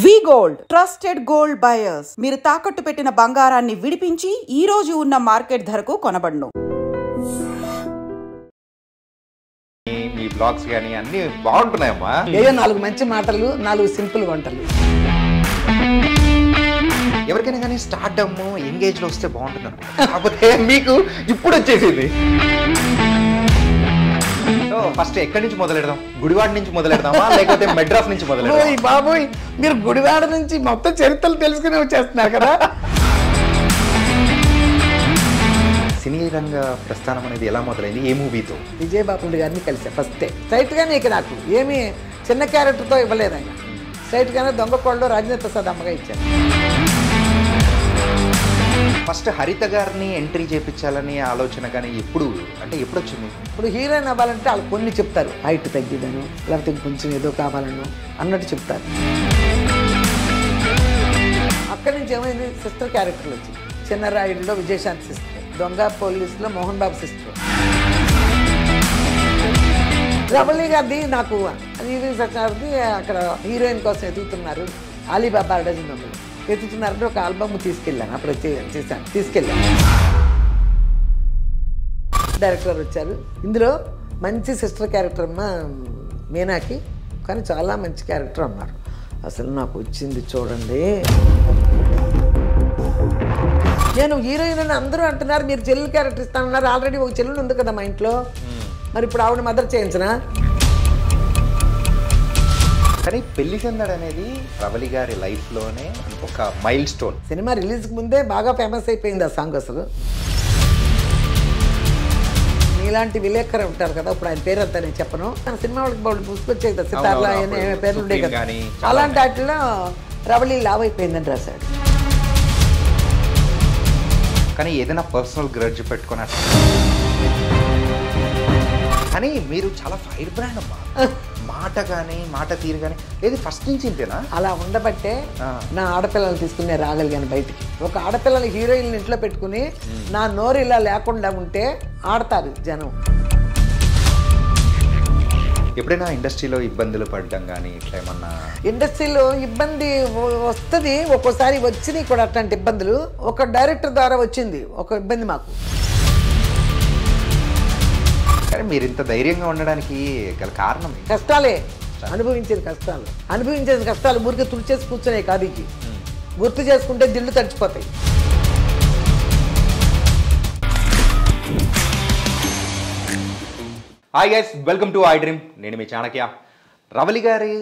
వి gold trusted gold buyers మీరు తాకట్టు పెట్టిన బంగారాన్ని విడిపించి ఈ రోజు ఉన్న మార్కెట్ ధరకు కొనబడును. మీ బ్లాగ్స్ గానీ అన్ని బాగుంటున్నాయమ్మా. ఏదో 4 మంచి మాటలు 4 సింపుల్ వంటలు. ఎవరికైనా కానీ స్టార్డమ్ ఎంగేజ్ లో వస్తే బాగుంటుంది. కాకపోతే మీకు ఇప్పుడు వచ్చేసింది. ఫస్ట్ ఎక్కడి నుంచి మొదలెడదాం? గుడివాడ నుంచి మొదలెడదామా లేకపోతే మెడ్రాస్ నుంచి మొదలెడదాం? బాబోయ్, మీరు గుడివాడ నుంచి మొత్తం చరిత్రలు తెలుసుకుని వచ్చేస్తున్నారు కదా. సినీ రంగ ప్రస్థానం అనేది ఎలా మొదలైంది? ఏ మూవీతో? విజయబాబు గారిని కలిసా ఫస్టే. స్ట్రైట్ గానే ఇక నాకు ఏమి చిన్న క్యారెక్టర్తో ఇవ్వలేదు ఆయన. స్ట్రైట్ గానే దొంగ కోళ్ళలో రాజేంద్ర ప్రసాద్ అమ్మగా ఇచ్చారు. ఫస్ట్ హరిత గారిని ఎంట్రీ చేయించాలని ఆలోచన కానీ ఎప్పుడు వచ్చింది? ఇప్పుడు హీరోయిన్ అవ్వాలంటే వాళ్ళు కొన్ని చెప్తారు, హైట్ తగ్గిదను లేకపోతే కొంచెం ఏదో కావాలను అన్నట్టు చెప్తారు. అక్కడి నుంచి ఏమైంది, సిస్టర్ క్యారెక్టర్లు వచ్చింది. చిన్నరాయుడులో విజయశాంతి సిస్టర్, దొంగ పోలీసులో మోహన్ బాబు సిస్టర్. రవళి గారిది నాకు సత్యనారాయణది అక్కడ హీరోయిన్ కోసం ఎదుగుతున్నారు, అలీబాబా డజన్ దొంగలు ఎత్తుతున్నారంటే ఒక ఆల్బమ్ తీసుకెళ్ళాను. అప్పుడు తీసుకెళ్ళాను. డైరెక్టర్ వచ్చారు. ఇందులో మంచి సిస్టర్ క్యారెక్టర్ అమ్మ మీనాకి, కానీ చాలా మంచి క్యారెక్టర్ అన్నారు. అసలు నాకు వచ్చింది చూడండి. నేను హీరోయిన్ అని అందరూ అంటున్నారు, మీరు చెల్లెలు క్యారెక్టర్ ఇస్తానన్నారు. ఆల్రెడీ ఒక చెల్లెలు ఉంది కదా మా ఇంట్లో, మరి ఇప్పుడు ఆవిడ మదర్ చేయించనా? కానీ పెళ్లి సందడి అనేది రవళి గారి లైఫ్లోనే ఒక మైల్ స్టోన్. సినిమా రిలీజ్కి ముందే బాగా ఫేమస్ అయిపోయింది ఆ సాంగ్. అసలు ఇలాంటి విలేకరు ఉంటారు కదా, ఇప్పుడు ఆయన పేరు అంతా నేను చెప్పను. సినిమా వాళ్ళకి పుష్పొచ్చేది కదా, సితార్లా పేర్లు ఉండే కదా, అలాంటి వాటిలో రవళి లావ్ అయిపోయిందని రాశాడు. కానీ ఏదైనా పర్సనల్ గ్రడ్జ్ పెట్టుకున్నా కానీ మీరు చాలా ఫైర్ బ్రాండ్ అమ్మా. మాట కానీ మాట తీరు కానీ ఏది ఫస్ట్ నుంచి ఇంతేనా? అలా ఉండబట్టే నా ఆడపిల్లలు తీసుకునే రాగలిగాను బయటికి. ఒక ఆడపిల్లలు హీరోయిన్ ఇంట్లో పెట్టుకుని నా నోరు ఇలా లేకుండా ఉంటే ఆడతారు జనం. ఎప్పుడైనా ఇండస్ట్రీలో ఇబ్బందులు పడడం కానీ ఇట్లా ఏమన్నా? ఇండస్ట్రీలో ఇబ్బంది వస్తుంది ఒక్కోసారి, వచ్చినాయి కూడా అట్లాంటి ఇబ్బందులు. ఒక డైరెక్టర్ ద్వారా వచ్చింది ఒక ఇబ్బంది మాకు. కానీ మీరు ఇంత ధైర్యంగా ఉండడానికి గల కారణం? కష్టాలే, అనుభవించిన కష్టాలు ఊరికి తుడిచేసి కూర్చునే కాదు, ఇది గుర్తు చేసుకుంటే దిళ్ళు తడిచిపోతాయి. Hi guys, welcome to I dream. నేను మీ చాణక్య. రవళి గారి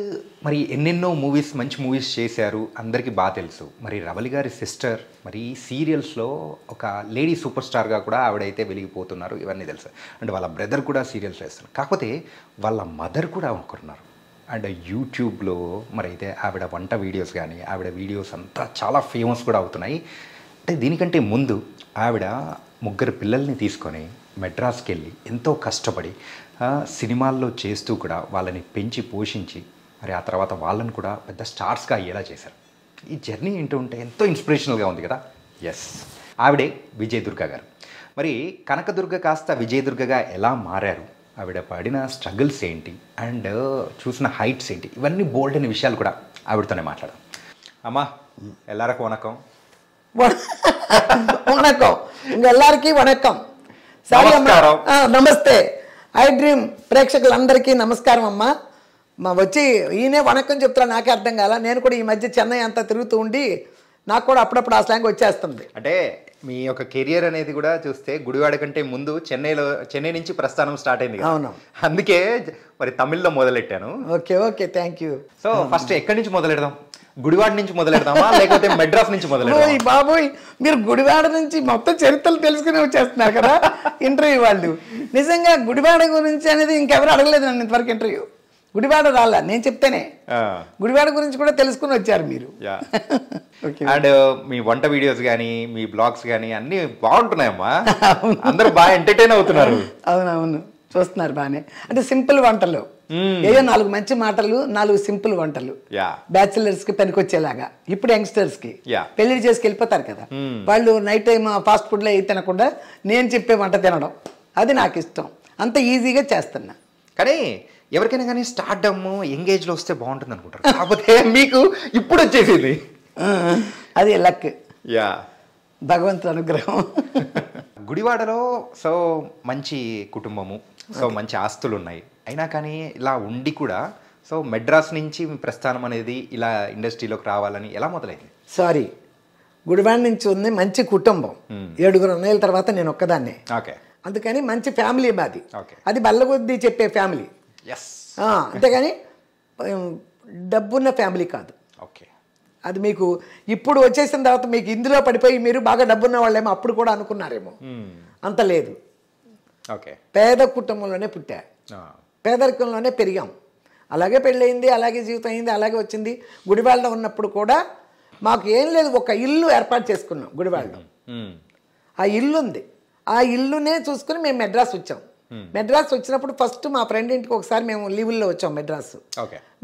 మరి ఎన్నెన్నో మూవీస్, మంచి మూవీస్ చేశారు, అందరికీ బాగా తెలుసు. మరి రవళి గారి సిస్టర్ మరి సీరియల్స్లో ఒక లేడీ సూపర్ స్టార్గా కూడా ఆవిడైతే వెలిగిపోతున్నారు, ఇవన్నీ తెలుసు. అంటే వాళ్ళ బ్రదర్ కూడా సీరియల్స్ చేస్తున్నారు. కాకపోతే వాళ్ళ మదర్ కూడా ఒకరున్నారు. అండ్ యూట్యూబ్లో మరి అయితే ఆవిడ వంట వీడియోస్ కానీ ఆవిడ వీడియోస్ అంతా చాలా ఫేమస్ కూడా అవుతున్నాయి. అంటే దీనికంటే ముందు ఆవిడ 3 పిల్లల్ని తీసుకొని మెడ్రాస్కి వెళ్ళి ఎంతో కష్టపడి సినిమాల్లో చేస్తూ కూడా వాళ్ళని పెంచి పోషించి మరి ఆ తర్వాత వాళ్ళని కూడా పెద్ద స్టార్స్గా అయ్యేలా చేశారు. ఈ జర్నీ ఏంటో ఉంటే ఎంతో ఇన్స్పిరేషనల్గా ఉంది కదా. ఎస్, ఆవిడే విజయదుర్గ గారు. మరి కనకదుర్గ కాస్త విజయదుర్గగా ఎలా మారారు, ఆవిడ పడిన స్ట్రగుల్స్ ఏంటి, అండ్ చూసిన హైట్స్ ఏంటి, ఇవన్నీ బోల్డ్ అనే విషయాలు కూడా ఆవిడతోనే మాట్లాడాం. అమ్మా ఎల్లరికీ వణకం. వణకం, ఇంకెల్లరికీ వణకం. నమస్తే ఐ డ్రీమ్ ప్రేక్షకులందరికీ నమస్కారం అమ్మా. వచ్చి ఈయనే వణకం చెప్తున్నా, నాకే అర్థం కాల. నేను కూడా ఈ మధ్య చెన్నై అంతా తిరుగుతూ ఉండి నాకు కూడా అప్పుడప్పుడు ఆ స్లాంగ్ వచ్చేస్తుంది. అంటే మీ యొక్క కెరియర్ అనేది కూడా చూస్తే గుడివాడ కంటే ముందు చెన్నై నుంచి ప్రస్థానం స్టార్ట్ అయింది. అవును, అందుకే మరి తమిళ్లో మొదలెట్టాను. Okay thank you. So first ఎక్కడి నుంచి మొదలెడదాం? గుడివాడ నుంచి మొదలెడదామా లేకపోతే మెడ్రాస్ నుంచి మొదలెడదామా? బాబోయ్, మీరు గుడివాడ నుంచి మొత్తం చరిత్రలు తెలుసుకుని వచ్చేస్తున్నారు కదా ఇంటర్వ్యూ వాళ్ళు. నిజంగా గుడివాడ గురించి అనేది ఇంకెవరు అడగలేదు నన్ను ఇంతవరకు ఇంటర్వ్యూ. గుడివాడ రాలా, నేను చెప్తేనే గుడివాడ గురించి కూడా తెలుసుకుని వచ్చారు మీరు. అండ్ మీ వంట వీడియోస్ కానీ మీ బ్లాగ్స్ కానీ అన్ని బాగుంటున్నాయమ్మా, అందరూ బాగా ఎంటర్టైన్ అవుతున్నారు. అవునవును, చూస్తున్నారు బాగానే. అంటే సింపుల్ వంటలు, ఏదో 4 మంచి మాటలు 4 సింపుల్ వంటలు, బ్యాచిలర్స్ కి పనికొచ్చేలాగా. ఇప్పుడు యంగ్స్టర్స్ కి పెళ్లి చేసుకు వెళ్ళిపోతారు కదా, వాళ్ళు నైట్ టైం ఫాస్ట్ ఫుడ్ లో ఏ తినకుండా నేను చెప్పే వంట తినడం, అది నాకు ఇష్టం. అంత ఈజీగా చేస్తున్నా. కానీ ఎవరికైనా కానీ స్టార్డమ్ ఎంగేజ్లో వస్తే బాగుంటుంది అనుకుంటారు, కాకపోతే మీకు ఇప్పుడు వచ్చేసింది. అది లక్, యా, భగవంతుడు అనుగ్రహం. గుడివాడలో సో మంచి కుటుంబము, సో మంచి ఆస్తులు ఉన్నాయి, అయినా కానీ ఇలా ఉండి కూడా సో మెడ్రాస్ నుంచి ప్రస్థానం అనేది ఇలా ఇండస్ట్రీలోకి రావాలని ఎలా మొదలైంది? సారీ, గుడివాడ నుంచి ఉంది మంచి కుటుంబం, 7 అన్నయ్యల తర్వాత నేను ఒక్కదాన్నే. ఓకే, అందుకని మంచి ఫ్యామిలీ మాది. ఓకే, అది బల్లగొద్ది చెప్పే ఫ్యామిలీ, ఎస్, అంతేగాని డబ్బున్న ఫ్యామిలీ కాదు. ఓకే, అది మీకు ఇప్పుడు వచ్చేసిన తర్వాత మీకు ఇందులో పడిపోయి మీరు బాగా డబ్బున్న వాళ్ళేమో అప్పుడు కూడా అనుకున్నారేమో, అంత లేదు. ఓకే, పేద కుటుంబంలోనే పుట్టా, పేదరికంలోనే పెరిగాం, అలాగే పెళ్ళయింది, అలాగే జీవితం అయింది, అలాగే వచ్చింది. గుడివాడలో ఉన్నప్పుడు కూడా మాకు ఏం లేదు, ఒక ఇల్లు ఏర్పాటు చేసుకున్నాం గుడివాడలో. ఆ ఇల్లు ఉంది, ఆ ఇల్లునే చూసుకుని మేము మెడ్రాస్ వచ్చాం. మెడ్రాస్ వచ్చినప్పుడు ఫస్ట్ మా ఫ్రెండ్ ఇంటికి ఒకసారి మేము లీవుల్లో వచ్చాం మెడ్రాస్.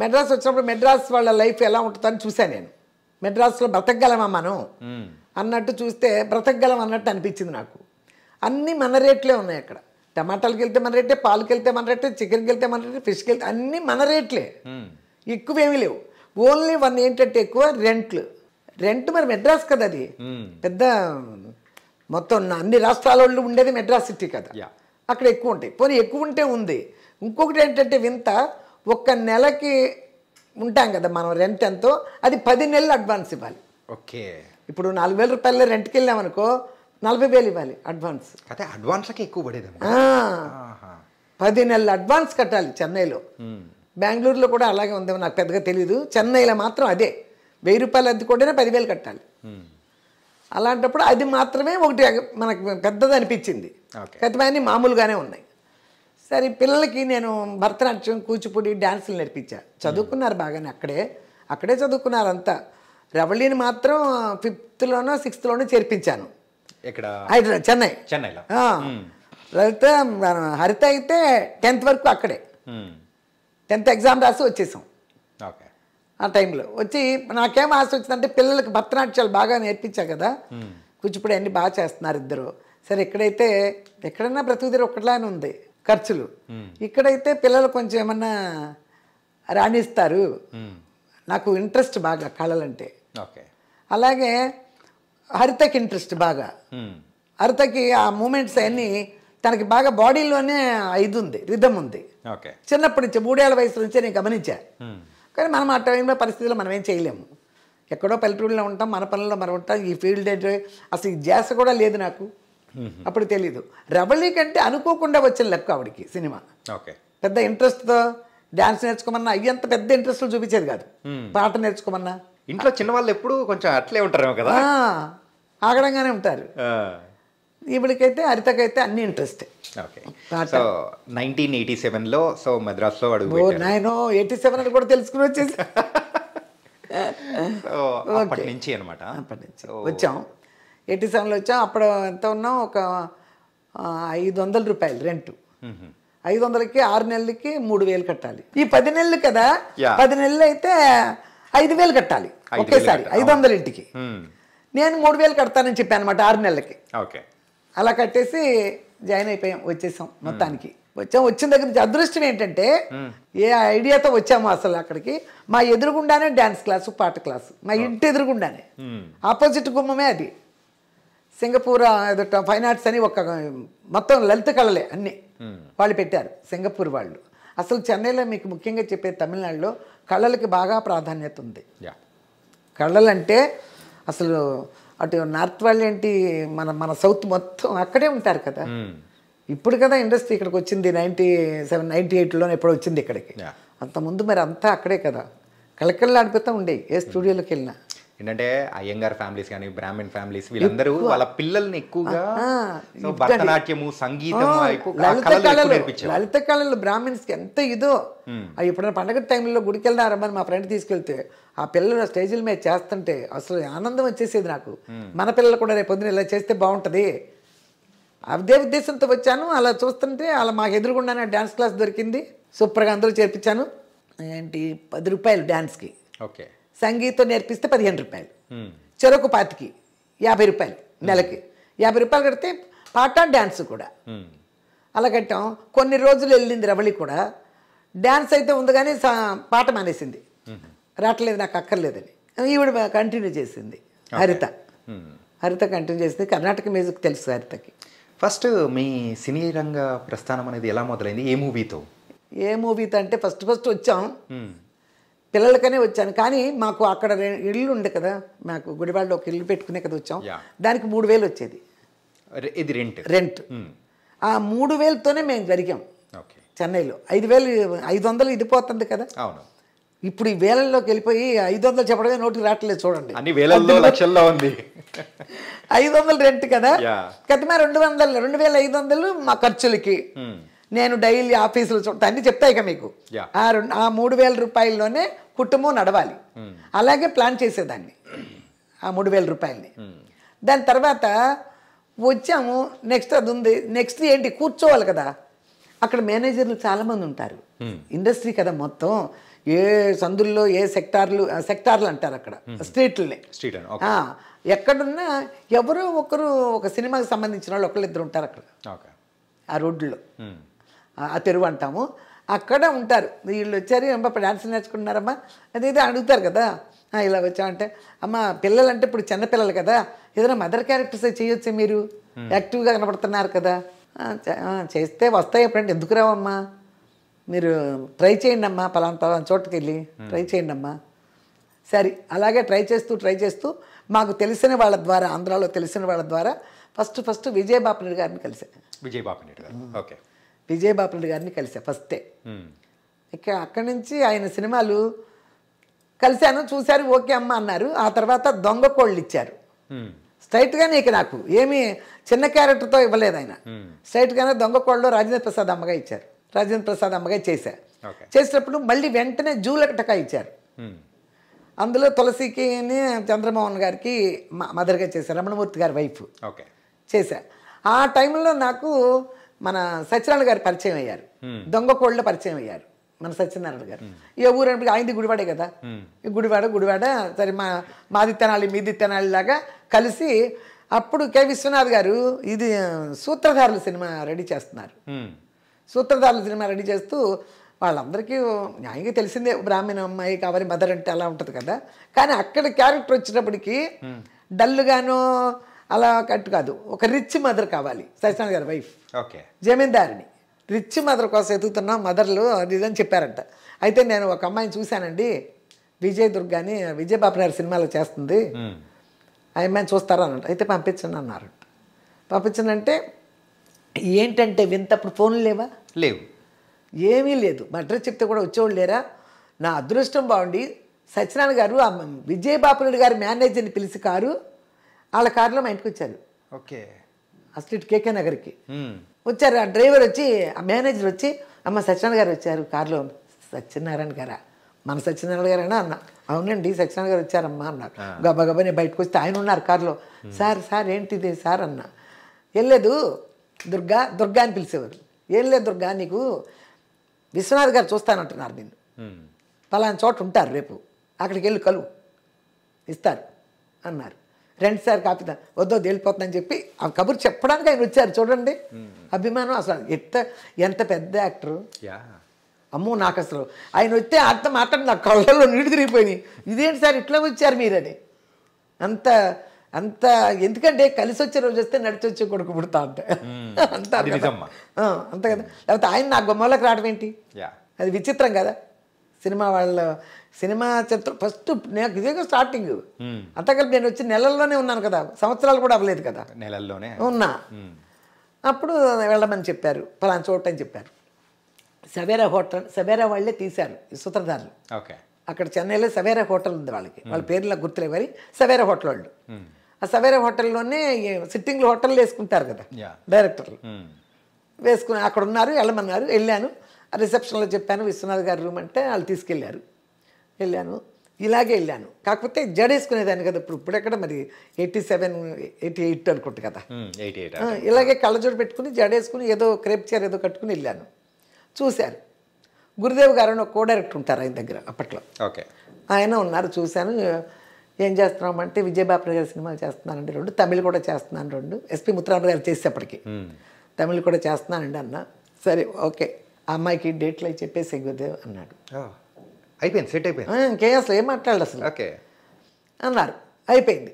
మెడ్రాస్ వచ్చినప్పుడు మెడ్రాస్ వాళ్ళ లైఫ్ ఎలా ఉంటుందని చూశాను నేను. మెడ్రాస్లో బ్రతకగలమా మనం అన్నట్టు చూస్తే బ్రతకగలం అన్నట్టు అనిపించింది నాకు. అన్నీ మన రేట్లే ఉన్నాయి అక్కడ. టమాటాలకు వెళ్తే మన రేటే, పాలకి వెళ్తే మన రేటే, చికెన్కి వెళ్తే మన రేటే, ఫిష్కి వెళ్తే అన్నీ మన రేట్లే, ఎక్కువేమీ లేవు. ఓన్లీ ఏంటంటే ఎక్కువ రెంట్ మరి మెడ్రాస్ కదా, అది పెద్ద మొత్తం అన్ని రాష్ట్రాల వాళ్ళు ఉండేది మెడ్రాస్ సిటీ కదా, అక్కడ ఎక్కువ ఉంటాయి. పోనీ ఎక్కువ ఉంటే ఉంది. ఇంకొకటి ఏంటంటే వింత, 1 నెలకి ఉంటాం కదా మనం, రెంట్ ఎంతో అది 10 నెలలు అడ్వాన్స్ ఇవ్వాలి. ఓకే, ఇప్పుడు 4,000 రూపాయలు రెంట్కి వెళ్ళామనుకో 40,000 ఇవ్వాలి అడ్వాన్స్. అదే అడ్వాన్స్కి ఎక్కువ పడేది. 10 నెలలు అడ్వాన్స్ కట్టాలి చెన్నైలో. బెంగళూరులో కూడా అలాగే ఉందేమో నాకు పెద్దగా తెలీదు. చెన్నైలో మాత్రం అదే 1,000 రూపాయలు అద్దె కొట్టినా 10,000 కట్టాలి. అలాంటప్పుడు అది మాత్రమే ఒకటి మనకు పెద్దది అనిపించింది. కతిమన్నీ మామూలుగానే ఉన్నాయి. సరే, పిల్లలకి నేను భరతనాట్యం, కూచిపూడి, డ్యాన్సులు నేర్పించా. చదువుకున్నారు బాగానే, అక్కడే చదువుకున్నారు అంతా. రవళిని మాత్రం 5th, 6th చేర్పించాను. హైదరాబాద్, చెన్నైలో. హరిత అయితే 10th వరకు అక్కడే. 10th ఎగ్జామ్ రాసి వచ్చేసాం. ఆ టైంలో వచ్చి నాకేం ఆశ వచ్చిందంటే పిల్లలకి భరతనాట్యాలు బాగా నేర్పించా కదా, కూచిపూడి అన్నీ బాగా చేస్తున్నారు ఇద్దరు. సరే, ఎక్కడైనా బ్రతుకుదిరి ఒకట్లానే ఉంది ఖర్చులు. ఇక్కడైతే పిల్లలు కొంచెం ఏమన్నా రాణిస్తారు. నాకు ఇంట్రెస్ట్ బాగా కళలంటే. అలాగే హరితకి ఇంట్రెస్ట్ బాగా. హరితకి ఆ మూమెంట్స్ అన్నీ తనకి బాగా బాడీలోనే ఉంది, రిథం ఉంది. చిన్నప్పటి నుంచి 3 ఏళ్ల వయసు నుంచే నేను గమనించా. కానీ మనం ఆ టైంలో పరిస్థితుల్లో మనం ఏం చేయలేము. ఎక్కడో పల్లెటూరులో ఉంటాం, మన పనుల్లో మనం ఉంటాం. ఈ ఫీల్డ్ అసలు ఈ జాస కూడా లేదు నాకు, అప్పుడు తెలీదు. రవళి కంటే అనుకోకుండా వచ్చిన లెక్క ఆవిడికి సినిమా. పెద్ద ఇంట్రెస్ట్తో డ్యాన్స్ నేర్చుకోమన్నా అయ్యంత పెద్ద ఇంట్రెస్ట్లు చూపించేది కాదు. పాట నేర్చుకోమన్నా ఇంట్లో చిన్నవాళ్ళు ఎప్పుడు కొంచెం అట్లే ఉంటారు కదా, ఆగడంగానే ఉంటారు. ఈవిడికైతే హరితకైతే అన్ని ఇంట్రెస్టే. సో 1987లో సో మద్రాసులో అడుగు 87 అని కూడా తెలుసుకుని వచ్చేసి అప్పటి నుంచి అనమాట. అప్పటి నుంచి వచ్చాం. 87లో వచ్చాం. అప్పుడు ఎంత ఉన్నాం, ఒక 500 రూపాయలు రెంటు. 500కి 6 నెలలకి 3,000 కట్టాలి. ఈ 10 నెలలు కదా, 10 నెలలు అయితే 5,000 కట్టాలి ఒకేసారి 500 ఇంటికి. నేను 3,000 కడతానని చెప్పాను అనమాట 6 నెలలకి. అలా కట్టేసి జాయిన్ అయిపోయాం, వచ్చేసాం. మొత్తానికి వచ్చిన దగ్గర నుంచి అదృష్టం ఏంటంటే, ఏ ఐడియాతో వచ్చామో అసలు అక్కడికి, మా ఎదురుగుండానే డ్యాన్స్ క్లాసు, పాట క్లాసు, మా ఇంటి ఎదురుగుండానే, ఆపోజిట్ గుమ్మమే అది. సింగపూర్ ఫైన్ ఆర్ట్స్ అని ఒక మొత్తం లలిత కళలే అన్నీ వాళ్ళు పెట్టారు, సింగపూర్ వాళ్ళు. అసలు చెన్నైలో మీకు ముఖ్యంగా చెప్పే తమిళనాడులో కళలకి బాగా ప్రాధాన్యత ఉంది. కళలంటే అసలు అటు నార్త్ వాళ్ళు ఏంటి, మన సౌత్ మొత్తం అక్కడే ఉంటారు కదా. ఇప్పుడు కదా ఇండస్ట్రీ ఇక్కడికి వచ్చింది, 97, 98లో ఎప్పుడు వచ్చింది ఇక్కడికి. అంతకుముందు మరి అంతా అక్కడే కదా, కళకళలు ఆడిపోతూ ఉండేవి ఏ స్టూడియోలోకి వెళ్ళినా. ఏంటంటే అయ్యంగార్ ఫ్యామిలీస్ కానీ బ్రాహ్మణ్ ఫ్యామిలీస్ వీళ్ళందరూ వాళ్ళ పిల్లల్ని ఎక్కువగా భరతనాట్యము, సంగీతం, లలిత కళలు బ్రాహ్మణ్స్కి ఎంత ఇదో. ఎప్పుడైనా పండగ టైంలో గుడికి వెళ్దారమ్మని మా ఫ్రెండ్ తీసుకెళ్తే ఆ పిల్లలు స్టేజీల మీద చేస్తుంటే అసలు ఆనందం వచ్చేసేది నాకు. మన పిల్లలు కూడా రేపు పొద్దున ఇలా చేస్తే బాగుంటుంది అదే ఉద్దేశంతో వచ్చాను. అలా చూస్తుంటే అలా మాకు ఎదురుగుండానే డ్యాన్స్ క్లాస్ దొరికింది, సూపర్గా అందరూ చేర్పించాను. ఏంటి 10 రూపాయలు డ్యాన్స్కి, సంగీతం నేర్పిస్తే 15 రూపాయలు, చెరకు పాతికి 50 రూపాయలు నెలకి. 50 రూపాయలు కడితే పాట డ్యాన్స్ కూడా అలా కట్టాం. కొన్ని రోజులు వెళ్ళింది రవళి కూడా. డ్యాన్స్ అయితే ఉంది కానీ పాట మానేసింది, రావట్లేదు నాకు అక్కర్లేదని. ఈవిడ కంటిన్యూ చేసింది. హరిత కంటిన్యూ చేసింది. కర్ణాటక మ్యూజిక్ తెలుసు హరితకి. ఫస్ట్ మీ సినీ రంగ ప్రస్థానం అనేది ఎలా మొదలైంది? ఏ మూవీతో? ఏ మూవీతో అంటే ఫస్ట్ వచ్చాం, పిల్లలకనే వచ్చాను. కానీ మాకు అక్కడ ఇల్లు ఉండే కదా, మాకు గుడివాడలో ఒక ఇల్లు పెట్టుకునే కదా వచ్చాం. దానికి 3,000 వచ్చేది. ఇది రెంట్. ఆ 3,000తోనే మేము జరిగాం చెన్నైలో. 5,500 ఇది పోతుంది కదా. అవును. ఇప్పుడు ఈ వేలల్లోకి వెళ్ళిపోయి 500 చెప్పడమే నోటికి రావట్లేదు చూడండి. అన్ని వేలల్లో లక్షల్లో ఉంది. 500 రెంట్ కదా, కతిమా 2,500 మా ఖర్చులకి. నేను డైలీ ఆఫీసులు చూడతా అన్ని చెప్తాయి కదా మీకు. ఆ 3,000 రూపాయల్లోనే కుటుంబం నడవాలి. అలాగే ప్లాన్ చేసేదాన్ని ఆ 3,000 రూపాయలని. దాని తర్వాత వచ్చాము. నెక్స్ట్ అది ఉంది. నెక్స్ట్ ఏంటి, కూర్చోవాలి కదా. అక్కడ మేనేజర్లు చాలామంది ఉంటారు. ఇండస్ట్రీ కదా మొత్తం. ఏ సందుల్లో ఏ సెక్టార్లు అంటారు అక్కడ, స్ట్రీట్లనే. ఎక్కడున్నా ఎవరో ఒకరు ఒక సినిమాకి సంబంధించిన వాళ్ళు ఒకళ్ళిద్దరు ఉంటారు అక్కడ ఆ రోడ్లో. ఆ తెరువు అంటాము. అక్కడ ఉంటారు. వీళ్ళు వచ్చారు, అమ్మ డాన్స్ నేర్చుకుంటున్నారమ్మా అది అడుగుతారు కదా. ఇలా వచ్చామంటే, అమ్మ పిల్లలంటే ఇప్పుడు చిన్నపిల్లలు కదా, ఏదైనా మదర్ క్యారెక్టర్స్ చేయొచ్చు, మీరు యాక్టివ్గా కనపడుతున్నారు కదా. చేస్తే వస్తాయి ఎప్పుడంటే, ఎందుకు రావమ్మా, మీరు ట్రై చేయండి అమ్మా, పలానా చోటుకి వెళ్ళి ట్రై చేయండి అమ్మా. సరే అలాగే ట్రై చేస్తూ మాకు తెలిసిన వాళ్ళ ద్వారా, ఆంధ్రాలో తెలిసిన వాళ్ళ ద్వారా ఫస్ట్ విజయబాపిరెడ్డి గారిని కలిసా. విజయబాపిరెడ్డి గారిని కలిసా ఫస్టే. ఇక అక్కడి నుంచి ఆయన సినిమాలు కలిశాను, చూశారు, ఓకే అమ్మ అన్నారు. ఆ తర్వాత దొంగ కోళ్ళు ఇచ్చారు. స్ట్రైట్గానే ఇక నాకు ఏమీ చిన్న క్యారెక్టర్తో ఇవ్వలేదు ఆయన. స్ట్రైట్గానే దొంగ కోళ్ళు రాజేంద్ర ప్రసాద్ అమ్మగా ఇచ్చారు. రాజేంద్ర ప్రసాద్ అమ్మగా చేసినప్పుడు మళ్ళీ వెంటనే జూలకటక ఇచ్చారు. అందులో తులసికి చంద్రమోహన్ గారికి మదర్గా చేశారు, రమణమూర్తి గారి వైఫ్ చేశా. ఆ టైంలో నాకు మన సత్యనారాయణ గారు పరిచయం అయ్యారు. దొంగ కోళ్ళ పరిచయం అయ్యారు మన సత్యనారాయణ గారు. ఏ ఊరు అంటే ఆయనది గుడివాడే కదా. గుడివాడ సరే మాది తెనాలి మీది తెనాలి లాగా కలిసి. అప్పుడు కె విశ్వనాథ్ గారు ఇది సూత్రధారుల సినిమా రెడీ చేస్తున్నారు. సూత్రధారుల సినిమా రెడీ చేస్తూ వాళ్ళందరికీ న్యాయంగా తెలిసిందే, బ్రాహ్మణ అమ్మాయి కావాలి మదర్ అంటే అలా ఉంటుంది కదా. కానీ అక్కడ క్యారెక్టర్ వచ్చినప్పటికీ డల్గానో అలా కట్టు కాదు, ఒక రిచ్ మదర్ కావాలి. సత్యనారాయణ గారి వైఫ్ జమీందారిని రిచ్ మదర్ కోసం ఎదుగుతున్నా మదర్లు అది ఇదని చెప్పారంట. అయితే నేను ఒక అమ్మాయిని చూశానండి, విజయ్ దుర్గాని విజయబాపిరెడ్డి సినిమాలో చేస్తుంది, ఆ అమ్మాయిని చూస్తారా అన్నట్టు. అయితే పంపించండి అన్నారంట. పంపించనంటే ఏంటంటే వింతప్పుడు ఫోన్లు లేవు, ఏమీ లేదు. మా అడ్రస్ చెప్తే కూడా వచ్చేవాళ్ళు లేరా. నా అదృష్టం బాగుండి సత్యనారాయణ గారు ఆ విజయబాపిరెడ్డి గారి మేనేజర్ని పిలిచి వాళ్ళ కారులో మా ఇంటికి వచ్చారు. అసలు ఇటు కేకే నగర్కి వచ్చారు. ఆ డ్రైవర్ వచ్చి, ఆ మేనేజర్ వచ్చి, అమ్మ సత్యనారాయణ గారు వచ్చారు కారులో. సత్యనారాయణ గారా, మన సత్యనారాయణ గారేనా అన్న. అవునండి సత్యనారాయణ గారు వచ్చారమ్మా అన్నారు. గబగబా నేను బయటకు వస్తే ఆయన ఉన్నారు కారులో. సార్ ఏంటిది సార్ అన్న. ఏం లేదు దుర్గా అని పిలిచేవారు. ఏం లేదు దుర్గా, నీకు విశ్వనాథ్ గారు చూస్తానంటున్నారు, నిన్ను పలానా చోట ఉంటారు, రేపు అక్కడికి వెళ్ళి కలువు ఇస్తారు అన్నారు. రెండు సార్ కాపీ వద్దో వెళ్ళిపోతుందని చెప్పి ఆ కబురు చెప్పడానికి ఆయన వచ్చారు. చూడండి అభిమానం అసలు ఎంత పెద్ద యాక్టరు. అమ్మో నాకు అసలు ఆయన వస్తే అర్థం మాట్లాడి నా కళ్ళల్లో నీళ్ళు తిరిగిపోయినాయి. ఇదేంటి సార్ ఇట్లా వచ్చారు మీరని. అంత ఎందుకంటే కలిసి వచ్చే రోజు వస్తే నడిచి వచ్చే కొడుకు పుడతా అంటే అంటారు కదా, అంతే కదా. లేకపోతే ఆయన నా గుమ్మలోకి రావడం ఏంటి, అది విచిత్రం కదా. సినిమా చిత్రం ఫస్ట్ నాకు ఇదే స్టార్టింగ్. అంతకల్పి నేను వచ్చి నెలల్లోనే ఉన్నాను కదా, సంవత్సరాలు కూడా అవ్వలేదు కదా, నెలల్లోనే ఉన్నా. అప్పుడు వెళ్ళమని చెప్పారు, పలానా చోటు అని చెప్పారు. సవేరా వాళ్ళే తీశారు ఈ సూత్రధారులు. అక్కడ చెన్నైలో సవేరా హోటల్ ఉంది వాళ్ళకి, వాళ్ళ పేర్లు గుర్తులేవు కానీ సవేరా హోటల్ వాళ్ళు. ఆ సవేరా హోటల్లోనే సిట్టింగ్లు హోటల్ వేసుకుంటారు కదా డైరెక్టర్లు, వేసుకుని అక్కడ ఉన్నారు. వెళ్ళమన్నారు, వెళ్ళాను. రిసెప్షన్లో చెప్పాను విశ్వనాథ్ గారి రూమ్ అంటే వాళ్ళు తీసుకెళ్ళారు. వెళ్ళాను, ఇలాగే వెళ్ళాను. కాకపోతే జడేసుకునేదాన్ని కదా. ఇప్పుడెక్కడ మరి 87, 88 అనుకుంటా కదా. ఇలాగే కళ్ళజోడు పెట్టుకుని జడేసుకుని ఏదో క్రేప్ చైర్ ఏదో కట్టుకుని వెళ్ళాను. చూశారు గురుదేవ్ గారు అని ఒక కో డైరెక్టర్ ఉంటారు ఆయన దగ్గర అప్పట్లో. ఆయన ఉన్నారు, చూశాను. ఏం చేస్తున్నామంటే విజయబాపిరెడ్డి గారి సినిమాలు చేస్తున్నానండి 2, తమిళ్ కూడా చేస్తున్నాను 2. ఎస్పి ముత్తురామరావు గారు చేసేప్పటికి తమిళ్ కూడా చేస్తున్నానండి అన్న. సరే ఓకే ఆ అమ్మాయికి డేట్లు అవి చెప్పేసి గురుదేవ్ అన్నాడు. అయిపోయింది, సెట్ అయిపోయింది, ఇంకేం అసలు ఏం మాట్లాడాలి అసలు ఓకే అన్నారు. అయిపోయింది,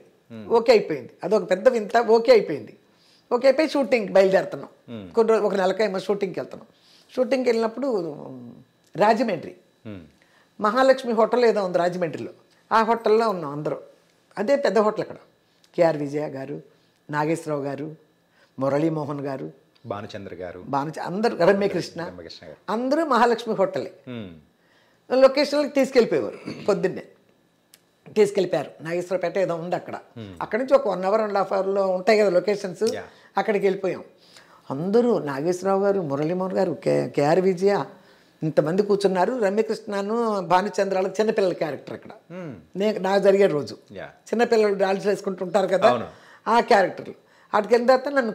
ఓకే అయిపోయింది. అదొక పెద్ద వింత. ఓకే అయిపోయింది. ఓకే అయిపోయి షూటింగ్కి బయలుదేరుతున్నాం. కొన్ని రోజులు, ఒక నెలకేమో షూటింగ్కి వెళ్తున్నాం. షూటింగ్కి వెళ్ళినప్పుడు రాజమండ్రి మహాలక్ష్మి హోటల్ ఏదో ఉంది రాజమండ్రిలో, ఆ హోటల్లో ఉన్నాం అందరూ. అదే పెద్ద హోటల్ అక్కడ. కేఆర్ విజయ గారు, నాగేశ్వరరావు గారు, మురళీమోహన్ గారు, భానుచంద్ర గారు, అందరూ, రమ్యకృష్ణ, అందరూ మహాలక్ష్మి హోటలే. లొకేషన్లకు తీసుకెళ్ళిపోయేవారు. పొద్దున్నే తీసుకెళ్ళిపోయారు. నాగేశ్వరపేట ఏదో ఉంది అక్కడ. అక్కడి నుంచి ఒక 1 hour 1.5 hourలో ఉంటాయి కదా లొకేషన్స్. అక్కడికి వెళ్ళిపోయాం. అందరూ నాగేశ్వరరావు గారు, మురళీమోహన్ గారు, కేఆర్ విజయ, ఇంతమంది కూర్చున్నారు. రమ్యకృష్ణను, భానుచంద్రాలు చిన్నపిల్లల క్యారెక్టర్ అక్కడ. నాకు జరిగే రోజు చిన్నపిల్లలు డాన్స్ వేసుకుంటుంటారు కదా, ఆ క్యారెక్టర్లు. అక్కడికి వెళ్ళిన తర్వాత నన్ను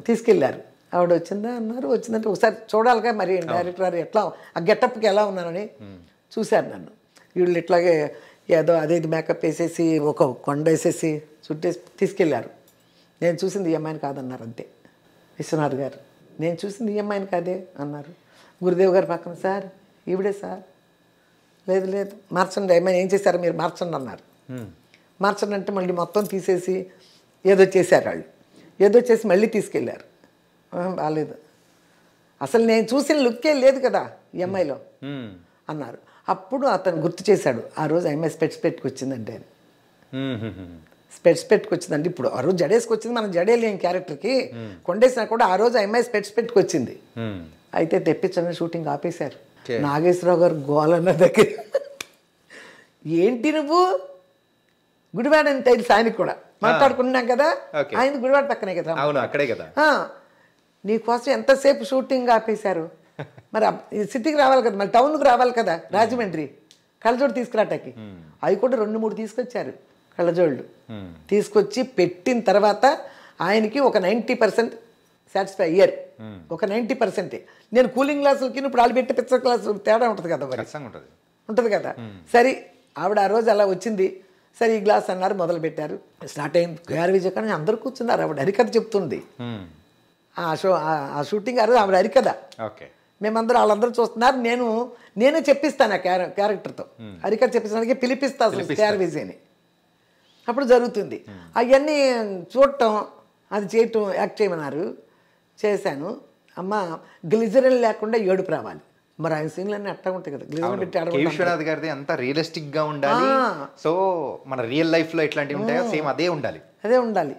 తీసుకెళ్ళారు. ఆవిడ వచ్చిందా అన్నారు. వచ్చిందంటే ఒకసారి చూడాలిగా మరి డైరెక్టర్ గారు ఎట్లా, ఆ గెటప్కి ఎలా ఉన్నానని చూశారు నన్ను. వీళ్ళు ఇట్లాగే ఏదో అదే మేకప్ వేసేసి ఒక కొండ వేసేసి చుట్టేసి తీసుకెళ్ళారు. నేను చూసింది ఈ అమ్మాయిని కాదన్నారు అంతే. విశ్వనాథ్ గారు, నేను చూసింది ఈ అమ్మాయిని కాదే అన్నారు. గురుదేవ్ గారు పక్కన, సార్ ఈవిడే సార్. లేదు లేదు మార్చండి, అమ్మాయిని ఏం చేశారు మీరు, మార్చండి అన్నారు. మార్చండి అంటే మళ్ళీ మొత్తం తీసేసి ఏదో చేశారు వాళ్ళు. ఏదో చేసి మళ్ళీ తీసుకెళ్ళారు. బాగాలేదు, అసలు నేను చూసిన లుక్కే లేదు కదా ఈ అమ్మాయిలో అన్నారు. అప్పుడు అతను గుర్తు చేశాడు, ఆ రోజు అమ్మాయి స్పెట్స్ పెట్టుకొచ్చిందంటే అని. స్పెట్స్ పెట్టుకొచ్చిందండి. ఇప్పుడు ఆ రోజు జడేసుకొచ్చింది, మనం జడేలేని క్యారెక్టర్కి కొండేసినా కూడా ఆ రోజు అమ్మాయి స్పెట్స్ పెట్టుకొచ్చింది. అయితే తెప్పించని షూటింగ్ ఆపేశారు. నాగేశ్వరరావు గారు గోలన్న దగ్గర, ఏంటి నువ్వు గుడివాడ అని తెలుసు ఆయనకు కూడా, మాట్లాడుకున్నాం కదా, ఆయన గుడివాడ పక్కనే కదా, అక్కడే కదా, నీకోసం ఎంతసేపు షూటింగ్ ఆపేశారు. మరి సిటీకి రావాలి కదా, మరి టౌన్కి రావాలి కదా, రాజమండ్రి కళ్ళజోడు తీసుకురాటకి. అవి కూడా 2-3 తీసుకొచ్చారు కళ్ళజోళ్ళు. తీసుకొచ్చి పెట్టిన తర్వాత ఆయనకి ఒక 90% సాటిస్ఫై అయ్యారు. ఒక 90%. నేను కూలింగ్ గ్లాసులకి ఇప్పుడు వాళ్ళు పెట్టి పిచ్చర్ గ్లాసు తేడా ఉంటుంది కదా, మరి ఉంటుంది కదా. సరే ఆవిడ ఆ రోజు అలా వచ్చింది. సరే ఈ గ్లాస్ అన్నారు, మొదలు పెట్టారు. స్టార్ట్ అయింది. కేఆర్ విజయ కానీ అందరూ కూర్చున్నారు. ఆవిడ హరికథ చెప్తుంది. ఆ షూటింగ్ ఆ రోజు ఆవిడ హరికథ. మేమందరూ వాళ్ళందరూ చూస్తున్నారు. నేనే చెప్పిస్తాను ఆ క్యారెక్టర్తో. హరికథ చెప్పిస్తానికి పిలిపిస్తా అసలు కేఆర్ విజయని. అప్పుడు జరుగుతుంది. అవన్నీ చూడటం, అది చేయటం, యాక్ట్ చేయమన్నారు. చేశాను. అమ్మ గ్లిజరిన్ లేకుండా ఏడుపు రావాలి. మరి ఆయన సీన్లన్నీ అట్టా ఉంటాయి కదా, గ్లిజరిన్ పెట్టి. విశ్వనాథ్ గారిది అంతా రియలిస్టిక్ గా ఉండాలి. సో మన రియల్ లైఫ్ లో ఎట్లాంటివి ఉంటాయో సేమ్ అదే ఉండాలి. అదే ఉండాలి.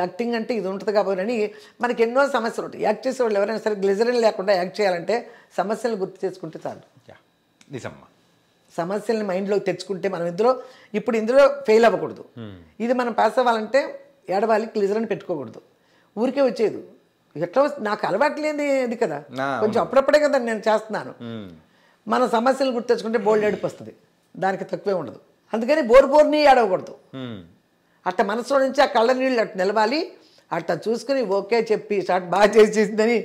యాక్టింగ్ అంటే ఇది ఉంటుంది కాబట్టి అని మనకి ఎన్నో సమస్యలు ఉంటాయి. యాక్ట్ చేసే వాళ్ళు ఎవరైనా సరే గ్లిజరిన్ లేకుండా యాక్ట్ చేయాలంటే సమస్యలను గుర్తు చేసుకుంటే చాలు. నిజమ్మా. సమస్యల్ని మైండ్లోకి తెచ్చుకుంటే మనం ఇందులో ఫెయిల్ అవ్వకూడదు. ఇది మనం పాస్ అవ్వాలంటే ఏడవాలి, గ్లిజరిన్ పెట్టుకోకూడదు. ఊరికే వచ్చేది ఎట్లా నాకు అలవాటు లేని ఇది కదా, కొంచెం అప్పుడప్పుడే కదా నేను చేస్తున్నాను. మన సమస్యలు గుర్తు తెచ్చుకుంటే బోల్డ్ ఏడుపు వస్తుంది, దానికి తక్కువే ఉండదు. అందుకని బోర్ని ఏడవకూడదు. అట్ట మనసులో నుంచి ఆ కళ్ళ నీళ్ళు అట్ట నిలవాలి. అట్ట చూసుకుని ఓకే చెప్పి స్టార్ట్ బాగా చేసేసిందని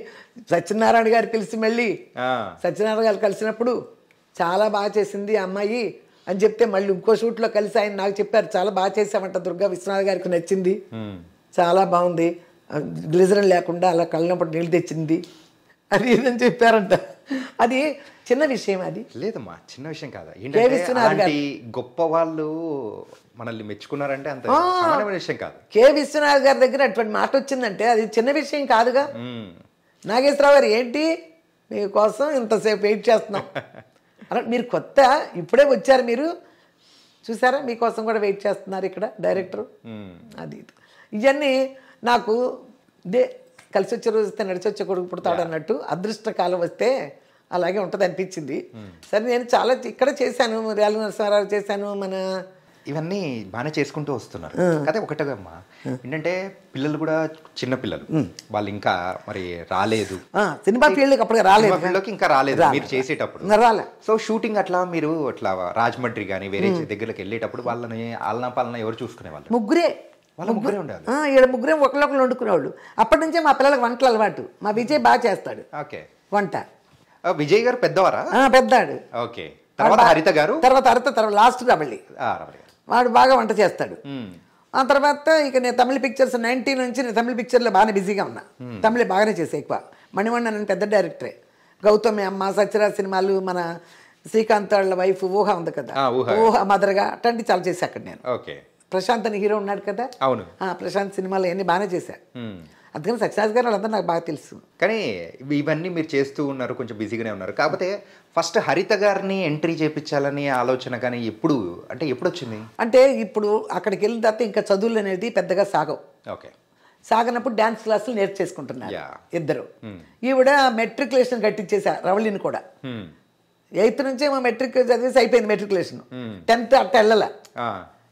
సత్యనారాయణ గారు కలిసి మళ్ళీ సత్యనారాయణ గారు కలిసినప్పుడు చాలా బాగా చేసింది ఆ అమ్మాయి అని చెప్తే మళ్ళీ ఇంకో షూట్లో కలిసి ఆయన నాకు చెప్పారు, చాలా బాగా చేసామంట దుర్గా, విశ్వనాథ్ గారికి నచ్చింది, చాలా బాగుంది, గ్లిజరిన్ లేకుండా అలా కళ్ళనప్పుడు నీళ్ళు తెచ్చింది అది ఇదని చెప్పారంట. అది చిన్న విషయం, అది లేదమ్మా చిన్న విషయం కాదు. ఏంటంటే గొప్ప వాళ్ళు మనల్ని మెచ్చుకున్నారంటే అంత సామాన్యమైన విషయం కాదు. కె విశ్వనాథ్ గారి దగ్గర అటువంటి మాట వచ్చిందంటే అది చిన్న విషయం కాదుగా. నాగేశ్వరరావు గారు, ఏంటి మీకోసం ఇంతసేపు వెయిట్ చేస్తున్నాం అలా, మీరు కొత్త ఇప్పుడే వచ్చారు, మీరు చూసారా, మీకోసం కూడా వెయిట్ చేస్తున్నారు ఇక్కడ డైరెక్టరు. అది ఇవన్నీ నాకు కలిసి వచ్చే రోజు వస్తే నడిచి వచ్చే కొడుకు పుడతాడు అన్నట్టు, అదృష్టకాలం వస్తే అలాగే ఉంటుంది అనిపించింది. సరే నేను చాలా ఇక్కడ చేశాను, రేలు నరసింహారావు చేశాను, మన ఇవన్నీ బాగానే చేసుకుంటూ వస్తున్నారు. అదే ఒకటమ్మా ఏంటంటే పిల్లలు కూడా చిన్న పిల్లలు, వాళ్ళు ఇంకా మరి రాలేదు సినిమా ఫీల్డ్కి, అప్పుడు రాలేదు, ఇంకా రాలేదు మీరు చేసేటప్పుడు. సో షూటింగ్ అట్లా మీరు అట్లా రాజమండ్రి కానీ వేరే దగ్గరికి వెళ్ళేటప్పుడు వాళ్ళని ఆలనా పాలన ఎవరు చూసుకునేవాళ్ళు? ముగ్గురే ఉండాలి. ఇక్కడ ముగ్గురే ఒకళ్ళొకళ్ళు వండుకునేవాళ్ళు. అప్పటి నుంచే మా పిల్లలకు వంటలు అలవాటు. మా విజయ్ బాగా చేస్తాడు వంట. విజయ్ గారు పెద్దవారా? పెద్దాడు. ఓకే. తర్వాత హరిత గారు, తర్వాత లాస్ట్ రబళ్ళి వాడు బాగా వంట చేస్తాడు. ఆ తర్వాత ఇక నేను తమిళ పిక్చర్స్ 90 నుంచి నేను తమిళ పిక్చర్లో బాగానే బిజీగా ఉన్నా. తమిళ బాగానే చేసా ఎక్కువ. మణివണ്ണన్ అని పెద్ద డైరెక్టరే. గౌతమి అమ్మ, సత్యరాజ్ సినిమాలు, మన శ్రీకాంత్ వాళ్ళ వైఫ్ ఊహ ఉంది కదా, ఊహ మదర్గా అట్లాంటివి చాలా చేశా అక్కడ నేను. ప్రశాంత్ అని హీరో ఉన్నాడు కదా, అవును, ప్రశాంత్ సినిమాలు అన్నీ బాగానే చేశా. అందుకని సత్యరాజ్ గారు వాళ్ళందరూ నాకు బాగా తెలుసు. కానీ ఇవన్నీ మీరు చేస్తూ ఉన్నారు, కొంచెం బిజీగానే ఉన్నారు. కాకపోతే ఫస్ట్ హరిత గారిని ఎంట్రీ చేయించాలని ఆలోచన కానీ ఎప్పుడు వచ్చింది? అంటే ఇప్పుడు అక్కడికి వెళ్ళిన తర్వాత ఇంకా చదువులు అనేది పెద్దగా సాగవు. ఓకే. సాగనప్పుడు డ్యాన్స్ క్లాసులు నేర్చేసుకుంటున్నారు ఇద్దరు. ఈవిడ మెట్రికులేషన్ కట్టించేసా రవళిని కూడా. 8th నుంచే మా మెట్రిక్ చదివేసి అయిపోయింది మెట్రికులేషన్. 10th అట్ట వెళ్ళాల.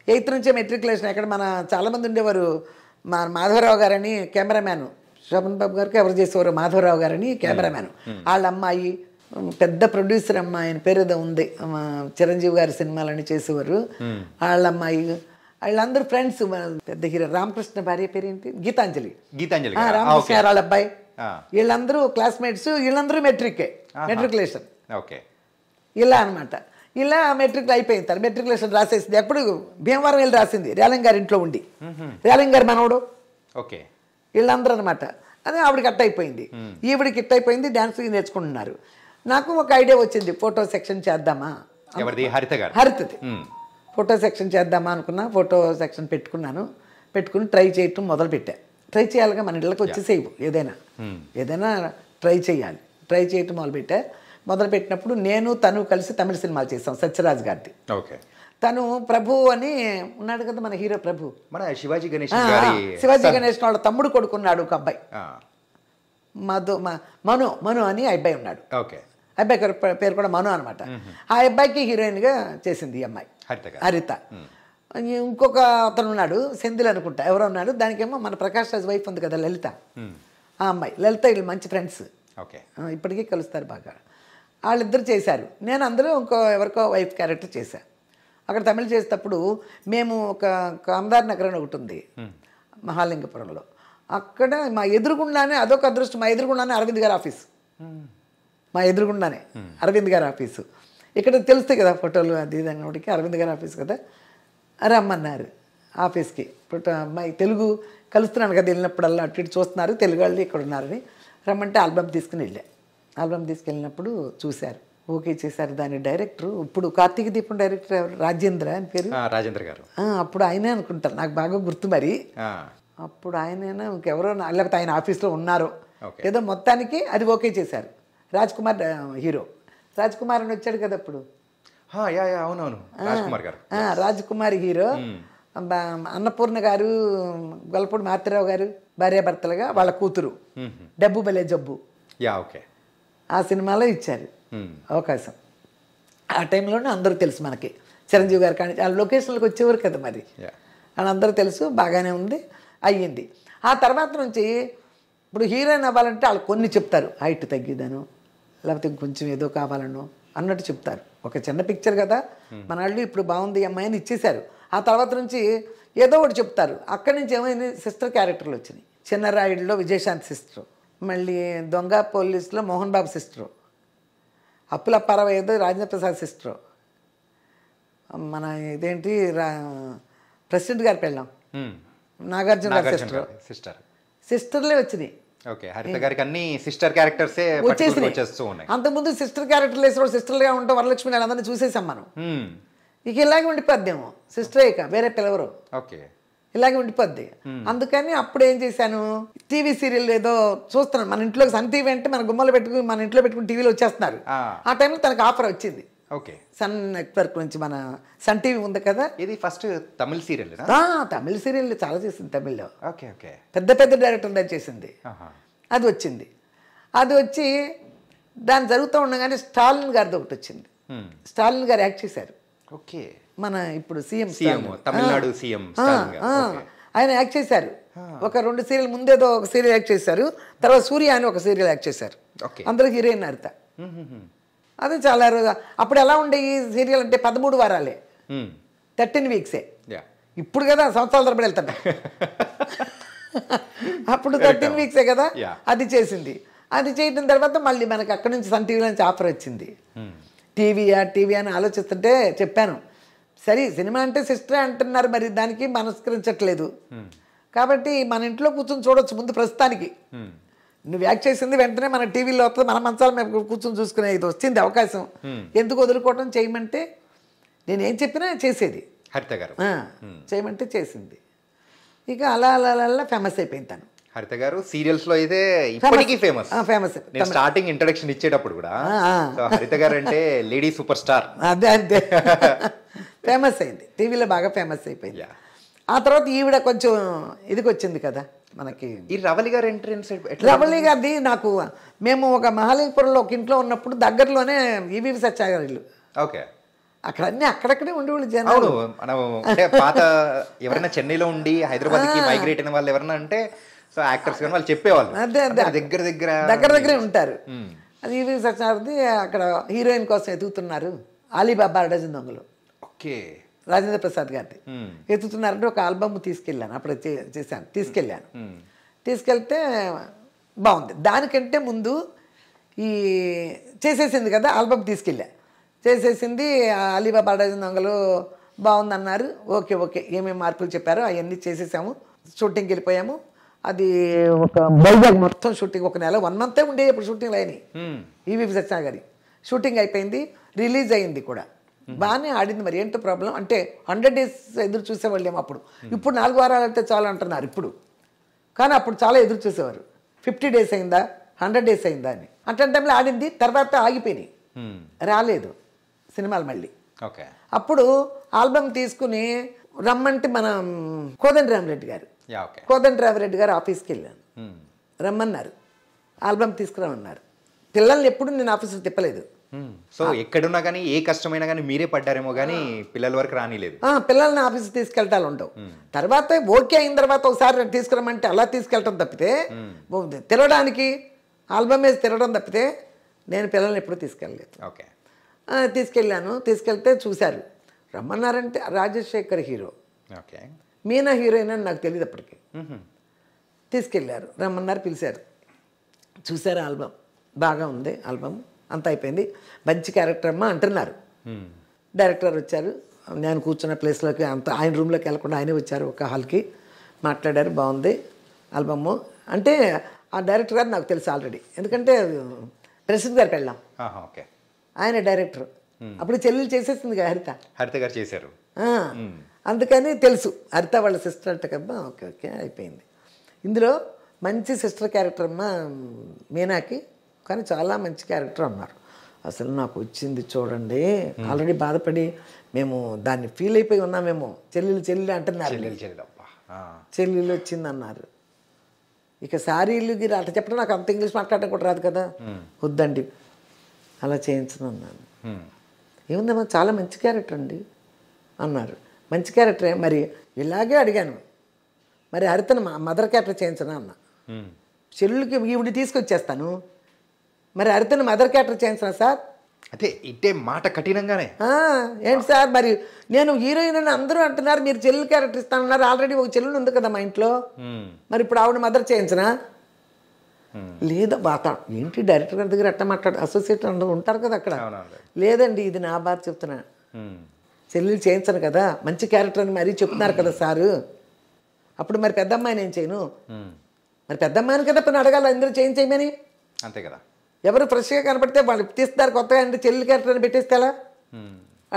8th నుంచే మెట్రికులేషన్. ఎక్కడ మన చాలామంది ఉండేవారు, మా మాధవరావు గారని కెమెరామ్యాన్, శోభన్ బాబు గారికి ఎవరు చేసేవారు, మాధవరావు గారని కెమెరామ్యాన్. వాళ్ళ అమ్మాయి పెద్ద ప్రొడ్యూసర్ అమ్మాయి, ఆయన పేరు ఏదో ఉంది, చిరంజీవి గారి సినిమాలని చేసేవారు. వాళ్ళ అమ్మాయి, వాళ్ళందరూ ఫ్రెండ్స్. పెద్ద హీరో రామకృష్ణ భార్య పేరు ఏంటి, గీతాంజలి. రామకృష్ణ వాళ్ళ అబ్బాయి, వీళ్ళందరూ క్లాస్మేట్స్. వీళ్ళందరూ మెట్రికులేషన్. ఓకే. ఇలా అనమాట. ఇలా మెట్రిక్ అయిపోయింది. తను మెట్రికులేషన్ రాసేసింది. ఎప్పుడు భీమవరం వెళ్ళి రాసింది, రేలంగ్ గారి ఇంట్లో ఉండి. రేలంగ్ గారి మనవడు. ఓకే. వీళ్ళందరూ అనమాట. అదే ఆవిడకి అట్ట అయిపోయింది, ఈవిడికి ఇట్ట అయిపోయింది. డ్యాన్స్ నేర్చుకుంటున్నారు. నాకు ఒక ఐడియా వచ్చింది, ఫోటో సెక్షన్ చేద్దామా, హరితది ఫోటో సెక్షన్ చేద్దామా అనుకున్నా. ఫోటో సెక్షన్ పెట్టుకుని ట్రై చేయటం మొదలుపెట్టా. ట్రై చేయాలిగా, మన ఇళ్ళకి వచ్చేసేవు ఏదైనా ట్రై చేయాలి. ట్రై చేయటం మొదలుపెట్టినప్పుడు నేను తను కలిసి తమిళ సినిమాలు చేసాం. సత్యరాజ్ గారిది. ఓకే. తను ప్రభు అని ఉన్నాడు కదా మన హీరో, ప్రభు, మన శివాజీ గణేష్ వాళ్ళ తమ్ముడు కొడుకున్నాడు ఒక అబ్బాయి, మను అని అబ్బాయి ఉన్నాడు. అబ్బాయి పేరు కూడా మను అనమాట. ఆ అబ్బాయికి హీరోయిన్గా చేసింది ఈ అమ్మాయి హరిత. ఇంకొక అతను ఉన్నాడు, సెంధిల్ అనుకుంటా ఎవరో ఉన్నాడు. దానికేమో మన ప్రకాష్ రాజ్ వైఫ్ ఉంది కదా, లలిత. ఆ అమ్మాయి లలిత, వీళ్ళు మంచి ఫ్రెండ్స్, ఇప్పటికీ కలుస్తారు బాగా. వాళ్ళిద్దరు చేశారు. నేను అందులో ఎవరికో వైఫ్ క్యారెక్టర్ చేశాను. అక్కడ తమిళ చేసేటప్పుడు మేము ఒక కామదార్ నగర్ అని ఒకటి ఉంది మహాలింగపురంలో. అక్కడ మా ఎదురుగుండానే, అదొక అదృష్టం, మా ఎదురుగుండానే అరవింద్ గారి ఆఫీసు. మా ఎదురుగుండానే అరవింద్ గారి ఆఫీసు. ఇక్కడ తెలుస్తాయి కదా ఫోటోలు, అది ఇది అన్నోటికి అరవింద్ గారి ఆఫీస్ కదా. రమ్మన్నారు ఆఫీస్కి. ఇప్పుడు అమ్మాయి తెలుగు కలుస్తున్నాను కదా, వెళ్ళినప్పుడల్లా అటు ఇటు చూస్తున్నారు, తెలుగు వాళ్ళు ఇక్కడ ఉన్నారని రమ్మంటే ఆల్బమ్ తీసుకుని వెళ్ళా. ఆల్బమ్ తీసుకెళ్ళినప్పుడు చూశారు, ఓకే చేశారు. దాని డైరెక్టర్, ఇప్పుడు కార్తీక దీపం డైరెక్టర్ ఎవరు, రాజేంద్ర అని పేరు, రాజేంద్ర గారు. అప్పుడు ఆయనే అనుకుంటారు, నాకు బాగా గుర్తు మరి. అప్పుడు ఆయనైనా ఇంకెవరో, లేకపోతే ఆయన ఆఫీస్లో ఉన్నారు ఏదో, మొత్తానికి అది ఓకే చేశారు. రాజ్ కుమార్ హీరో, రాజ్ కుమార్ అని వచ్చాడు కదా అప్పుడు. రాజ్ కుమార్ హీరో, అన్నపూర్ణ గారు, గొల్లపూడి మారుతిరావు గారు భార్యాభర్తలుగా, వాళ్ళ కూతురు డబ్బు బలే జబ్బు. ఆ సినిమాలో ఇచ్చారు అవకాశం. ఆ టైంలోనే అందరూ తెలుసు మనకి, చిరంజీవి గారు కానీ ఆ లొకేషన్లకు వచ్చేవారు కదా మరి, వాళ్ళందరూ తెలుసు. బాగానే ఉంది, అయ్యింది. ఆ తర్వాత నుంచి ఇప్పుడు హీరోయిన్ అవ్వాలంటే వాళ్ళు కొన్ని చెప్తారు, హైట్ తగ్గిదను, లేకపోతే ఇంకొంచెం ఏదో కావాలనో అన్నట్టు చెప్తారు. ఒక చిన్న పిక్చర్ కదా మన వాళ్ళు, ఇప్పుడు బాగుంది అమ్మాయి అని ఇచ్చేశారు. ఆ తర్వాత నుంచి ఏదో ఒకటి చెప్తారు. అక్కడి నుంచి ఏమైంది, సిస్టర్ క్యారెక్టర్లు వచ్చినాయి. చిన్నరాయుడులో విజయశాంతి సిస్టరు, మళ్ళీ దొంగ పోలీసులో మోహన్ బాబు సిస్టరు, అప్పుల పరవేదో రాజేంద్ర ప్రసాద్ సిస్టరు, మన ఇదేంటి ప్రెసిడెంట్ గారి పెళ్ళాం నాగార్జున గారి సిస్టర్. సిస్టర్లే వచ్చినాయి. అంతకుముందు సిస్టర్ క్యారెక్టర్లు వేసినప్పుడు సిస్టర్లుగా ఉంటాం, వరలక్ష్మి అందరినీ చూసేసాం మనం. ఇక ఇలాగే ఉండిపోద్దేమో, సిస్టరే ఇక వేరే పిలవరు, ఇలాగే ఉండిపోద్ది. అందుకని అప్పుడు ఏం చేశాను, టీవీ సీరియల్ ఏదో చూస్తున్నాను. మన ఇంట్లో సన్ టీవీ అంటే మన గుమ్మలు పెట్టుకుని మన ఇంట్లో పెట్టుకుని టీవీలో వచ్చేస్తున్నారు. ఆ టైంలో తనకు ఆఫర్ వచ్చింది సన్ నెట్వర్క్ నుంచి, మన సన్ టీవీ ఉంది కదా. ఇది ఫస్ట్ తమిళ సీరియల్, తమిళ సీరియల్ చాలా చేసింది తమిళ్లో. పెద్ద పెద్ద డైరెక్టర్ దగ్గర చేసింది. అది వచ్చింది. అది వచ్చి దాన్ని జరుగుతూ ఉండగానే స్టాలిన్ గారిది ఒకటి వచ్చింది. స్టాలిన్ గారు యాక్ట్ చేశారు. మన ఇప్పుడు సీఎం తమిళనాడు సీఎం ఆయన యాక్ట్ చేశారు. ఒక 2 సీరియల్ ముందేదో ఒక సీరియల్ యాక్ట్ చేశారు, తర్వాత సూర్య అని ఒక సీరియల్ యాక్ట్ చేశారు. అందరూ హీరోయిన్ హరిత. అది చాలా రోజు. అప్పుడు ఎలా ఉండే ఈ సీరియల్ అంటే 13 వారాలే, 13 వీక్సే. ఇప్పుడు కదా సంవత్సరాల తరబడి వెళ్తాను. అప్పుడు 13 వీక్సే కదా. అది చేసింది. అది చేయడం తర్వాత మళ్ళీ మనకి అక్కడి నుంచి సన్ టీవీ నుంచి ఆఫర్ వచ్చింది. టీవీ అని ఆలోచిస్తుంటే చెప్పాను, సరే సినిమా అంటే సిస్టరే అంటున్నారు, మరి దానికి మనస్కరించట్లేదు కాబట్టి మన ఇంట్లో కూర్చొని చూడొచ్చు ముందు ప్రస్తుతానికి. నువ్వు యాక్ట్ చేసింది వెంటనే మన టీవీలో వస్తుంది, మన మంచాల మీద కూర్చొని చూసుకునే ఇది వచ్చింది అవకాశం, ఎందుకు వదులుకోవటం, చేయమంటే నేనేం చెప్పినా చేసేది. హరిత గారు చేయమంటే చేసింది. ఇక అలా అలా అలా ఫేమస్ అయిపోయింది తను. హరిత గారు సీరియల్స్ లో అయితే ఇప్పటికీ ఫేమస్. నేను స్టార్టింగ్ ఇంట్రడక్షన్ ఇచ్చేటప్పుడు కూడా హరిత గారు అంటే లేడీ సూపర్ స్టార్. అదే అంతే ఫేమస్ అయింది, టీవీలో బాగా ఫేమస్ అయిపోయింది. ఆ తర్వాత ఈవిడ కొంచెం ఇదికి వచ్చింది కదా మనకి. ఈ రవలి గారు ఎంట్రన్స్, రవలి గారిది నాకు, మేము ఒక మహాలింగపురంలో ఒక ఇంట్లో ఉన్నప్పుడు దగ్గరలోనే ఈవీవి సత్యాగారి ఇల్లు. ఓకే. అక్కడ అన్ని అక్కడక్కడే ఉండేవాళ్ళు జనం. అవును, మనం అంటే పాత ఎవరైనా చెన్నైలో ఉండి హైదరాబాద్కి మైగ్రేట్ అయిన వాళ్ళు ఎవరైనా అంటే సో యాక్టర్స్ కానీ వాళ్ళు చెప్పేవాళ్ళు అదే అదే దగ్గరే ఉంటారు. అది ఈవీవి సత్యాగారిది. అక్కడ హీరోయిన్ కోసం ఎదుగుతున్నారు, అలీబాబా డజన్ దొంగలు. ఓకే. రాజేంద్ర ప్రసాద్ గారిది ఎత్తుతున్నారంటే ఒక ఆల్బమ్ తీసుకెళ్ళాను, అప్పుడు తీసుకెళ్ళాను. తీసుకెళ్తే బాగుంది. దానికంటే ముందు ఈ చేసేసింది కదా ఆల్బమ్ తీసుకెళ్ళా, చేసేసింది అలీబాబా డజన్ దొంగలు బాగుందన్నారు. ఓకే ఓకే ఏమేమి మార్పులు చెప్పారో అవన్నీ చేసేసాము, షూటింగ్కి వెళ్ళిపోయాము. అది ఒక వైజాగ్ మొత్తం షూటింగ్, ఒక నెల 1 month ఉండే ఇప్పుడు షూటింగ్లు అయినాయి. ఈవీవి సత్యాగారి షూటింగ్ అయిపోయింది, రిలీజ్ అయింది కూడా, బాగానే ఆడింది. మరి ఏంటో ప్రాబ్లం అంటే 100 days ఎదురు చూసేవాళ్ళేమో అప్పుడు. ఇప్పుడు 4 వారాలు అయితే చాలు అంటున్నారు ఇప్పుడు, కానీ అప్పుడు చాలా ఎదురు చూసేవారు. 50 days అయిందా 100 days అయిందా అని. అట్లాంటి టైంలో ఆడింది, తర్వాత ఆగిపోయినాయి, రాలేదు సినిమాలు మళ్ళీ. ఓకే. అప్పుడు ఆల్బమ్ తీసుకుని రమ్మంటే మన కోదండరామిరెడ్డి గారు, కోదండరామిరెడ్డి గారు ఆఫీస్కి వెళ్ళాను, రమ్మన్నారు, ఆల్బమ్ తీసుకురామన్నారు. పిల్లల్ని ఎప్పుడు నేను ఆఫీసులో తిప్పలేదు. సో ఎక్కడున్నా కానీ ఏ కష్టమైనా కానీ మీరే పడ్డారేమో కానీ పిల్లల వరకు రానిలేదు. పిల్లల్ని ఆఫీస్కి తీసుకెళ్తాలు ఉండవు. తర్వాత ఓకే అయిన తర్వాత ఒకసారి తీసుకురమ్మంటే అలా తీసుకెళ్ళటం తప్పితే, తిరగడానికి ఆల్బమ్ వేసి తిరగడం తప్పితే నేను పిల్లల్ని ఎప్పుడు తీసుకెళ్ళలేదు. ఓకే. తీసుకెళ్ళాను, తీసుకెళ్తే చూశారు, రమ్మన్నారంటే Rajasekhar hero, okay, Meena heroine అని నాకు తెలియదు అప్పటికి. తీసుకెళ్ళారు, రమ్మన్నారు, పిలిచారు, చూశారు ఆల్బమ్, బాగా ఉంది ఆల్బమ్, అంతా అయిపోయింది. మంచి క్యారెక్టర్ అమ్మా అంటున్నారు. డైరెక్టర్ వచ్చారు, నేను కూర్చున్న ప్లేస్లోకి, అంత ఆయన రూమ్లోకి వెళ్ళకుండా ఆయనే వచ్చారు, ఒక హాల్కి మాట్లాడారు, బాగుంది ఆల్బమ్ అంటే. ఆ డైరెక్టర్ గారు నాకు తెలుసు ఆల్రెడీ, ఎందుకంటే ప్రెసిడెంట్ గారికి వెళ్ళాం, ఓకే, ఆయన డైరెక్టర్. అప్పుడు చెల్లెలు చేసేసింది హరిత గారు చేశారు, అందుకని తెలుసు. హరిత వాళ్ళ సిస్టర్ అంటే కదా. ఓకే ఓకే అయిపోయింది. ఇందులో మంచి సిస్టర్ క్యారెక్టర్ అమ్మా మీనాకి, కానీ చాలా మంచి క్యారెక్టర్ అన్నారు. అసలు నాకు వచ్చింది చూడండి, ఆల్రెడీ బాధపడి మేము దాన్ని ఫీల్ అయిపోయి ఉన్నామేమో. చెల్లెలు అంటున్నారు, చెల్లెలు వచ్చిందన్నారు. ఇక సారీలు గిరి అట్లా చెప్పడం, నాకు అంత ఇంగ్లీష్ మాట్లాడడం కూడా రాదు కదా, వద్దండి అలా చేయించను అన్నాను. ఏముందమ్మా చాలా మంచి క్యారెక్టర్ అండి అన్నారు. మంచి క్యారెక్టరే, మరి ఇలాగే అడిగాను, మరి హరితను మదర్ క్యారెక్టర్ చేయించనా అన్న. చెల్లుకి ఈవిడి తీసుకొచ్చేస్తాను, మరి హరితను మదర్ క్యారెక్టర్ చేయించనా సార్? అదే ఇట్టే మాట కఠినంగానే. ఏంటి సార్ మరి నేను హీరోయిన్ అని అందరూ అంటున్నారు, మీరు చెల్లెలు క్యారెక్టర్ ఇస్తానన్నారు, ఆల్రెడీ ఒక చెల్లెలు ఉంది కదా మా ఇంట్లో, మరి ఇప్పుడు ఆవిడ మదర్ చేయించనా? లేదా బాత ఏంటి డైరెక్టర్ గారి దగ్గర ఎట్లా మాట్లాడు, అసోసియేట్ అందరూ ఉంటారు కదా అక్కడ. లేదండి ఇది నా బాధ చెప్తున్నా, చెల్లెలు చేయించను కదా, మంచి క్యారెక్టర్ అని మరీ చెప్తున్నారు కదా సారు. అప్పుడు మరి పెద్దమ్మాయిని ఏం చేయను, మరి పెద్దమ్మాయిని కదా పని అడగాలి అందరూ చేయించేయమని. అంతే కదా, ఎవరు ఫ్రెష్గా కనపడితే వాళ్ళు తీస్తారు కొత్తగా, అంటే చెల్లి క్యారెక్టర్ అని పెట్టేస్తే ఎలా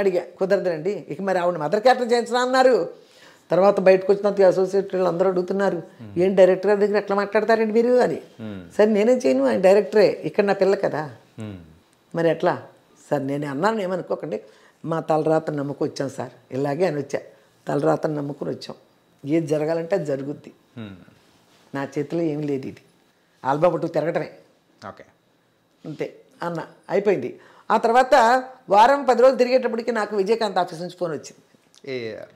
అడిగా. కుదరదండి, ఇక మరి ఆవిడ మదర్ క్యారెక్టర్ చేయించనా అన్నారు. తర్వాత బయటకు వచ్చిన అసోసియేట్లు అందరూ అడుగుతున్నారు, ఏం డైరెక్టర్ గారి దగ్గర ఎట్లా మాట్లాడతారండి మీరు అని. సరే నేనేం చేయను, ఆయన డైరెక్టరే, ఇక్కడ నా పిల్ల కదా, మరి ఎట్లా సార్? నేను అన్నాను ఏమనుకోకండి, మా తలరాతను నమ్ముకు వచ్చాం సార్, ఇలాగే అని వచ్చా, తలరాతను నమ్ముకుని వచ్చాం, ఏది జరగాలంటే అది జరుగుద్ది, నా చేతిలో ఏం లేదు, ఇది ఆల్బమ్ పట్టు తిరగటమే, ఓకే అంతే అన్న. అయిపోయింది. ఆ తర్వాత వారం 10 రోజులు తిరిగేటప్పటికి నాకు విజయకాంత్ ఆఫీస్ నుంచి ఫోన్ వచ్చింది.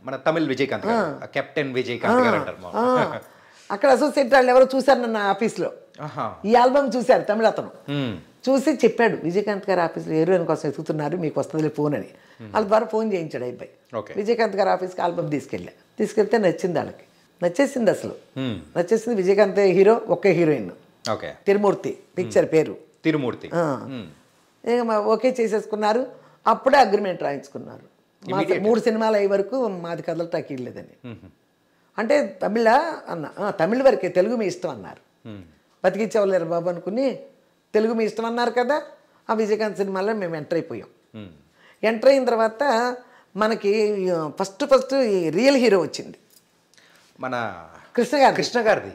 మన తమిళ్ విజయకాంత్, కెప్టెన్ విజయకాంత్ గారు అంటారు. అక్కడ అసోసియేట్ వాళ్ళు ఎవరో చూశారు నన్ను ఆఫీస్లో, ఈ ఆల్బమ్ చూశారు తమిళ అతను, చూసి చెప్పాడు విజయకాంత్ గారు ఆఫీస్లో హీరోయిన్ కోసం ఎదుగుతున్నారు, మీకు వస్తుంది ఫోన్ అని. వాళ్ళ ద్వారా ఫోన్ చేయించాడు అయిపోయి. విజయకాంత్ గారు ఆఫీస్కి ఆల్బమ్ తీసుకెళ్తే నచ్చింది వాళ్ళకి, నచ్చేసింది అసలు, నచ్చేసింది. విజయకాంత్ హీరో, ఒకే హీరోయిన్, తిరుమూర్తి పిక్చర్ పేరు తిరుమూర్తి. ఓకే చేసేసుకున్నారు. అప్పుడే అగ్రిమెంట్ రాయించుకున్నారు. 3 సినిమాలు అయ్యే వరకు మాది కదలటాకి లేదని. అంటే తమిళ అన్న, తమిళ వరకే, తెలుగు మీ ఇష్టం అన్నారు. బతికిచ్చేవాళ్ళారు బాబు అనుకుని తెలుగు మీ ఇష్టం అన్నారు కదా, ఆ విజయకాంత్ సినిమాలో మేము ఎంటర్ అయిపోయాం. ఎంటర్ అయిన తర్వాత మనకి ఫస్ట్ ఈ రియల్ హీరో వచ్చింది, మన కృష్ణ గారిది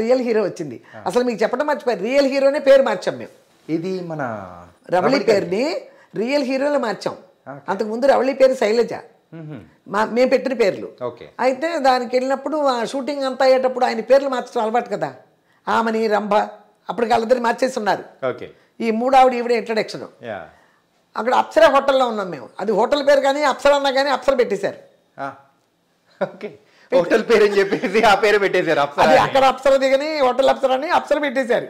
రియల్ హీరో వచ్చింది. అసలు మీకు చెప్పడం మర్చిపోయారు, రియల్ హీరోనే పేరు మార్చాం మేము. ఇది మన రవళి పేరుని రియల్ హీరోలో మార్చాం. అంతకుముందు రవళి పేరు శైలజ, మేము పెట్టిన పేర్లు. అయితే దానికి వెళ్ళినప్పుడు ఆ షూటింగ్ అంతా అయ్యేటప్పుడు ఆయన పేర్లు మార్చడం అలవాటు కదా, ఆమెని రంభ అప్పటికి వాళ్ళిద్దరు మార్చేసి ఉన్నారు. ఈ మూడావిడ ఈవిడ ఇంట్రడక్షన్. అక్కడ అప్సరా హోటల్లో ఉన్నాం మేము, అది హోటల్ పేరు కానీ అప్సరా అన్నా కానీ అప్సర పెట్టేశారు. హోటల్ పేరు అని చెప్పేసి ఆ పేరు పెట్టేశారు. అక్కడ అప్సర దిగని హోటల్ అప్సర అని అప్సర పెట్టేశారు.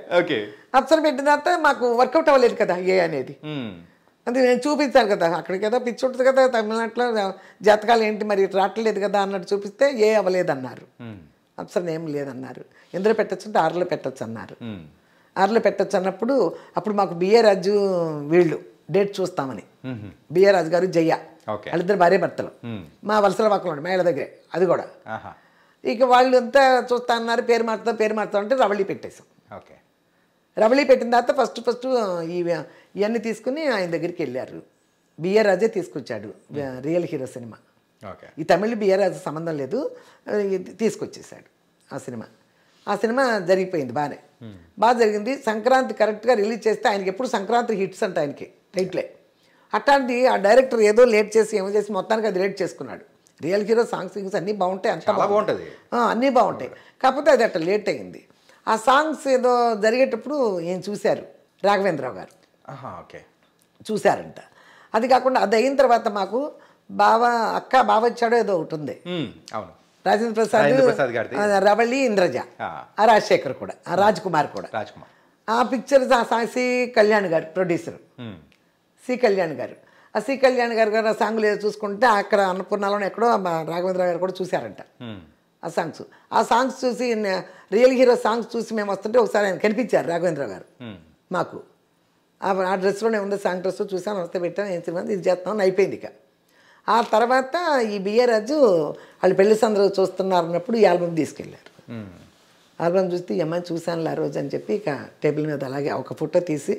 అప్సర పెట్టిన తర్వాత మాకు వర్కౌట్ అవ్వలేదు కదా ఏ అనేది, అది నేను చూపించాను కదా, అక్కడికి ఏదో పిచ్చి ఉంటుంది కదా తమిళనాడులో జాతకాలు ఏంటి మరి రావట్లేదు కదా అన్నట్టు చూపిస్తే ఏ అవ్వలేదన్నారు. అప్సర ఏం లేదన్నారు. ఎందులో పెట్టచ్చు అంటే 6లో పెట్టచ్చు అన్నారు. 6లో పెట్టచ్చు అన్నప్పుడు అప్పుడు మాకు బిఏ రాజు వీళ్ళు డేట్ చూస్తామని, బిఏ రాజు గారు జయ్య వాళ్ళిద్దరు భార్య భర్తలు, మా వలసల పక్కన మేళ దగ్గరే, అది కూడా. ఇక వాళ్ళు అంతా చూస్తా అన్నారు, పేరు మారుతాం అంటే రవళి పెట్టేశాం. రవళి పెట్టిన తర్వాత ఫస్ట్ ఇవన్నీ తీసుకుని ఆయన దగ్గరికి వెళ్ళారు. బిఏ రాజే తీసుకొచ్చాడు రియల్ హీరో సినిమా. ఈ తమిళ బిఏ రాజు సంబంధం లేదు, తీసుకొచ్చేసాడు ఆ సినిమా జరిగిపోయింది, బాగా జరిగింది. సంక్రాంతి కరెక్ట్గా రిలీజ్ చేస్తే ఆయనకి ఎప్పుడు సంక్రాంతి హిట్స్ అంటే ఆయనకి టైట్లే. అట్లాంటి ఆ డైరెక్టర్ ఏదో లేట్ చేసి ఏమో చేసి మొత్తానికి అది లేట్ చేసుకున్నాడు. రియల్ హీరో సాంగ్స్ అన్నీ బాగుంటాయి, అంత బాగుంటుంది, అన్నీ బాగుంటాయి. కాకపోతే అది అట్లా లేట్ అయింది. ఆ సాంగ్స్ ఏదో జరిగేటప్పుడు ఏం చూశారు రాఘవేంద్రరావు గారు, చూశారంట. అది కాకుండా అది అయిన తర్వాత మాకు బావ వచ్చాడో ఏదో ఒకటి ఉంది, రాజేంద్ర ప్రసాద్, రవళి, ఇంద్రజ, రాజశేఖర్ కూడా, రాజ్ కుమార్ కూడా. ఆ పిక్చర్ సి కళ్యాణ్ గారు ప్రొడ్యూసర్, సి కళ్యాణ్ గారు. ఆ సి కళ్యాణ్ గారు ఆ సాంగ్లు ఏదో చూసుకుంటే అక్కడ అన్నపూర్ణలోనే ఎక్కడో రాఘవేంద్ర గారు కూడా చూశారంట ఆ సాంగ్స్ చూసి రియల్ హీరో సాంగ్స్ చూసి మేము వస్తుంటే ఒకసారి ఆయన కనిపించారు రాఘవేంద్ర గారు మాకు. ఆ డ్రెస్లోనే ఉంది, సాంగ్ డ్రెస్ చూసాను, వస్తే పెట్టాను, ఏం సినిమా ఇది చేస్తామని అయిపోయింది. ఇక ఆ తర్వాత ఈ బిఏ రాజు వాళ్ళు పెళ్లి సందరూ చూస్తున్నారు అన్నప్పుడు ఈ ఆల్బమ్ తీసుకెళ్ళారు. ఆల్బమ్ చూస్తే ఈ అమ్మాయిని చూశాను ఆ రోజు అని చెప్పి ఇక టేబుల్ మీద అలాగే ఒక ఫోటో తీసి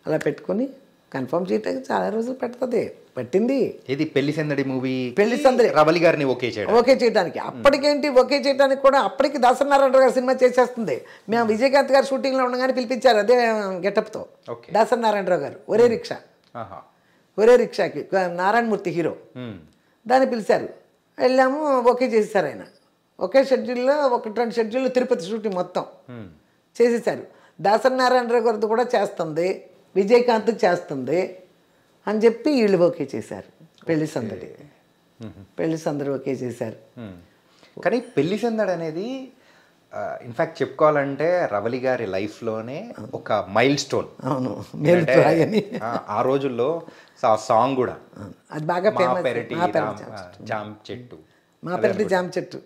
అలా పెట్టుకొని కన్ఫర్మ్ చేయడానికి చాలా రోజులు పట్టింది. ఇది పెళ్లి సందడి మూవీ, పెళ్లి సందడి రవళి గారిని ఓకే చేయడానికి. అప్పటికేంటి ఓకే చేయడానికి కూడా అప్పటికి దాసనారాయణ గారు సినిమా చేసేస్తుంది. మేము విజయకాంత్ గారు షూటింగ్లో ఉండగానే పిలిపించారు అదే గెటప్తో దాసనారాయణరావు గారు. ఒరే రిక్షాకి నారాయణమూర్తి హీరో, దాన్ని పిలిచారు, వెళ్ళాము, ఓకే చేసేసారు. ఆయన ఒకే షెడ్యూల్లో 1-2 షెడ్యూల్లో తిరుపతి షూటింగ్ మొత్తం చేసేసారు. దాసనారాయణరావు గారితో కూడా చేస్తుంది, విజయకాంత్కి చేస్తుంది అని చెప్పి వీళ్ళు ఓకే చేశారు. పెళ్లి సందడి ఓకే చేశారు. కానీ పెళ్లి సందడి అనేది ఇన్ఫ్యాక్ట్ చెప్పుకోవాలంటే రవళి గారి లైఫ్లోనే ఒక మైల్ స్టోన్. అవును, ఆ రోజుల్లో ఆ సాంగ్ కూడా అది బాగా జామ్ చెట్టు, మా పెరటి జామ్ చెట్టు,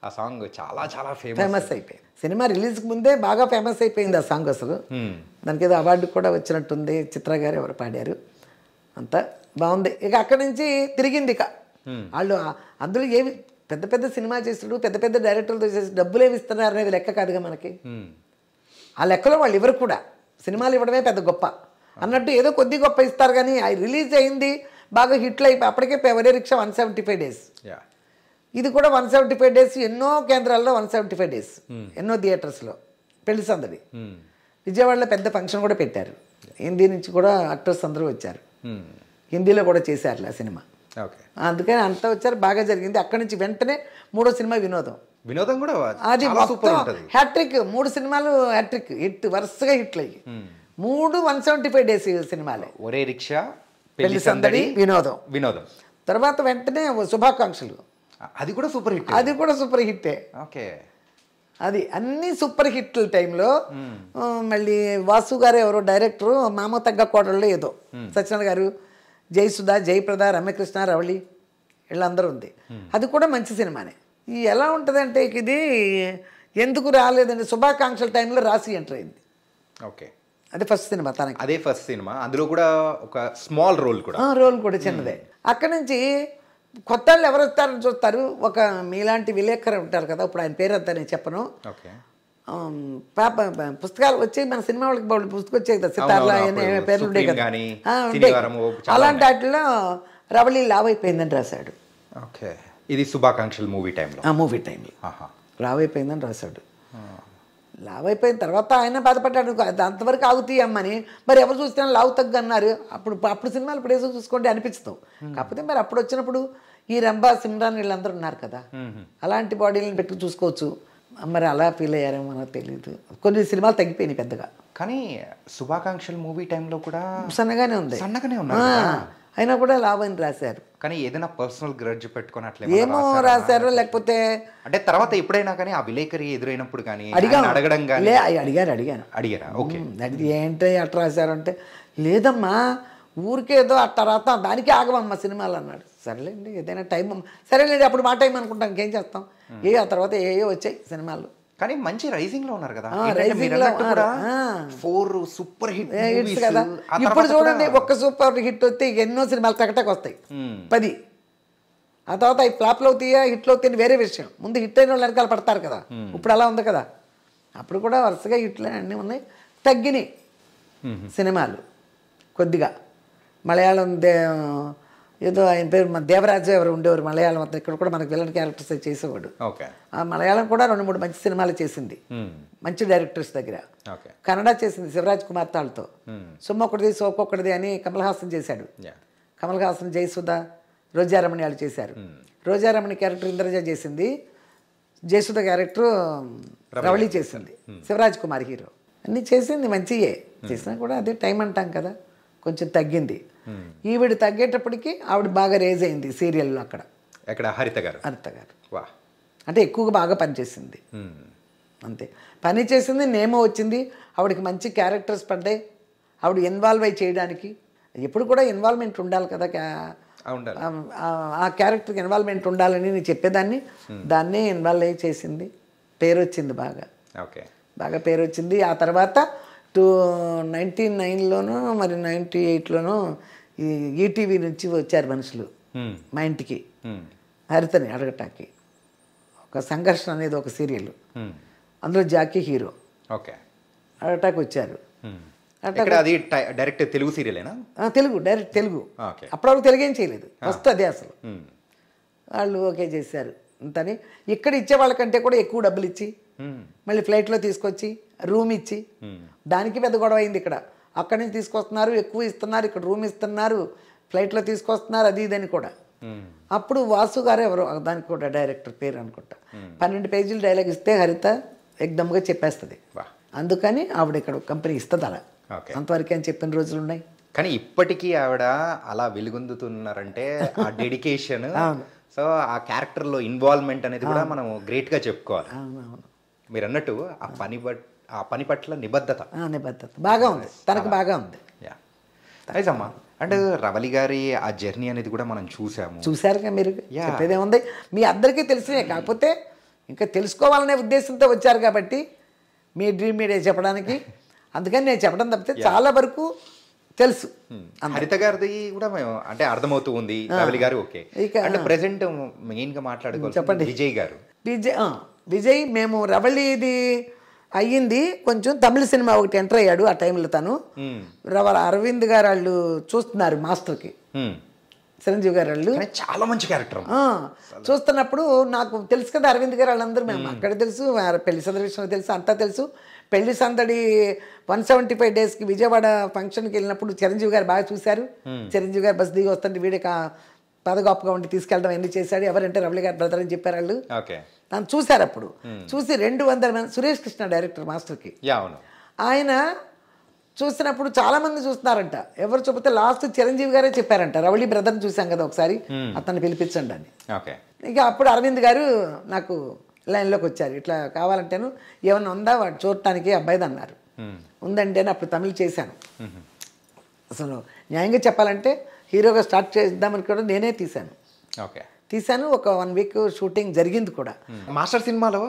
ఆ సాంగ్ చాలా చాలా ఫేమస్ అయిపోయింది. సినిమా రిలీజ్కి ముందే బాగా ఫేమస్ అయిపోయింది ఆ సాంగ్. అసలు దానికి ఏదో అవార్డు కూడా వచ్చినట్టుంది, చిత్ర గారు ఎవరు పాడారు, అంతా బాగుంది. ఇక అక్కడి నుంచి తిరిగింది. ఇక వాళ్ళు అందులో ఏమి పెద్ద పెద్ద సినిమా చేస్తుడు, పెద్ద పెద్ద డైరెక్టర్లతో చేసి డబ్బులు ఏమి ఇస్తున్నారు అనేది లెక్క కాదుగా మనకి. ఆ లెక్కలో వాళ్ళు ఎవరు కూడా సినిమాలు ఇవ్వడమే పెద్ద గొప్ప అన్నట్టు ఏదో కొద్ది గొప్ప ఇస్తారు. కానీ అది రిలీజ్ అయింది, బాగా హిట్లు అయిపోయి అప్పటికే ఒరే రిక్షా 175 డేస్, ఇది కూడా 175 డేస్, ఎన్నో కేంద్రాల్లో 175 డేస్, ఎన్నో థియేటర్స్లో పెళ్లి సందడి. విజయవాడలో పెద్ద ఫంక్షన్ కూడా పెట్టారు, హిందీ నుంచి కూడా యాక్టర్స్ అందరూ వచ్చారు, హిందీలో కూడా చేశారు ఆ సినిమా. అందుకని అంతా వచ్చారు, బాగా జరిగింది. అక్కడి నుంచి వెంటనే 3వ సినిమా వినోదం కూడా అది హ్యాట్రిక్. 3 సినిమాలు హ్యాట్రిక్ హిట్, వరుసగా హిట్లు అయ్యి 3 175 డేస్ సినిమాలే. ఒరే రిక్షా, పెళ్లి సందడి, వినోదం. తర్వాత వెంటనే శుభాకాంక్షలు, అది కూడా సూపర్ హిట్టే. అది అన్ని సూపర్ హిట్ల టైంలో మళ్ళీ వాసు గారు ఎవరో డైరెక్టరు, మామ తగ్గ కోటల్లో ఏదో సత్యనారాయణ గారు, జయసుధ, జయప్రద, రమ్యకృష్ణ, రవళి వీళ్ళందరూ ఉంది. అది కూడా మంచి సినిమానే. ఎలా ఉంటుందంటే ఇది ఎందుకు రాలేదండి, శుభాకాంక్షల టైంలో రాసి ఎంటర్ అయింది. అదే ఫస్ట్ సినిమా తనకి, అదే ఫస్ట్ సినిమా. అందులో కూడా ఒక స్మాల్ రోల్ కూడా చిన్నదే. అక్కడి నుంచి కొత్త వాళ్ళు ఎవరు వస్తారని చూస్తారు. ఒక మీలాంటి విలేకరు ఉంటారు కదా, ఇప్పుడు ఆయన పేరు అంతా నేను చెప్పను, పుస్తకాలు వచ్చి మన సినిమా వాళ్ళకి పుస్తకం వచ్చాయి కదా, సితార్లా పేర్లు ఉండే కదా, అలాంటి వాటిలో రవళి లావ్ అయిపోయిందని రాశాడు. ఓకే, ఇది శుభాకాంక్షలు మూవీ టైంలో. మూవీ టైంలో లావ్ అయిపోయిందని రాశాడు. లావ్ అయిపోయిన తర్వాత ఆయన బాధపడ్డాడు, అంతవరకు ఆగుతాయి అమ్మని. మరి ఎవరు చూస్తే లావు తగ్గు అన్నారు. అప్పుడు సినిమాలు ఇప్పుడు ఏదో చూసుకోండి అనిపిస్తాం. కాకపోతే మరి అప్పుడు వచ్చినప్పుడు ఈ రంభా, సిమ్రాన్ వీళ్ళందరూ ఉన్నారు కదా, అలాంటి బాడీలను పెట్టి చూసుకోవచ్చు. మరి అలా ఫీల్ అయ్యారేమో మనకు తెలియదు. కొన్ని సినిమాలు తగ్గిపోయినాయి పెద్దగా. కానీ శుభాకాంక్షలు మూవీ టైంలో కూడా సన్నగానే ఉంది, సన్నగానే ఉన్నారు, అయినా కూడా లాభం రాశారు. కానీ ఏదైనా పర్సనల్ గ్రడ్జ్ పెట్టుకుని అట్లా ఏమో రాశారు, లేకపోతే అంటే తర్వాత ఎప్పుడైనా కానీ ఆ విలేకరి ఎదురైనప్పుడు కానీ అడగడం కానీ అడిగారా? ఓకే, ఏంటి అట్లా రాశారు అంటే, లేదమ్మా ఊరికేదో అట్లా రాస్తాం, దానికి ఆగమమ్మా సినిమాలు అన్నాడు. సరేలేండి, ఏదైనా టైం, సరేలేండి అప్పుడు మా టైం అనుకుంటాం, ఇంకేం చేస్తాం. ఆ తర్వాత ఏయో వచ్చాయి సినిమాలు. కానీ మంచి రైజింగ్ లో ఉన్నారు కదా, సూపర్ హిట్స్ కదా. ఇప్పుడు చూడండి, ఒక్క సూపర్ హిట్ వస్తే ఎన్నో సినిమాలు టకటక్ వస్తాయి, 10. ఆ తర్వాత అవి ఫ్లాప్లు అవుతాయా హిట్లు అవుతాయని వేరే విషయం. ముందు హిట్ అయిన వాళ్ళు వెనకాల పడతారు కదా. ఇప్పుడు అలా ఉంది కదా. అప్పుడు కూడా వరుసగా హిట్లు అన్నీ ఉన్నాయి. తగ్గినాయి సినిమాలు కొద్దిగా. మలయాళం ఏదో ఆయన పేరు మన దేవరాజు ఎవరు ఉండేవారు మలయాళం అంతా, ఇక్కడ కూడా మనకు విలన్ క్యారెక్టర్స్ చేసేవాడు. ఆ మలయాళం కూడా 2-3 మంచి సినిమాలు చేసింది, మంచి డైరెక్టర్స్ దగ్గర. కన్నడ చేసింది శివరాజ్ కుమార్ తాళ్తో, సొమ్మొక్కడిది సోకొక్కడిది అని కమల్ హాసన్ చేశాడు. కమల్ హాసన్, జయసుధ, రోజారమణి వాళ్ళు చేశారు. రోజారమణి క్యారెక్టర్ ఇంద్రజ చేసింది, జయసుధ క్యారెక్టర్ రవళి చేసింది, శివరాజ్ కుమార్ హీరో. అన్నీ చేసింది మంచియే, చేసినా కూడా అదే టైం అంటాం కదా, కొంచెం తగ్గింది. ఈవిడ తగ్గేటప్పటికి ఆవిడ బాగా రేజ్ అయింది సీరియల్లో. అక్కడ హరిత గారు అంటే ఎక్కువగా బాగా పనిచేసింది, అంతే పని చేసింది. నేమో వచ్చింది, ఆవిడకి మంచి క్యారెక్టర్స్ పడ్డాయి. ఆవిడ ఇన్వాల్వ్ అయ్యి చేయడానికి ఎప్పుడు కూడా ఇన్వాల్వ్మెంట్ ఉండాలి కదా, ఆ క్యారెక్టర్కి ఇన్వాల్వ్మెంట్ ఉండాలని నేను చెప్పేదాన్ని. దాన్నే ఇన్వాల్వ్ అయ్యి చేసింది, పేరు వచ్చింది, బాగా పేరు వచ్చింది. ఆ తర్వాత 1999లోనూ మరి 98లోనూ ఈ ఈటీవీ నుంచి వచ్చారు మనుషులు మా ఇంటికి హరితని అడగటానికి. ఒక సంఘర్షణ అనేది ఒక సీరియల్, అందులో జాకీ హీరో. అడగటానికి వచ్చారు. డైరెక్ట్ తెలుగు సీరియలేనా? తెలుగు, డైరెక్ట్ తెలుగు. అప్పటివరకు తెలుగు ఏం చేయలేదు, ఫస్ట్ అదే అసలు. వాళ్ళు ఓకే చేశారు అంతని. ఇక్కడ ఇచ్చే వాళ్ళకంటే కూడా ఎక్కువ డబ్బులు ఇచ్చి మళ్ళీ ఫ్లైట్లో తీసుకొచ్చి రూమ్ ఇచ్చి, దానికి పెద్ద గొడవ అయింది. ఇక్కడ అక్కడి నుంచి తీసుకొస్తున్నారు, ఎక్కువ ఇస్తున్నారు, ఇక్కడ రూమ్ ఇస్తున్నారు, ఫ్లైట్లో తీసుకొస్తున్నారు, అది ఇదని కూడా. అప్పుడు వాసు గారు ఎవరో దానికి కూడా డైరెక్టర్ పేరు అనుకుంటా, 12 పేజీలు డైలాగ్ ఇస్తే హరిత ఎగ్దమ్గా చెప్పేస్తుంది. అందుకని ఆవిడ ఇక్కడ కంపెనీ ఇస్తుంది అలా, అంతవరకు అని చెప్పిన రోజులు ఉన్నాయి. కానీ ఇప్పటికీ ఆవిడ అలా వెలుగొందుతున్నారంటే ఆ డెడికేషన్, సో ఆ క్యారెక్టర్లో ఇన్వాల్వ్మెంట్ అనేది కూడా మనం గ్రేట్గా చెప్పుకోవాలి. మీరు అన్నట్టు ఆ పని పట్ల నిబద్ధత బాగా ఉంది తనకు, బాగా ఉంది. అమ్మా, అండ్ రవళి గారి ఆ జర్నీ అనేది కూడా మనం చూసారుగా. మీరు చెప్పేదేముంది, మీ అందరికీ తెలిసినే, కాకపోతే ఇంకా తెలుసుకోవాలనే ఉద్దేశంతో వచ్చారు కాబట్టి మీ డ్రీమ్ మీడియా చెప్పడానికి. అందుకని నేను చెప్పడం తప్పితే చాలా వరకు తెలుసు. హరిత గారిది కూడా మేము అంటే అర్థమవుతూ ఉంది, రవళి గారు ఓకే. అంటే ప్రెసెంట్ మెయిన్గా మాట్లాడుకోవాలి, చెప్పండి. విజయ్ గారు, విజయ్ మేము రవళిది అయ్యింది కొంచెం, తమిళ సినిమా ఒకటి ఎంటర్ అయ్యాడు ఆ టైంలో. తను అరవింద్ గారు వాళ్ళు చూస్తున్నారు మాస్టర్కి, చిరంజీవి గారు వాళ్ళు చాలా మంచి క్యారెక్టర్ చూస్తున్నప్పుడు నాకు తెలుసు కదా అరవింద్ గారు వాళ్ళందరూ, మేము అక్కడ తెలుసు, పెళ్లి సందడి విషయంలో తెలుసు, అంతా తెలుసు. పెళ్లి సందడి 175 డేస్కి విజయవాడ ఫంక్షన్కి వెళ్ళినప్పుడు చిరంజీవి గారు బాగా చూశారు. చిరంజీవి గారు బస్ దిగి వస్తుంటే వీడికి పదగొప్పగా ఉండి తీసుకెళ్ళడం ఎన్ని చేశాడు, ఎవరంటే రవళి గారు బ్రదర్ అని చెప్పారు వాళ్ళు. నన్ను చూశారు. అప్పుడు చూసి 200 మంది, సురేష్ కృష్ణ డైరెక్టర్ మాస్టర్కి, ఆయన చూసినప్పుడు చాలా మంది చూస్తున్నారంట. ఎవరు చెబితే లాస్ట్ చిరంజీవి గారే చెప్పారంట, రవళి బ్రదర్ని చూసాం కదా ఒకసారి, అతన్ని పిలిపించండి అని. ఇక అప్పుడు అరవింద్ గారు నాకు లైన్లోకి వచ్చారు, ఇట్లా కావాలంటేను ఏమన్నా ఉందా వాడు చూడటానికి అబ్బాయిది అన్నారు. ఉందంటే అప్పుడు తమిళ్ చేశాను. అసలు న్యాయంగా చెప్పాలంటే హీరోగా స్టార్ట్ చేద్దామని కూడా నేనే తీశాను. ఒక 1 వీక్ షూటింగ్ జరిగింది కూడా. మాస్టర్ సినిమాలో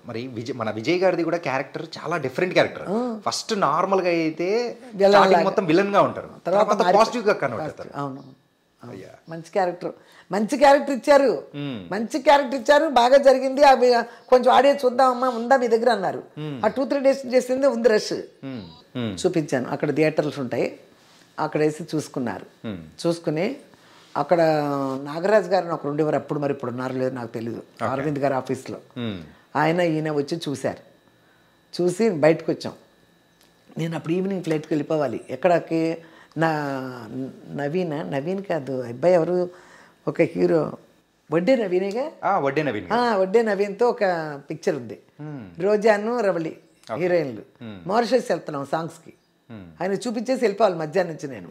మరి మన విజయ్ గారిది కూడా క్యారెక్టర్ చాలా డిఫరెంట్ క్యారెక్టర్. ఫస్ట్ నార్మల్ గా అయితే మొత్తం విలన్ గా ఉంటారు, తర్వాత పాజిటివ్ గా కన్వర్ట్ అవుతారు. అవును, మంచి క్యారెక్టర్ ఇచ్చారు, బాగా జరిగింది. అవి కొంచెం ఆడే చూద్దామమ్మా, ఉందా మీ దగ్గర అన్నారు. ఆ 2-3 days చేసింది ఉంది, రష్ చూపించాను. అక్కడ థియేటర్స్ ఉంటాయి, అక్కడ వేసి చూసుకున్నారు. చూసుకుని అక్కడ నాగరాజు గారిని ఒకరు ఉండేవారు అప్పుడు, మరి ఇప్పుడు ఉన్నారు లేదు నాకు తెలీదు, అరవింద్ గారి ఆఫీస్లో. ఈయన వచ్చి చూశారు. చూసి బయటకు వచ్చాం. నేను అప్పుడు ఈవినింగ్ ఫ్లైట్కి వెళ్ళిపోవాలి. ఎక్కడికి? నవీన్ కాదు అబ్బాయి ఎవరు, ఒక హీరో వడ్డే నవీనేగా, వడ్డే నవీన్తో ఒక పిక్చర్ ఉంది. రోజాను రవళి హీరోయిన్లు. మారిషస్ వెళ్తున్నాం సాంగ్స్కి. ఆయన చూపించేసి వెళ్ళిపోవాలి మధ్యాహ్నం నుంచి. నేను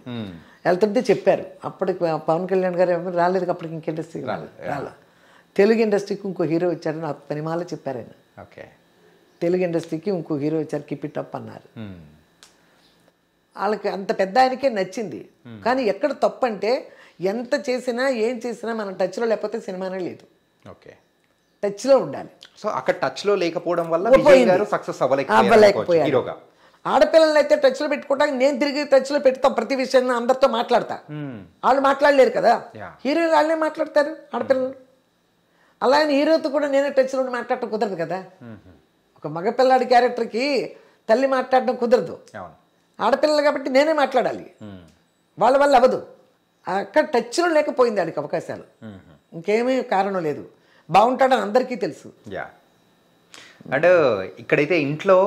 వెళ్తుంటే చెప్పారు, అప్పటికి పవన్ కళ్యాణ్ గారు ఎవరు రాలేదు, అప్పటికి ఇంక ఇండస్ట్రీ రాలే. తెలుగు ఇండస్ట్రీకి ఇంకో హీరో వచ్చారు, నాకు పనిమాల చెప్పారు ఆయన. తెలుగు ఇండస్ట్రీకి ఇంకో హీరో వచ్చారు, కీప్ ఇట్ అప్ అన్నారు. వాళ్ళకి అంత పెద్ద ఆయనకే నచ్చింది. కానీ ఎక్కడ తప్పు అంటే ఎంత చేసినా ఏం చేసినా మనం టచ్లో లేకపోతే సినిమానే లేదు. టచ్లో ఉండాలి. సో అక్కడ టచ్లో లేకపోవడం వల్ల సక్సెస్ అవ్వలేకపోయారు. ఆడపిల్లలు అయితే టచ్లో పెట్టుకోవడానికి నేను తిరిగి టచ్లో పెడతాం, ప్రతి విషయాన్ని అందరితో మాట్లాడతా. వాళ్ళు మాట్లాడలేరు కదా, హీరోలు వాళ్ళే మాట్లాడతారు ఆడపిల్లలు. అలా హీరోతో కూడా నేనే టచ్లో మాట్లాడటం కుదరదు కదా. ఒక మగపిల్లాడి క్యారెక్టర్కి తల్లి మాట్లాడడం కుదరదు, ఆడపిల్లలు కాబట్టి నేనే మాట్లాడాలి. వాళ్ళ వల్ల అవ్వదు. అక్కడ టచ్లో లేకపోయింది ఆడికి అవకాశాలు, ఇంకేమీ కారణం లేదు. బాగుంటాడని అందరికీ తెలుసు. అండ్ ఇక్కడైతే ఇంట్లో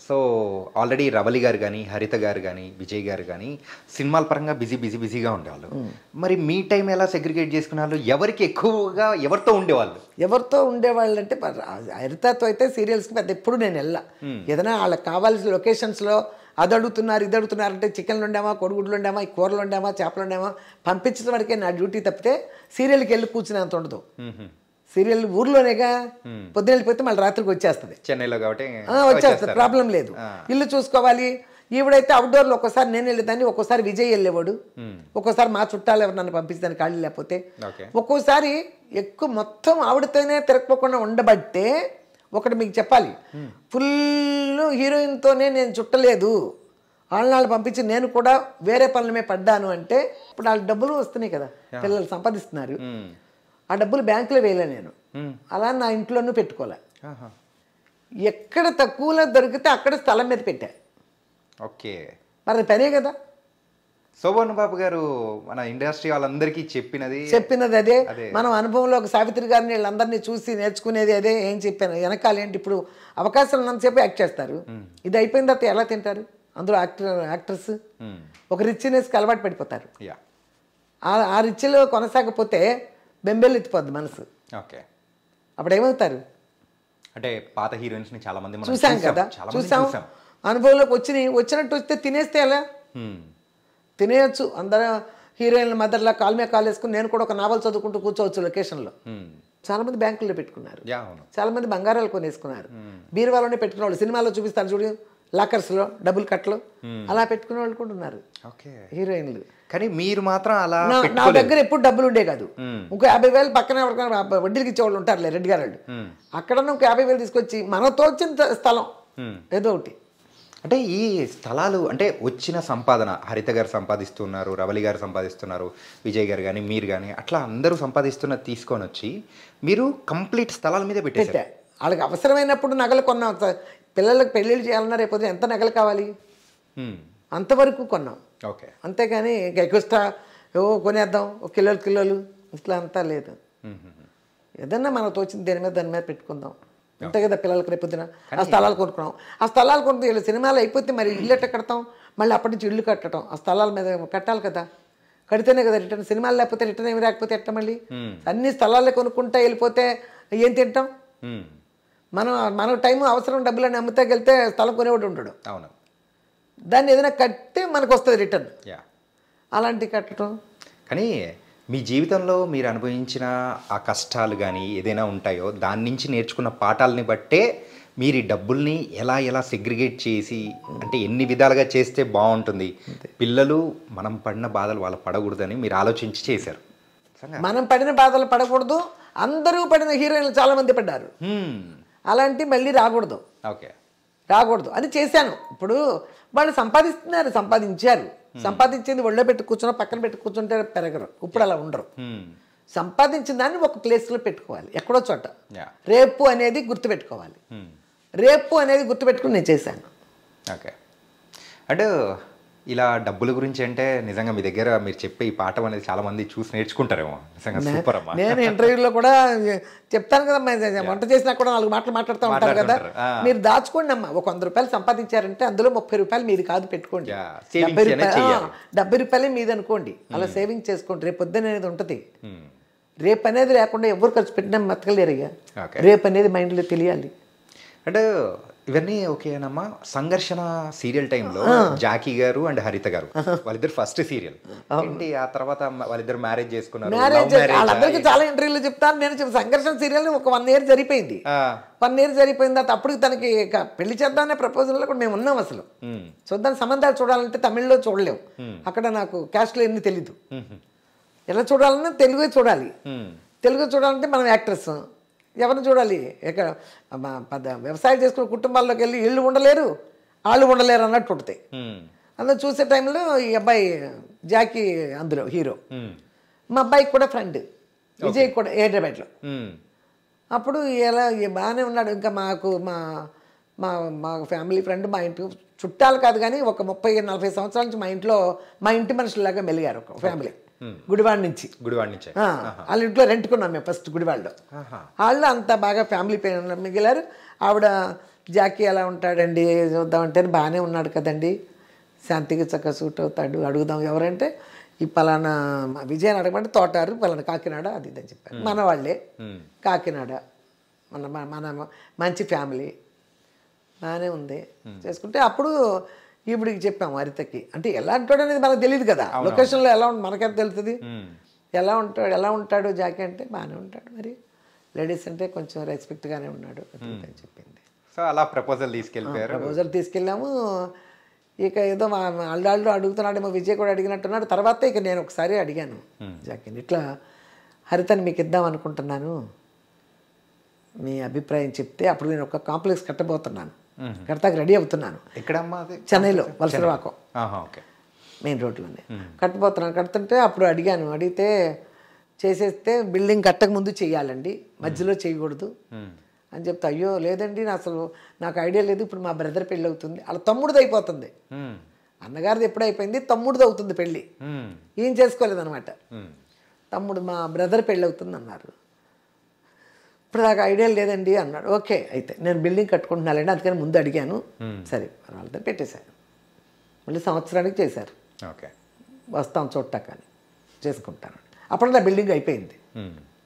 సో ఆల్రెడీ రవలి గారు కానీ, హరిత గారు కానీ, విజయ్ గారు కానీ సినిమాల పరంగా బిజీగా ఉండేవాళ్ళు. మరి మీ టైం ఎలా సెగ్రిగేట్ చేసుకునే వాళ్ళు? ఎవరికి ఎక్కువగా ఎవరితో ఉండేవాళ్ళు అంటే హరితతో అయితే సీరియల్స్కి పెద్ద ఎప్పుడు నేను వెళ్ళా. ఏదైనా వాళ్ళకి కావాల్సిన లొకేషన్స్లో అది అడుగుతున్నారు ఇది అడుగుతున్నారు అంటే చికెన్లు వండామా, కొడుగుడ్లు వండామా, ఈ కూరలు వండామా, చేపలు వండామా పంపించడం వరకే నా డ్యూటీ తప్పితే సీరియల్కి వెళ్ళి కూర్చునేంత ఉండదు. సీరియల్ ఊర్లోనేగా, పొద్దున వెళ్ళిపోతే మళ్ళీ రాత్రికి వచ్చేస్తుంది, చెన్నైలో కాబట్టి వచ్చేస్తుంది, ప్రాబ్లం లేదు. ఇల్లు చూసుకోవాలి. ఈవిడైతే అవుట్డోర్లో ఒక్కోసారి నేను వెళ్ళేదాన్ని, ఒక్కోసారి విజయ్ వెళ్ళేవాడు, ఒక్కోసారి మా చుట్టాలు ఎవరు నన్ను పంపిస్తాను ఖాళీ లేకపోతే. ఒక్కోసారి ఎక్కువ మొత్తం ఆవిడతోనే తిరగకుండా ఉండబట్టే ఒకటి మీకు చెప్పాలి, ఫుల్ హీరోయిన్తోనే నేను చుట్టలేదు, వాళ్ళని పంపించి నేను కూడా వేరే పనులమే పడ్డాను అంటే ఇప్పుడు వాళ్ళ డబ్బులు వస్తున్నాయి కదా, పిల్లలు సంపాదిస్తున్నారు. ఆ డబ్బులు బ్యాంకులో వేయలే నేను, అలా నా ఇంట్లోనూ పెట్టుకోలే. ఎక్కడ తక్కువలో దొరికితే అక్కడ స్థలం మీద పెట్టా. మరి పనే కదా. శోభన్ బాబు గారు మన ఇండస్ట్రీ వాళ్ళందరికీ చెప్పినది అదే. మనం అనుభవంలో ఒక సావిత్రి గారిని వీళ్ళందరినీ చూసి నేర్చుకునేది అదే. ఏం చెప్పాను వెనకాల ఏంటి, ఇప్పుడు అవకాశాలు ఉన్నంతసేపు యాక్ట్ చేస్తారు, ఇది అయిపోయిన తర్వాత ఎలా తింటారు? అందులో యాక్టర్స్ ఒక రిచ్నెస్కి అలవాటు పడిపోతారు. ఆ రిచ్లో కొనసాగపోతే బెంబేలు ఎత్తిపోద్ది మనసు. అప్పుడు ఏమవుతారు అంటే పాత హీరోయిన్స్ ని చాలా మంది చూసాం కదా, చూసాం. అనుభవంలోకి వచ్చినట్టు వస్తే తినేస్తే ఎలా తినేయచ్చు? అందరూ హీరోయిన్ల మదర్లా కాల్ మీద కాల్ వేసుకుని నేను కూడా ఒక నావల్ చదువుకుంటూ కూర్చోవచ్చు లొకేషన్లో. చాలా మంది బ్యాంకుల్లో పెట్టుకున్నారు, చాలా మంది బంగారాలు కొనేసుకున్నారు, బీరువాలోనే పెట్టుకునే వాళ్ళు. సినిమాలో చూపిస్తారు చూడు, లాకర్స్లో డబుల్ కట్లు అలా పెట్టుకునే వాళ్ళు కూడా ఉన్నారు హీరోయిన్లు. కానీ మీరు మాత్రం అలా నా దగ్గర ఎప్పుడు డబ్బులు ఉండే కాదు. ఇంకో 50,000 పక్కన వడ్డీలకి ఇచ్చేవాళ్ళు ఉంటారులే రెడ్డి గారు, అక్కడ ఇంకో 50,000 తీసుకొచ్చి మనతో వచ్చిన స్థలం ఏదో ఒకటి. అంటే ఈ స్థలాలు అంటే వచ్చిన సంపాదన హరిత గారు సంపాదిస్తున్నారు, రవలి గారు సంపాదిస్తున్నారు, విజయ్ గారు కానీ మీరు కానీ అట్లా అందరూ సంపాదిస్తున్న తీసుకొని వచ్చి మీరు కంప్లీట్ స్థలాల మీద పెట్టేశారు. వాళ్ళకి అవసరమైనప్పుడు నగలు కొన్నాం. పిల్లలకు పెళ్ళిళ్ళు చేయాలన్నా రేపు ఎంత నగలు కావాలి అంతవరకు కొన్నాం. అంతేగాని ఎక్స్ట్రా కొనేద్దాం కిలోలు ఇట్లా అంతా లేదు. ఏదన్నా మనకు తోచింది దాని మీద పెట్టుకుందాం అంతే కదా. పిల్లలకి రేపొద్దున ఆ స్థలాలు కొనుక్కున్నాం, ఆ స్థలాలు కొనుక్కు వీళ్ళు సినిమాలు అయిపోతే మరి ఇల్లు ఎట్ట కడతాం, మళ్ళీ అప్పటి నుంచి ఇల్లు కట్టడం, ఆ స్థలాల మీద కట్టాలి కదా, కడితేనే కదా రిటర్న్. సినిమాలు లేకపోతే రిటర్న్ ఏమి రాకపోతే ఎట్ట మళ్ళీ అన్ని స్థలాలే కొనుక్కుంటా వెళ్ళిపోతే ఏం తింటాం? మన టైం అవసరం డబ్బులని అమ్ముతాకెళ్తే స్థలం కొనేవాడు ఉంటాడు, దాన్ని ఏదైనా కట్టి మనకు వస్తుంది రిటర్న్. అలాంటివి కట్టడం. కానీ మీ జీవితంలో మీరు అనుభవించిన ఆ కష్టాలు కానీ ఏదైనా ఉంటాయో దాని నుంచి నేర్చుకున్న పాఠాలని బట్టే మీరు ఈ డబ్బుల్ని ఎలా సెగ్రిగేట్ చేసి అంటే ఎన్ని విధాలుగా చేస్తే బాగుంటుంది, పిల్లలు మనం పడిన బాధలు వాళ్ళు పడకూడదని మీరు ఆలోచించి చేశారు. మనం పడిన బాధలు పడకూడదు, అందరూ పడిన హీరోయిన్లు చాలామంది పడ్డారు, అలాంటి మళ్ళీ రాకూడదు అని చేశాను. ఇప్పుడు వాళ్ళు సంపాదించారు, సంపాదించింది ఒళ్ళో పెట్టి కూర్చున్నా పక్కన పెట్టి కూర్చుంటే పెరగరు. ఇప్పుడు అలా ఉండరు. సంపాదించిన దాన్ని ఒక ప్లేస్లో పెట్టుకోవాలి, ఎక్కడో చోట. రేపు అనేది గుర్తుపెట్టుకోవాలి. రేపు అనేది గుర్తుపెట్టుకుని నేను చేశాను. ఓకే. అంటే ఇలా డబ్బుల గురించి అంటే నిజంగా మీ దగ్గర మీరు చెప్పే ఈ పాఠం అనేది చాలా మంది చూసి నేర్చుకుంటారేమో. నిజంగా సూపర్ అమ్మా. నేను ఇంటర్వ్యూలో కూడా చెప్తాను కదా, వంట చేసినా కూడా 4 మాటలు మాట్లాడుతూ ఉంటారు కదా, మీరు దాచుకోండి అమ్మా. ఒక 100 రూపాయలు సంపాదించారంటే అందులో 30 రూపాయలు మీది కాదు పెట్టుకోండి, 70 రూపాయలే మీది అనుకోండి. అలా సేవింగ్ చేసుకోండి. రేపు పొద్దున అనేది ఉంటుంది. రేపు అనేది లేకుండా ఎవరు ఖర్చు పెట్టినా బతకలేరయ్యా. రేపు అనేది మైండ్లో తెలియాలి. అంటే ఇవన్నీ ఓకేనమ్మా. సంఘర్షణ సీరియల్ టైంలో జాకీ గారు అండ్ హరిత గారు వాళ్ళిద్దరు ఫస్ట్ సీరియల్ ఏంటి, ఆ తర్వాత వాళ్ళిద్దరు మ్యారేజ్ చేసుకున్నారు. వాళ్ళందరికీ చాలా ఇంటర్వ్యూలు చెప్తాను నేను. సంఘర్షణ సీరియల్ ఒక 1 year జరిపోయింది. 1 year జరిపోయిన తర్వాత అప్పుడు తనకి పెళ్లి చేద్దామనే ప్రపోజల్లో కూడా మేము ఉన్నాం. అసలు చూద్దాం, సంబంధాలు చూడాలంటే తమిళ్లో చూడలేము. అక్కడ నాకు క్యాస్ట్లో ఎన్ని తెలీదు. ఎలా చూడాలన్నా తెలుగే చూడాలి. తెలుగు చూడాలంటే మనం యాక్టర్స్ ఎవరిని చూడాలి? ఇక్కడ వ్యవసాయం చేసుకునే కుటుంబాల్లోకి వెళ్ళి వీళ్ళు ఉండలేరు, వాళ్ళు ఉండలేరు అన్నట్టు ఉంటాయి. అందులో చూసే టైంలో ఈ అబ్బాయి జాకీ అందులో హీరో, మా అబ్బాయికి కూడా ఫ్రెండ్ విజయ్ కూడా హైదరాబాద్లో. అప్పుడు ఎలా బాగానే ఉన్నాడు. ఇంకా మాకు మా ఫ్యామిలీ ఫ్రెండ్, మా ఇంటి చుట్టాలు కాదు కానీ ఒక 30-40 సంవత్సరాల నుంచి మా ఇంటి మనుషులాగా మెలిగారు ఒక ఫ్యామిలీ. గుడివాడ నుంచి వాళ్ళ ఇంట్లో రెంట్కున్నాం మేము ఫస్ట్ గుడివాడలో. వాళ్ళు అంత బాగా ఫ్యామిలీ మిగిలారు. ఆవిడ జాకీ ఎలా ఉంటాడండి చూద్దామంటే, బాగానే ఉన్నాడు కదండి, శాంతికి చక్కగా సూట్ అవుతాడు, అడుగుదాం ఎవరంటే ఈ పలానా విజయాన్ని అడగమంటే తోటారు పలానా కాకినాడ అది ఇది అని చెప్పారు. మన వాళ్ళే కాకినాడ, మన మంచి ఫ్యామిలీ బాగానే ఉంది చేసుకుంటే. అప్పుడు ఈవిడికి చెప్పాము హరితకి. అంటే ఎలా ఉంటాడు అనేది మనకు తెలియదు కదా, లొకేషన్లో ఎలా మనకెంత తెలుస్తుంది, ఎలా ఉంటాడు జాకీ అంటే బాగానే ఉంటాడు, మరి లేడీస్ అంటే కొంచెం రెస్పెక్ట్గానే ఉన్నాడు అని చెప్పింది. సో అలా ప్రపోజల్ తీసుకెళ్ళాము. ఇక ఏదో అల్లాళ్ళు అడుగుతున్నాడేమో, విజయ్ కూడా అడిగినట్టున్నాడు. తర్వాత ఇక నేను ఒకసారి అడిగాను జాకీని, ఇట్లా హరితని మీకు ఇద్దాం అనుకుంటున్నాను, మీ అభిప్రాయం చెప్తే. అప్పుడు నేను ఒక కాంప్లెక్స్ కట్టబోతున్నాను, కడతాకి రెడీ అవుతున్నాను. చెన్నైలో వలసరవాకం మెయిన్ రోడ్లోనే కట్టబోతున్నాను. కడుతుంటే అప్పుడు అడిగితే చేసేస్తే బిల్డింగ్ కట్టక ముందు చెయ్యాలండి, మధ్యలో చేయకూడదు అని చెప్తే, అయ్యో లేదండి అసలు నాకు ఐడియా లేదు, ఇప్పుడు మా బ్రదర్ పెళ్ళి అవుతుంది, అలా తమ్ముడిది అయిపోతుంది. అన్నగారిది ఎప్పుడు అయిపోయింది, తమ్ముడిది అవుతుంది పెళ్ళి. ఏం చేసుకోలేదన్నమాట. తమ్ముడు మా బ్రదర్ పెళ్ళి అవుతుంది అన్నారు. ఇప్పుడు నాకు ఐడియా లేదండి అన్నాడు. ఓకే అయితే నేను బిల్డింగ్ కట్టుకుంటున్నానండి, అందుకని ముందు అడిగాను. సరే వాళ్ళతో పెట్టేశాను. మళ్ళీ సంవత్సరానికి చేశారు. వస్తాం చూడటా కానీ చేసుకుంటాను. అప్పుడు నా బిల్డింగ్ అయిపోయింది,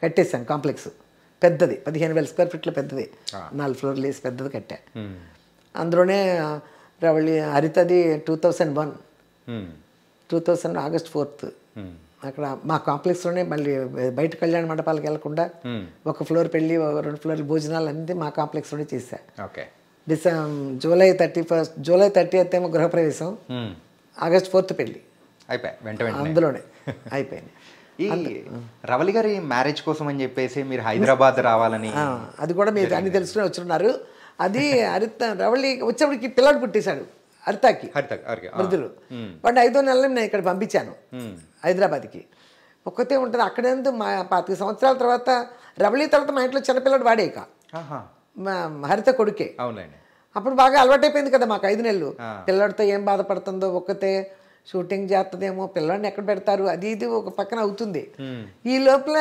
కట్టేశాను. కాంప్లెక్స్ పెద్దది, 15,000 square feet పెద్దది, 4 floorలు వేసి పెద్దది కట్టా. అందులోనే రవళి హరితది 2001 August 4th అక్కడ మా కాంప్లెక్స్లోనే. మళ్ళీ బయట కళ్యాణ మండపాలకు వెళ్లకుండా ఒక ఫ్లోర్ పెళ్ళి, 2 floorలు భోజనాలు అన్నీ మా కాంప్లెక్స్లోనే చేశా. జూలై 30th ఏమో గృహప్రవేశం, August 4th పెళ్ళి అందులోనే అయిపోయింది. ఈ రవళి గారి మ్యారేజ్ కోసం అని చెప్పేసి మీరు హైదరాబాద్ రావాలని, అది కూడా మీరు అన్ని తెలుసుకుని వచ్చున్నారు. అది రవళి వచ్చేప్పటికి పిల్లాడు పుట్టేశాడు హరితకి, వృద్ధులు. వాడిని 5వ నెలలో నేను ఇక్కడ పంపించాను హైదరాబాద్కి. ఒక్కతే ఉంటుంది అక్కడేందు. మా 25 సంవత్సరాల తర్వాత రవళి తర్వాత మా ఇంట్లో చిన్నపిల్లడు వాడే, ఇక హరిత కొడుకే. అప్పుడు బాగా అలవాటైపోయింది కదా మాకు 5 నెలలు. పిల్లడితో ఏం బాధపడుతుందో, ఒక్కతే షూటింగ్ చేస్తుందేమో, పిల్లల్ని ఎక్కడ పెడతారు, అది ఇది ఒక పక్కన అవుతుంది. ఈ లోపల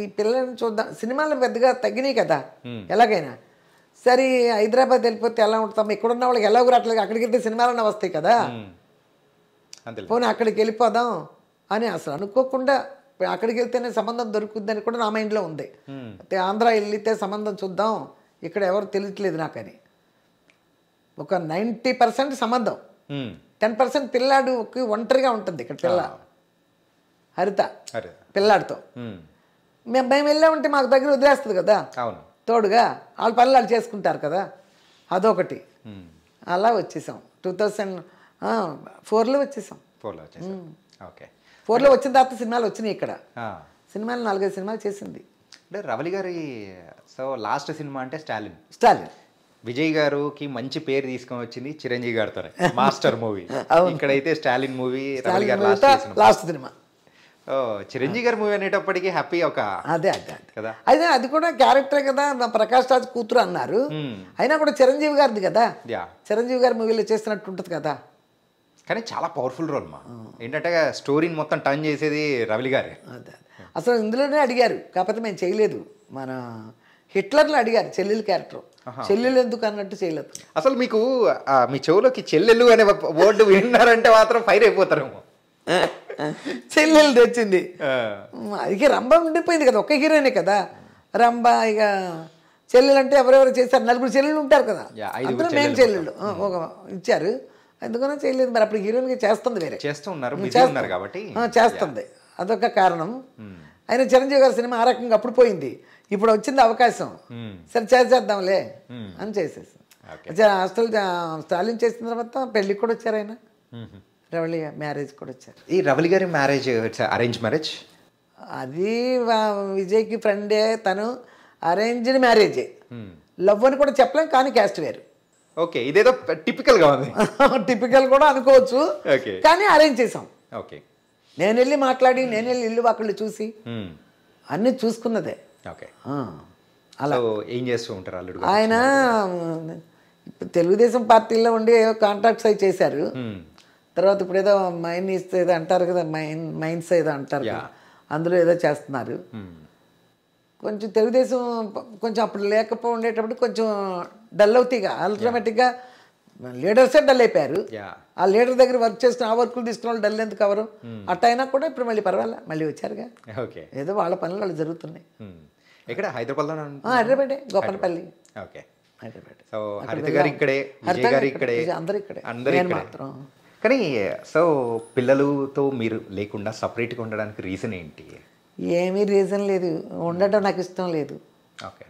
ఈ పిల్లల్ని చూద్దాం, సినిమాలు పెద్దగా తగ్గినాయి కదా ఎలాగైనా. సరే హైదరాబాద్ వెళ్ళిపోతే ఎలా ఉంటాం, ఇక్కడున్న వాళ్ళకి ఎలా రావట్లేదు, అక్కడికి వెళ్తే సినిమాలన్నా వస్తాయి కదా, పోనీ అక్కడికి వెళ్ళిపోదాం అని అసలు అనుకోకుండా అక్కడికి వెళ్తేనే సంబంధం దొరుకుతుందని కూడా నా మైండ్లో ఉంది. ఆంధ్ర వెళ్తే సంబంధం చూద్దాం, ఇక్కడ ఎవరు తెలియట్లేదు నాకని. ఒక 90% సంబంధం, 10% పిల్లాడు ఒంటరిగా ఉంటుంది ఇక్కడ. పిల్ల హరిత పిల్లాడితో మేము వెళ్ళామంటే మాకు దగ్గర వదిలేస్తుంది కదా తోడుగా, వాళ్ళ పనులు వాళ్ళు చేసుకుంటారు కదా, అదొకటి. అలా వచ్చేసాం 2004లో వచ్చేసాం. 4లో వచ్చిన తర్వాత సినిమాలు వచ్చినాయి ఇక్కడ. సినిమాలు 4-5 సినిమాలు చేసింది. అంటే రవళి గారి సో లాస్ట్ సినిమా అంటే స్టాలిన్. విజయ్ గారికి మంచి పేరు తీసుకొని వచ్చింది చిరంజీవి గారితోనే మాస్టర్ మూవీ. ఇక్కడైతే స్టాలిన్ మూవీ రవలి గారు లాస్ట్ సినిమా. చిరంజీవి గారి మూవీ అనేటప్పటికీ హ్యాపీ ఒక అదే కదా. అయితే అది కూడా క్యారెక్టరే కదా, ప్రకాష్ రాజ్ కూతురు అన్నారు, అయినా కూడా చిరంజీవి గారిది కదా, చిరంజీవి గారి మూవీలో చేస్తున్నట్టు ఉంటుంది కదా. కానీ చాలా పవర్ఫుల్ రోల్ మా ఏంటంటే స్టోరీని మొత్తం టర్న్ చేసేది రవలి గారే. అదే అసలు ఇందులోనే అడిగారు, కాకపోతే మేము చేయలేదు. మన హిట్లర్లో అడిగారు చెల్లెలు క్యారెక్టర్, చెల్లెలు ఎందుకు అన్నట్టు చేయలేదు. అసలు మీకు మీ చెవులోకి చెల్లెలు అనే వర్డ్ విన్నారంటే మాత్రం ఫైర్ అయిపోతారేమో. చెల్లెలు తెచ్చింది, ఇక రంభ ఉండిపోయింది కదా, ఒక్క హీరోయినే కదా రంభ. ఇక చెల్లెలు అంటే ఎవరెవరు చేస్తారు, 4 చెల్లెలు ఉంటారు కదా, అందులో మెయిన్ చెల్లెళ్ళు ఒక ఇచ్చారు, ఎందుకన్నా చేయలేదు. మరి అప్పుడు హీరోయిన్గా చేస్తుంది, వేరే చేస్తున్నారు కాబట్టి చేస్తుంది, అదొక కారణం. అయినా చిరంజీవి గారి సినిమా ఆ రకంగా అప్పుడు పోయింది, ఇప్పుడు వచ్చింది అవకాశం, సరే చేద్దాంలే అని చేసేసి. అసలు స్టాలిన్ చేసిన తర్వాత పెళ్ళికి కూడా వచ్చారు ఆయన, రవళి మ్యారేజ్ కూడా వచ్చారు. ఈ రవలి గారి మ్యారేజ్ అరేంజ్ మ్యారేజ్? అది విజయ్కి ఫ్రెండే, తను అరేంజ్డ్ మ్యారేజే, లవ్ అని కూడా చెప్పలేం, కానీ క్యాస్ట్ వేరు. ఓకే, ఇదేదో టిపికల్గా ఉంది. టిపికల్ కూడా అనుకోవచ్చు, కానీ అరేంజ్ చేసాం. ఓకే, నేను వెళ్ళి మాట్లాడి, నేను వెళ్ళి ఇల్లు వాకిళ్ళు చూసి అన్నీ చూసుకున్నదే. ఓకే, అలా ఏం చేస్తూ ఉంటారు అల్లుడు? ఆయన తెలుగుదేశం పార్టీలో ఉండి కాంట్రాక్ట్స్ అవి చేశారు, తర్వాత ఇప్పుడు ఏదో మైన్స్ ఏదో అంటారు కదా, మైన్స్ ఏదో అంటారు కదా, అందులో ఏదో చేస్తున్నారు. కొంచెం తెలుగుదేశం కొంచెం అప్పుడు ఉండేటప్పుడు కొంచెం డల్ అవుతాయిగా, ఆల్టర్నేటివ్గా లీడర్సే డల్ అయిపోయారు. ఆ లీడర్ దగ్గర వర్క్ చేస్తున్న ఆ వర్కులు తీసుకున్న వాళ్ళు డల్ ఎందుకు అవరు, అట్ట అయినా కూడా ఇప్పుడు మళ్ళీ పర్వాలే, మళ్ళీ వచ్చారుగా, ఏదో వాళ్ళ పనులు వాళ్ళు జరుగుతున్నాయి. ఇక్కడ హైదరాబాద్లో? హైదరాబాదే, గోపనపల్లి. ఓకే, హైదరాబాద్. సో హరిత గారు ఇక్కడే, విజయ్ గారు ఇక్కడే, అందరూ ఇక్కడే మాత్రం. కానీ సో పిల్లలతో మీరు లేకుండా సపరేట్గా ఉండడానికి రీజన్ ఏంటి? ఏమీ రీజన్ లేదు, ఉండటం నాకు ఇష్టం లేదు. ఓకే,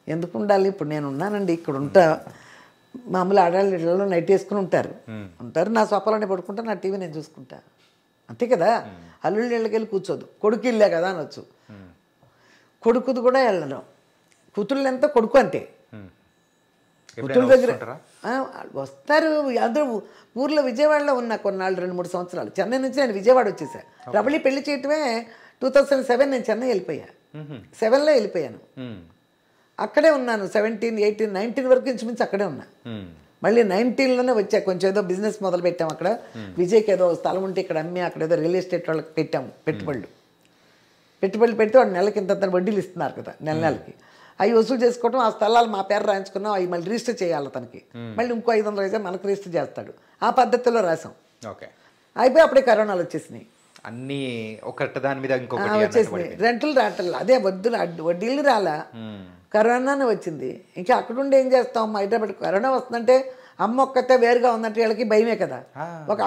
ఎందుకు ఉండాలి? ఇప్పుడు నేను ఉన్నానండి, ఇక్కడ ఉంటా, మామూలు ఆడాళ్ళు ఇళ్ళలో నైట్ వేసుకుని ఉంటారు, నా సోఫాలోనే పడుకుంటా, నా టీవీ నేను చూసుకుంటా, అంతే కదా. అల్లుళ్ళు ఇళ్ళకి వెళ్ళి కూర్చోదు, కొడుకు ఇల్లే కదా అనొచ్చు, కొడుకుది కూడా వెళ్ళడం, కూతుళ్ళు ఎంత కొడుకు అంతే. కూతుళ్ళ దగ్గర వస్తారు అందరూ. ఊర్లో విజయవాడలో ఉన్నా కొన్నాళ్ళు, 2-3 సంవత్సరాలు. చెన్నై నుంచి నేను విజయవాడ వచ్చేసా. రవళి పెళ్లి చేయటమే 2007 నేను చెన్నై వెళ్ళిపోయా, 7లో వెళ్ళిపోయాను. అక్కడే ఉన్నాను 17, 18, 19 వరకు ఇంచుమించు అక్కడే ఉన్నా. మళ్ళీ 19లోనే వచ్చా, కొంచెం ఏదో బిజినెస్ మొదలు పెట్టాం అక్కడ. విజయ్కి ఏదో స్థలం ఉంటే ఇక్కడ అమ్మి అక్కడ ఏదో రియల్ ఎస్టేట్ వాళ్ళకి పెట్టాము పెట్టుబడులు పెడితే వాడు నెలకి ఇంత వడ్డీలు ఇస్తున్నారు కదా, నెలకి అవి వసూలు చేసుకోవటం, ఆ స్థలాలు మా పేరు రాయించుకున్నాం, అవి మళ్ళీ రిజిస్టర్ చేయాలి తనకి, మళ్ళీ ఇంకో 500 అయితే మనకు రిజిస్టర్ చేస్తాడు, ఆ పద్ధతిలో రాసాం. ఓకే, అయిపోయి అప్పుడే కరోనాలు వచ్చేసినాయి, అన్నీ ఒకటి దాని మీద వచ్చేసినాయి, రెంట్లు రావట్లేదు, అదే వడ్డీలు రాలా, కరోనానే వచ్చింది. ఇంకా అక్కడుండి ఏం చేస్తాం, హైదరాబాద్ కరోనా వస్తుందంటే అమ్మ ఒక్కతే వేరుగా ఉందంటే వీళ్ళకి భయమే కదా.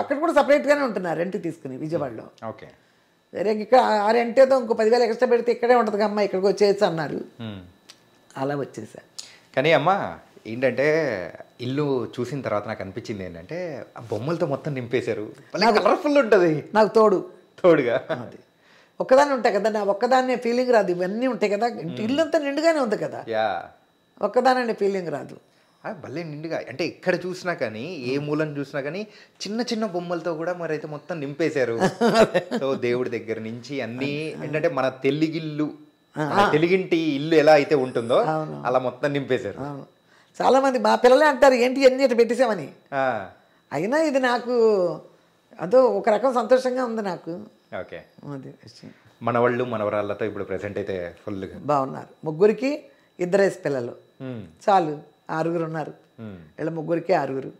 అక్కడ కూడా సపరేట్గానే ఉంటున్నారు రెంట్ తీసుకుని విజయవాడలో. ఓకే, వేరే ఇక్కడ ఆ రెంట్ ఏదో ఇంకో 10,000 ఎక్స్ట్రా పెడితే ఇక్కడే ఉంటుంది అమ్మ, ఇక్కడికి వచ్చేసి అన్నారు, అలా వచ్చేసా. కానీ అమ్మ ఏంటంటే ఇల్లు చూసిన తర్వాత నాకు అనిపించింది ఏంటంటే ఆ బొమ్మలతో మొత్తం నింపేశారు, కలర్ఫుల్ ఉంటుంది, నాకు తోడుగా అది ఒక్కదాన్ని ఉంటాయి కదా, నా ఒక్కదాన్నే ఫీలింగ్ రాదు, ఇవన్నీ ఉంటాయి కదా, ఇల్లు అంతా నిండుగానే ఉంది కదా, ఒక్కదానే ఫీలింగ్ రాదు. భలే నిండుగా, అంటే ఎక్కడ చూసినా కానీ ఏ మూలను చూసినా కానీ చిన్న చిన్న బొమ్మలతో కూడా మరైతే మొత్తం నింపేశారు. సో దేవుడి దగ్గర నుంచి అన్నీ ఏంటంటే మన తెలుగింటి ఇల్లు ఎలా అయితే ఉంటుందో అలా మొత్తం నింపేశారు. చాలా మంది మా పిల్లలే అంటారు ఏంటి ఎన్ని ఇట్లా పెట్టేసామని, అయినా ఇది నాకు అదో ఒక రకం సంతోషంగా ఉంది నాకు. ఓకే, మన వాళ్ళు మనవరాళ్ళతో ఇప్పుడు ప్రెసెంట్ అయితే ఫుల్గా బాగున్నారు. ముగ్గురికి 2 పిల్లలు చాలు, 6 ఉన్నారు, వీళ్ళ ముగ్గురికి 6.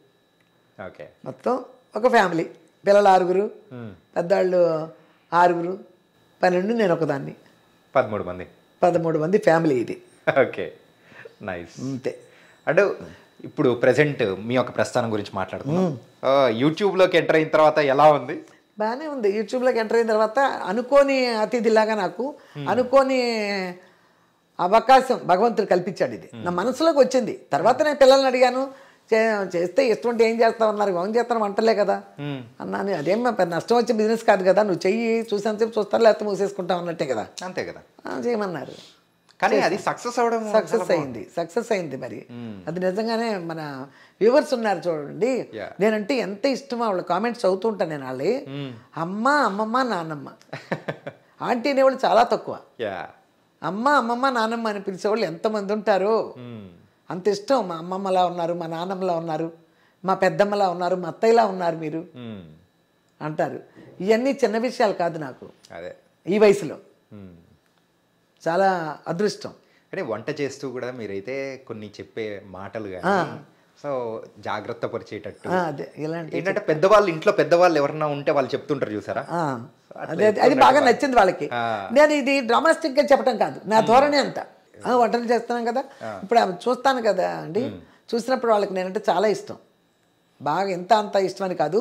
ఓకే, మొత్తం ఒక ఫ్యామిలీ, పిల్లలు 6, పెద్దవాళ్ళు 6, 12, నేను ఒకదాన్ని, 13 మంది ఫ్యామిలీ ఇది. Okay, nice. అంతే. అంటే ఇప్పుడు ప్రెసెంట్ మీ యొక్క ప్రస్థానం గురించి మాట్లాడుతున్నాం. యూట్యూబ్లోకి ఎంటర్ అయిన తర్వాత ఎలా ఉంది? బాగానే ఉంది. యూట్యూబ్లోకి ఎంటర్ అయిన తర్వాత అనుకోని అతిథిలాగా నాకు అనుకోని అవకాశం భగవంతుడు కల్పించాడు. ఇది నా మనసులోకి వచ్చింది. తర్వాత నేను పిల్లల్ని అడిగాను, చేస్తే ఇష్టం అంటే ఏం చేస్తావు అన్నారు. ఏం చేస్తాను, వంటలే కదా అన్నాను. అదేం నష్టం వచ్చే బిజినెస్ కాదు కదా, నువ్వు చెయ్యి, చూసేంతసేపు చూస్తారు, లేకపోతే మూసేసుకుంటావు అన్నట్టే కదా. అంతే కదా, చేయమన్నారు. కానీ అది సక్సెస్ అయింది మరి. అది నిజంగానే మన వ్యూవర్స్ ఉన్నారు చూడండి, నేనంటే ఎంత ఇష్టమో వాళ్ళ కామెంట్స్ చదువుతూ ఉంటాను నేను. వాళ్ళే అమ్మ అమ్మమ్మ నాన్నమ్మ ఆంటీ అనేవాళ్ళు చాలా తక్కువ. అమ్మ అమ్మమ్మ నాన్నమ్మ అని పిలిచేవాళ్ళు ఎంతమంది ఉంటారో. అంత ఇష్టం. మా అమ్మమ్మలా ఉన్నారు, మా నాన్నమ్మలా ఉన్నారు, మా పెద్దమ్మలా ఉన్నారు, మా అత్తయ్యలా ఉన్నారు మీరు అంటారు. ఇవన్నీ చిన్న విషయాలు కాదు నాకు ఈ వయసులో. చాలా అదృష్టం. అంటే వంట చేస్తూ కూడా మీరైతే కొన్ని చెప్పే మాటలు కానీ సో జాగ్రత్త పరిచేటట్టు ఏంటంటే పెద్దవాళ్ళు ఇంట్లో పెద్దవాళ్ళు ఎవరన్నా ఉంటే వాళ్ళు చెప్తుంటారు చూసారా, అది బాగా నచ్చింది వాళ్ళకి. నేను ఇది డ్రామాస్టిక్ గా చెప్పడం కాదు, నా ధోరణి అంత. వంటలు చేస్తున్నాం కదా, ఇప్పుడు చూస్తాను కదా అండి, చూసినప్పుడు వాళ్ళకి నేనంటే చాలా ఇష్టం. బాగా ఎంత అంత ఇష్టం అని కాదు,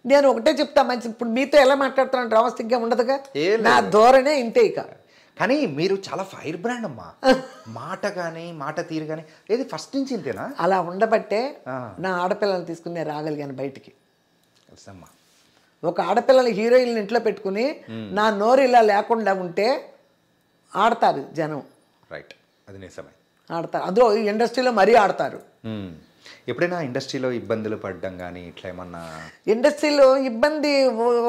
నేను ఒకటే చెప్తా మంచి. ఇప్పుడు మీతో ఎలా మాట్లాడుతున్నాను డ్రామాస్టిక్ గా ఉండదుగా, నా ధోరణే ఇంతే. ఇక కానీ మీరు చాలా ఫైర్ బ్రాండ్ అమ్మా, మాట కానీ మాట తీరు కానీ ఏది ఫస్ట్ నుంచి ఇంతేనా? అలా ఉండబట్టే నా ఆడపిల్లల్ని తీసుకుని నేను రాగలిగాను బయటికి. ఒక ఆడపిల్లలు హీరోయిన్ ఇంట్లో పెట్టుకుని నా నోరు ఇలా లేకుండా ఉంటే ఆడతారు జనం. రైట్, అది నిజమే, ఆడతారు. అదో ఇండస్ట్రీలో మరీ ఆడతారు. ఎప్పుడైనా ఇండస్ట్రీలో ఇబ్బందులు పడ్డం కానీ ఇట్లా ఏమన్నా? ఇండస్ట్రీలో ఇబ్బంది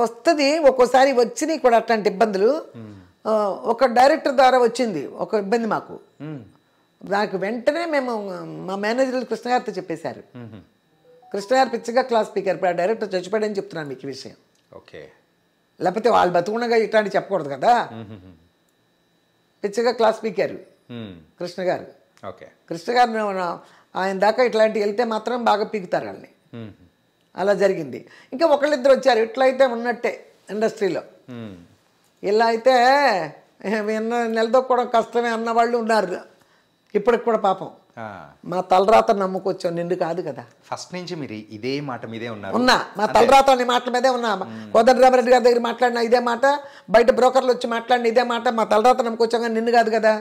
వస్తుంది ఒక్కోసారి, వచ్చినాయి కూడా అట్లాంటి ఇబ్బందులు. ఒక డైరెక్టర్ ద్వారా వచ్చింది ఒక ఇబ్బంది మాకు. నాకు వెంటనే మేము మా మేనేజర్లు కృష్ణ గారితో చెప్పేశారు. కృష్ణ గారు పిచ్చిగా క్లాస్ స్పీకర్. ఇప్పుడు ఆ డైరెక్టర్ చచ్చిపోయాడని చెప్తున్నాను మీకు ఈ విషయం. ఓకే, లేకపోతే వాళ్ళు బతుకుండగా ఇట్లాంటి చెప్పకూడదు కదా. పిచ్చిగా క్లాస్ స్పీకర్ కృష్ణ గారు. ఓకే, కృష్ణ గారు ఆయన దాకా ఇట్లాంటివి వెళ్తే మాత్రం బాగా పీకుతారు వాళ్ళని. అలా జరిగింది. ఇంకా ఒకళ్ళిద్దరు వచ్చారు ఇట్లయితే ఉన్నట్టే ఇండస్ట్రీలో. ఇలా అయితే నిలదొక్కడం కష్టమే అన్నవాళ్ళు ఉన్నారు ఇప్పటికి కూడా. పాపం మా తలరాత నమ్ముకొచ్చాం, నిండు కాదు కదా. ఫస్ట్ నుంచి మీరు ఇదే మాట మీదే ఉన్నా? మా తలరాత అనే మాటల మీదే ఉన్నా. కోదండరామరెడ్డి గారి దగ్గర మాట్లాడిన ఇదే మాట, బయట బ్రోకర్లు వచ్చి మాట్లాడిన ఇదే మాట. మా తలరాత నమ్ముకొచ్చాం కానీ నిన్ను కాదు కదా.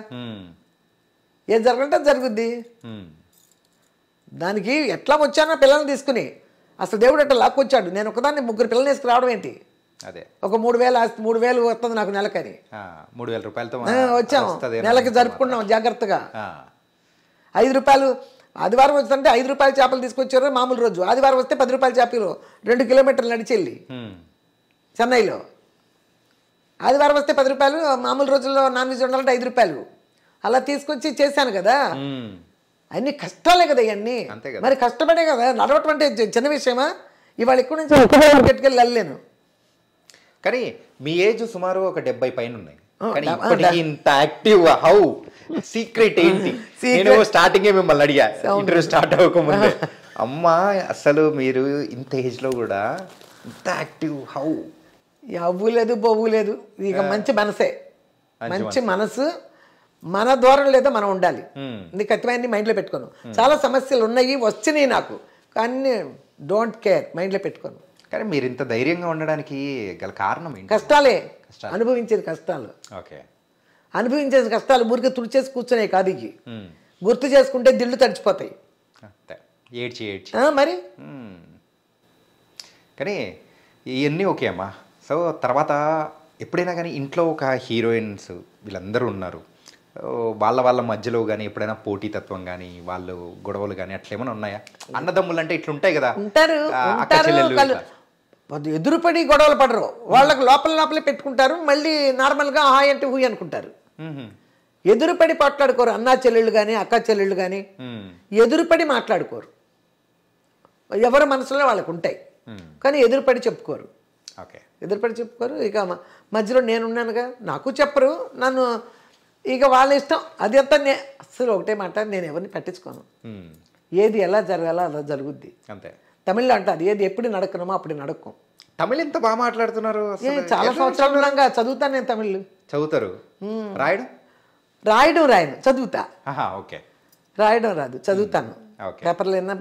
ఏం జరగంటే జరుగుద్ది. దానికి ఎట్లా వచ్చానో పిల్లల్ని తీసుకుని, అసలు దేవుడు ఎట్లా లాక్కొచ్చాడు. నేను ఒకదాన్ని 3 పిల్లల్ని వేసుకు రావడం ఏంటి? అదే ఒక 3,000 ఆస్తి, 3,000 వస్తుంది నాకు నెలకని. 3,000 రూపాయలతో వచ్చాము, నెలకి జరుపుకున్నాం జాగ్రత్తగా. 5 రూపాయలు ఆదివారం వస్తుంటే 5 రూపాయల చేపలు తీసుకొచ్చారు మామూలు రోజు. ఆదివారం వస్తే 10 రూపాయల చేపలు 2 కిలోమీటర్లు నడిచెళ్ళి చెన్నైలో. ఆదివారం వస్తే 10 రూపాయలు, మామూలు రోజుల్లో నాన్ వెజ్ ఉండాలంటే 5 రూపాయలు. అలా తీసుకొచ్చి చేశాను కదా. అన్ని కష్టాలే కదా ఇవన్నీ. మరి కష్టపడే కదా నడవటం అంటే చిన్న విషయమా? ఇవాళ ఎక్కువ నుంచి మార్కెట్కెళ్ళి వెళ్ళలేను. కానీ మీ ఏజ్ సుమారు ఒక 70 పైన ఉన్నాయి. కానీ ఇప్పటికీ ఇంత యాక్టివ్ హౌ సీక్రెట్ ఏంటి? నేను స్టార్టింగే మిమ్మల్ని అడిగా ఇంటర్వ్యూ స్టార్ట్ అవ్వకముందే, అమ్మా అసలు మీరు ఇంత ఏజ్ లో కూడా ఇంత యాక్టివ్ హౌ? అవ్వు లేదు బొవ్వు లేదు, ఇక మంచి మనసే. మంచి మనసు, మన దూరం లేదో మనం ఉండాలి. నీకు ఖచ్చితంగా మైండ్లో పెట్టుకోను. చాలా సమస్యలు ఉన్నాయి, వచ్చినాయి నాకు, కానీ డోంట్ కేర్, మైండ్లో పెట్టుకోను. కానీ మీరు ఇంత ధైర్యంగా ఉండడానికి గల కారణం ఏంటి? కష్టాలే, అనుభవించేది కష్టాలు. ఓకే, అనుభవించేది కష్టాలు ఊరికి తుడిచేసి కూర్చునే కాదు. ఇవి గుర్తు చేసుకుంటే దిళ్ళు తడిచిపోతాయి. ఏడ్చి ఏడ్చి మరి. కానీ ఇవన్నీ ఓకే అమ్మా. సో తర్వాత ఎప్పుడైనా కానీ ఇంట్లో ఒక హీరోయిన్స్ వీళ్ళందరూ ఉన్నారు, వాళ్ళ మధ్యలో కానీ ఎప్పుడైనా పోటీతత్వం కానీ వాళ్ళు గొడవలు కానీ అట్లా ఏమైనా ఉన్నాయా? అన్నదమ్ములు అంటే ఇట్లా ఉంటాయి కదా, ఉంటారు. ఎదురుపడి గొడవలు పడరు, వాళ్ళకి లోపలే పెట్టుకుంటారు. మళ్ళీ నార్మల్గా హాయ్ అంటే హూయ్ అనుకుంటారు. ఎదురుపడి మాట్లాడుకోరు. అన్నా చెల్లెళ్ళు కానీ అక్క చెల్లెళ్ళు కానీ ఎదురుపడి మాట్లాడుకోరు. ఎవరి మనసులో వాళ్ళకు ఉంటాయి, కానీ ఎదురుపడి చెప్పుకోరు. ఎదురుపడి చెప్పుకోరు. ఇక మధ్యలో నేనున్నానుగా, నాకు చెప్పరు, నన్ను ఇక వాళ్ళ ఇష్టం. అది అంతా అసలు ఒకటే మాట, నేను ఎవరిని పట్టించుకోను. ఏది ఎలా జరగాలో అలా జరుగుద్ది అంతే. తమిళ్లో అంటారు, ఏది ఎప్పుడు నడకనమో అప్పుడు నడకం. తమిళ్ ఎంత బాగా మాట్లాడుతున్నారు. చాలా సంవత్సరాలు ఉన్నాగా చదువుతాను నేను తమిళ్. చదువుతారు? రాయను, చదువుతా. ఓకే, రాయడం రాదు, చదువుతాను. పేపర్లు అయినా